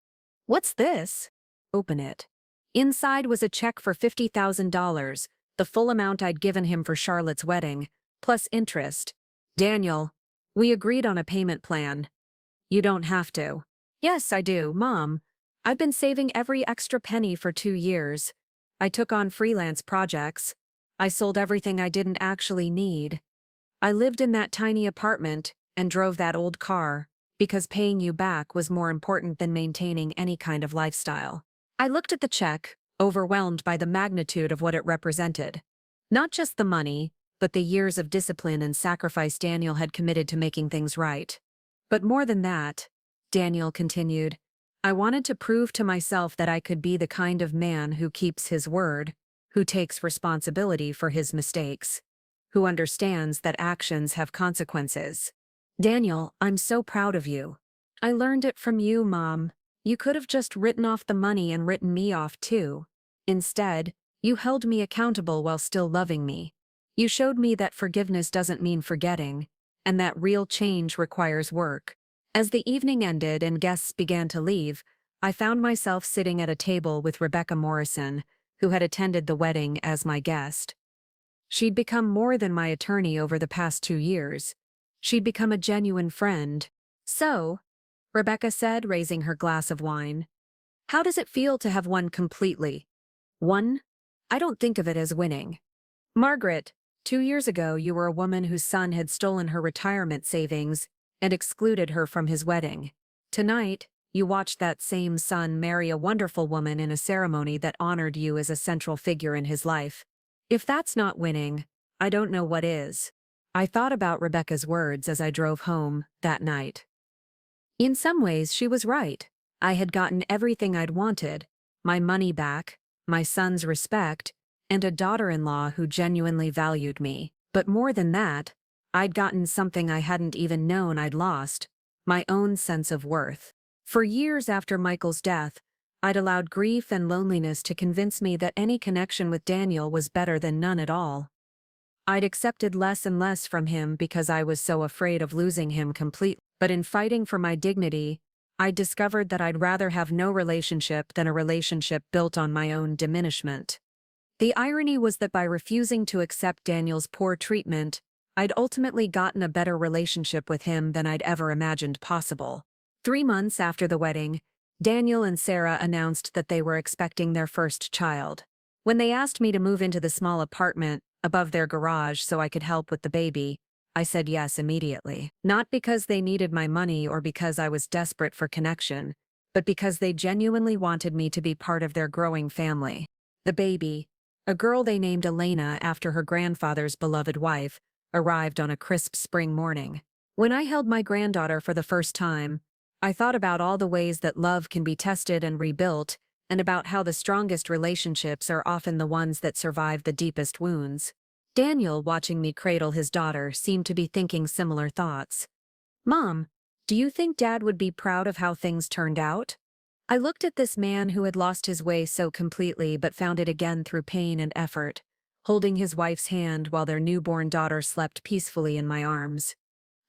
"What's this?" "Open it." Inside was a check for $50,000, the full amount I'd given him for Charlotte's wedding, plus interest. "Daniel, we agreed on a payment plan. You don't have to." "Yes, I do, Mom. I've been saving every extra penny for 2 years. I took on freelance projects. I sold everything I didn't actually need. I lived in that tiny apartment and drove that old car because paying you back was more important than maintaining any kind of lifestyle." I looked at the check, overwhelmed by the magnitude of what it represented. Not just the money, but the years of discipline and sacrifice Daniel had committed to making things right. "But more than that," Daniel continued, "I wanted to prove to myself that I could be the kind of man who keeps his word, who takes responsibility for his mistakes, who understands that actions have consequences. Daniel, I'm so proud of you. I learned it from you, Mom. You could have just written off the money and written me off too. Instead, you held me accountable while still loving me. You showed me that forgiveness doesn't mean forgetting, and that real change requires work." As the evening ended and guests began to leave, I found myself sitting at a table with Rebecca Morrison, who had attended the wedding as my guest. She'd become more than my attorney over the past 2 years. She'd become a genuine friend. "So," Rebecca said, raising her glass of wine, "how does it feel to have won completely?" "Won? I don't think of it as winning. Margaret, 2 years ago you were a woman whose son had stolen her retirement savings and excluded her from his wedding. Tonight, you watched that same son marry a wonderful woman in a ceremony that honored you as a central figure in his life. If that's not winning, I don't know what is." I thought about Rebecca's words as I drove home that night. In some ways, she was right. I had gotten everything I'd wanted: my money back, my son's respect, and a daughter-in-law who genuinely valued me. But more than that, I'd gotten something I hadn't even known I'd lost: my own sense of worth. For years after Michael's death, I'd allowed grief and loneliness to convince me that any connection with Daniel was better than none at all. I'd accepted less and less from him because I was so afraid of losing him completely. But in fighting for my dignity, I discovered that I'd rather have no relationship than a relationship built on my own diminishment. The irony was that by refusing to accept Daniel's poor treatment, I'd ultimately gotten a better relationship with him than I'd ever imagined possible. 3 months after the wedding, Daniel and Sarah announced that they were expecting their first child. When they asked me to move into the small apartment above their garage so I could help with the baby, I said yes immediately. Not because they needed my money or because I was desperate for connection, but because they genuinely wanted me to be part of their growing family. The baby, a girl they named Elena after her grandfather's beloved wife, arrived on a crisp spring morning. When I held my granddaughter for the first time, I thought about all the ways that love can be tested and rebuilt, and about how the strongest relationships are often the ones that survive the deepest wounds. Daniel, watching me cradle his daughter, seemed to be thinking similar thoughts. "Mom, do you think Dad would be proud of how things turned out?" I looked at this man who had lost his way so completely but found it again through pain and effort, holding his wife's hand while their newborn daughter slept peacefully in my arms.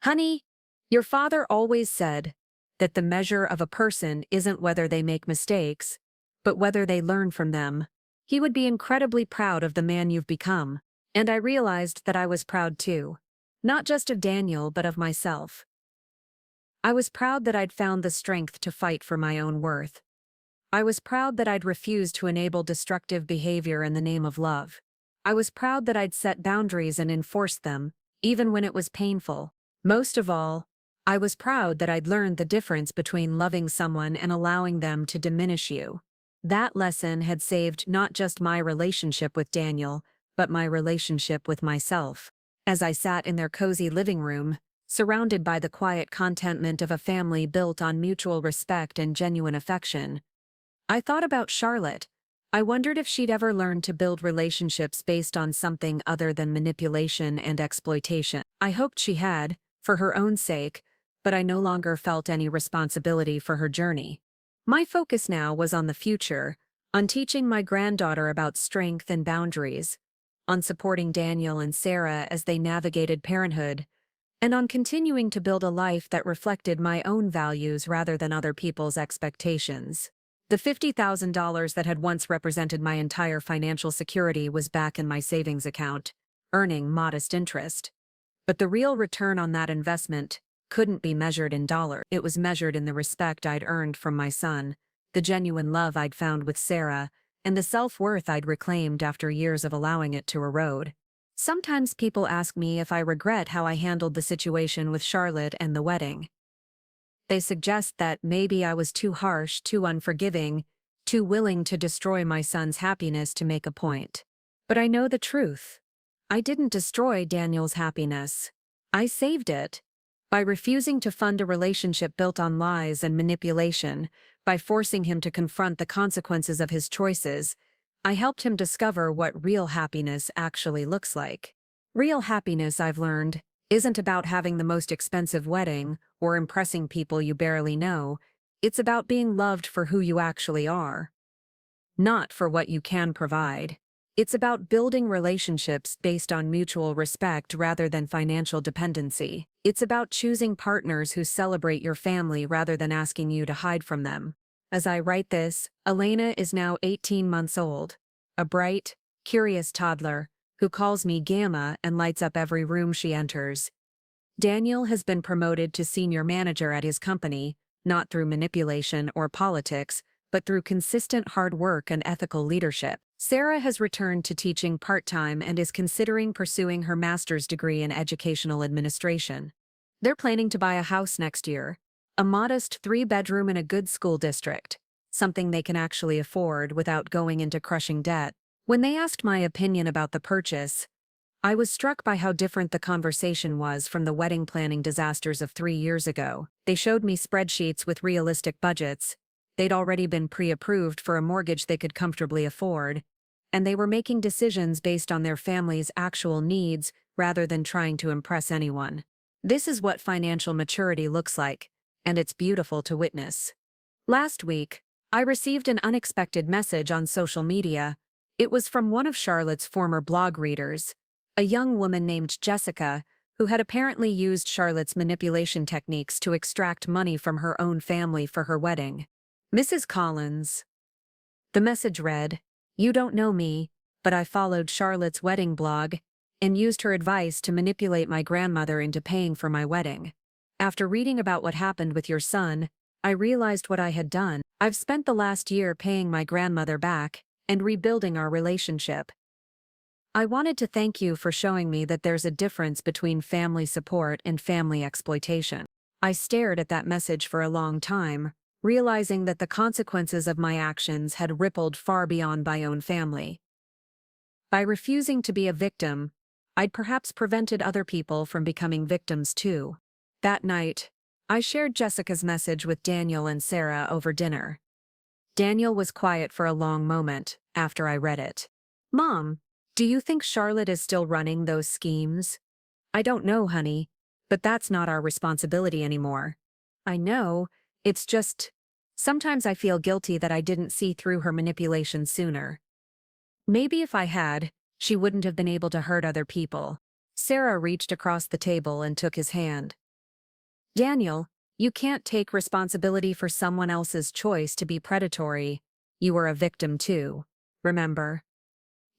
"Honey, your father always said that the measure of a person isn't whether they make mistakes, but whether they learn from them. He would be incredibly proud of the man you've become." And I realized that I was proud too. Not just of Daniel, but of myself. I was proud that I'd found the strength to fight for my own worth. I was proud that I'd refused to enable destructive behavior in the name of love. I was proud that I'd set boundaries and enforced them, even when it was painful. Most of all, I was proud that I'd learned the difference between loving someone and allowing them to diminish you. That lesson had saved not just my relationship with Daniel, but my relationship with myself. As I sat in their cozy living room, surrounded by the quiet contentment of a family built on mutual respect and genuine affection, I thought about Charlotte. I wondered if she'd ever learned to build relationships based on something other than manipulation and exploitation. I hoped she had, for her own sake, but I no longer felt any responsibility for her journey. My focus now was on the future, on teaching my granddaughter about strength and boundaries, on supporting Daniel and Sarah as they navigated parenthood, and on continuing to build a life that reflected my own values rather than other people's expectations. The $50,000 that had once represented my entire financial security was back in my savings account, earning modest interest. But the real return on that investment couldn't be measured in dollars. It was measured in the respect I'd earned from my son, the genuine love I'd found with Sarah, and the self-worth I'd reclaimed after years of allowing it to erode. Sometimes people ask me if I regret how I handled the situation with Charlotte and the wedding. They suggest that maybe I was too harsh, too unforgiving, too willing to destroy my son's happiness to make a point. But I know the truth. I didn't destroy Daniel's happiness. I saved it. By refusing to fund a relationship built on lies and manipulation, by forcing him to confront the consequences of his choices, I helped him discover what real happiness actually looks like. Real happiness, I've learned, isn't about having the most expensive wedding or impressing people you barely know. It's about being loved for who you actually are, not for what you can provide. It's about building relationships based on mutual respect rather than financial dependency. It's about choosing partners who celebrate your family rather than asking you to hide from them. As I write this, Elena is now 18 months old, a bright, curious toddler who calls me Gamma and lights up every room she enters. Daniel has been promoted to senior manager at his company, not through manipulation or politics, but through consistent hard work and ethical leadership. Sarah has returned to teaching part-time and is considering pursuing her master's degree in educational administration. They're planning to buy a house next year, a modest 3-bedroom in a good school district, something they can actually afford without going into crushing debt. When they asked my opinion about the purchase, I was struck by how different the conversation was from the wedding planning disasters of 3 years ago. They showed me spreadsheets with realistic budgets. They'd already been pre-approved for a mortgage they could comfortably afford, and they were making decisions based on their family's actual needs rather than trying to impress anyone. This is what financial maturity looks like, and it's beautiful to witness. Last week, I received an unexpected message on social media. It was from one of Charlotte's former blog readers, a young woman named Jessica, who had apparently used Charlotte's manipulation techniques to extract money from her own family for her wedding. Mrs. Collins. The message read, "You don't know me, but I followed Charlotte's wedding blog and used her advice to manipulate my grandmother into paying for my wedding. After reading about what happened with your son, I realized what I had done. I've spent the last year paying my grandmother back and rebuilding our relationship. I wanted to thank you for showing me that there's a difference between family support and family exploitation." I stared at that message for a long time, realizing that the consequences of my actions had rippled far beyond my own family. By refusing to be a victim, I'd perhaps prevented other people from becoming victims too. That night, I shared Jessica's message with Daniel and Sarah over dinner. Daniel was quiet for a long moment after I read it. "Mom, do you think Charlotte is still running those schemes?" "I don't know, honey, but that's not our responsibility anymore." "I know, it's just, sometimes I feel guilty that I didn't see through her manipulation sooner. Maybe if I had, she wouldn't have been able to hurt other people." Sarah reached across the table and took his hand. "Daniel, you can't take responsibility for someone else's choice to be predatory. You were a victim too, remember?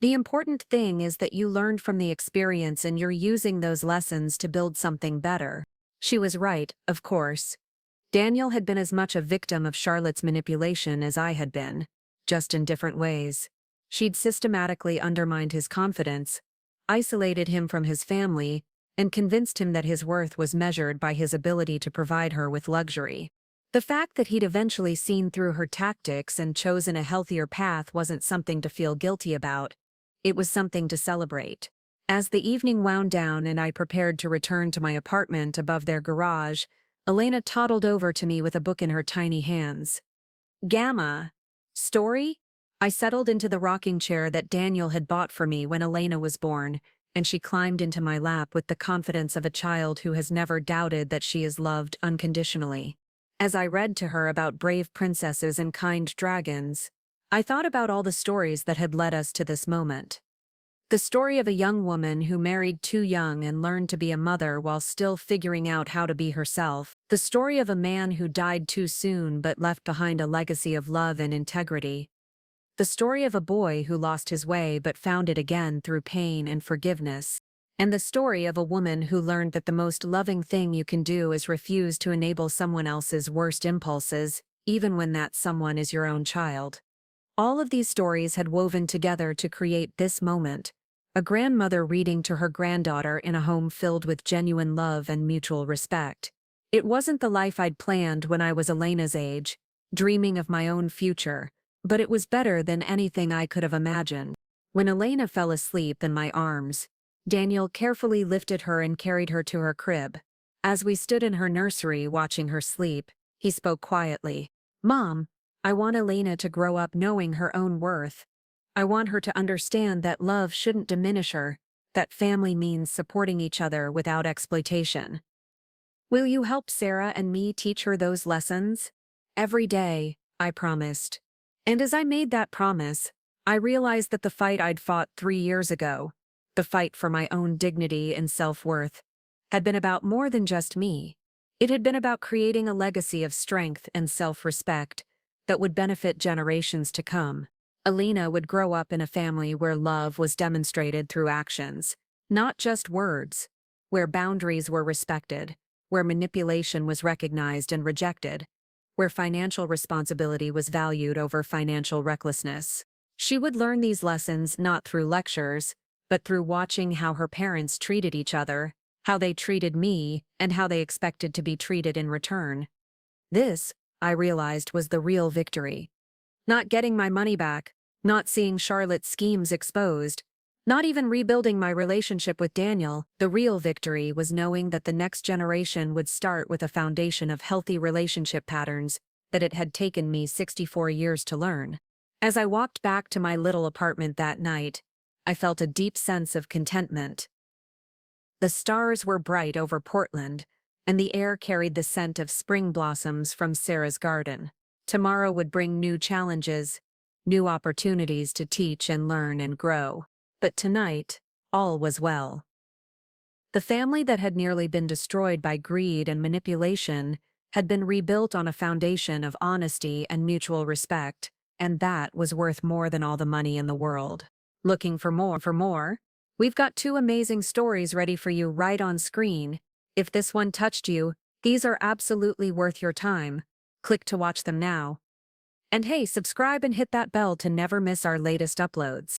The important thing is that you learned from the experience and you're using those lessons to build something better." She was right, of course. Daniel had been as much a victim of Charlotte's manipulation as I had been, just in different ways. She'd systematically undermined his confidence, isolated him from his family, and convinced him that his worth was measured by his ability to provide her with luxury. The fact that he'd eventually seen through her tactics and chosen a healthier path wasn't something to feel guilty about. It was something to celebrate. As the evening wound down and I prepared to return to my apartment above their garage, Elena toddled over to me with a book in her tiny hands. "Gamma. Story?" I settled into the rocking chair that Daniel had bought for me when Elena was born, and she climbed into my lap with the confidence of a child who has never doubted that she is loved unconditionally. As I read to her about brave princesses and kind dragons, I thought about all the stories that had led us to this moment. The story of a young woman who married too young and learned to be a mother while still figuring out how to be herself. The story of a man who died too soon but left behind a legacy of love and integrity. The story of a boy who lost his way but found it again through pain and forgiveness. And the story of a woman who learned that the most loving thing you can do is refuse to enable someone else's worst impulses, even when that someone is your own child. All of these stories had woven together to create this moment. A grandmother reading to her granddaughter in a home filled with genuine love and mutual respect. It wasn't the life I'd planned when I was Elena's age, dreaming of my own future, but it was better than anything I could have imagined. When Elena fell asleep in my arms, Daniel carefully lifted her and carried her to her crib. As we stood in her nursery watching her sleep, he spoke quietly. "Mom, I want Elena to grow up knowing her own worth. I want her to understand that love shouldn't diminish her, that family means supporting each other without exploitation. Will you help Sarah and me teach her those lessons?" "Every day," I promised. And as I made that promise, I realized that the fight I'd fought 3 years ago, the fight for my own dignity and self-worth, had been about more than just me. It had been about creating a legacy of strength and self-respect that would benefit generations to come. Elena would grow up in a family where love was demonstrated through actions, not just words, where boundaries were respected, where manipulation was recognized and rejected, where financial responsibility was valued over financial recklessness. She would learn these lessons not through lectures, but through watching how her parents treated each other, how they treated me, and how they expected to be treated in return. This, I realized, was the real victory. Not getting my money back, not seeing Charlotte's schemes exposed, not even rebuilding my relationship with Daniel. The real victory was knowing that the next generation would start with a foundation of healthy relationship patterns that it had taken me 64 years to learn. As I walked back to my little apartment that night, I felt a deep sense of contentment. The stars were bright over Portland, and the air carried the scent of spring blossoms from Sarah's garden. Tomorrow would bring new challenges, new opportunities to teach and learn and grow. But tonight, all was well. The family that had nearly been destroyed by greed and manipulation had been rebuilt on a foundation of honesty and mutual respect, and that was worth more than all the money in the world. Looking for more? We've got two amazing stories ready for you right on screen. If this one touched you, these are absolutely worth your time. Click to watch them now. And hey, subscribe and hit that bell to never miss our latest uploads.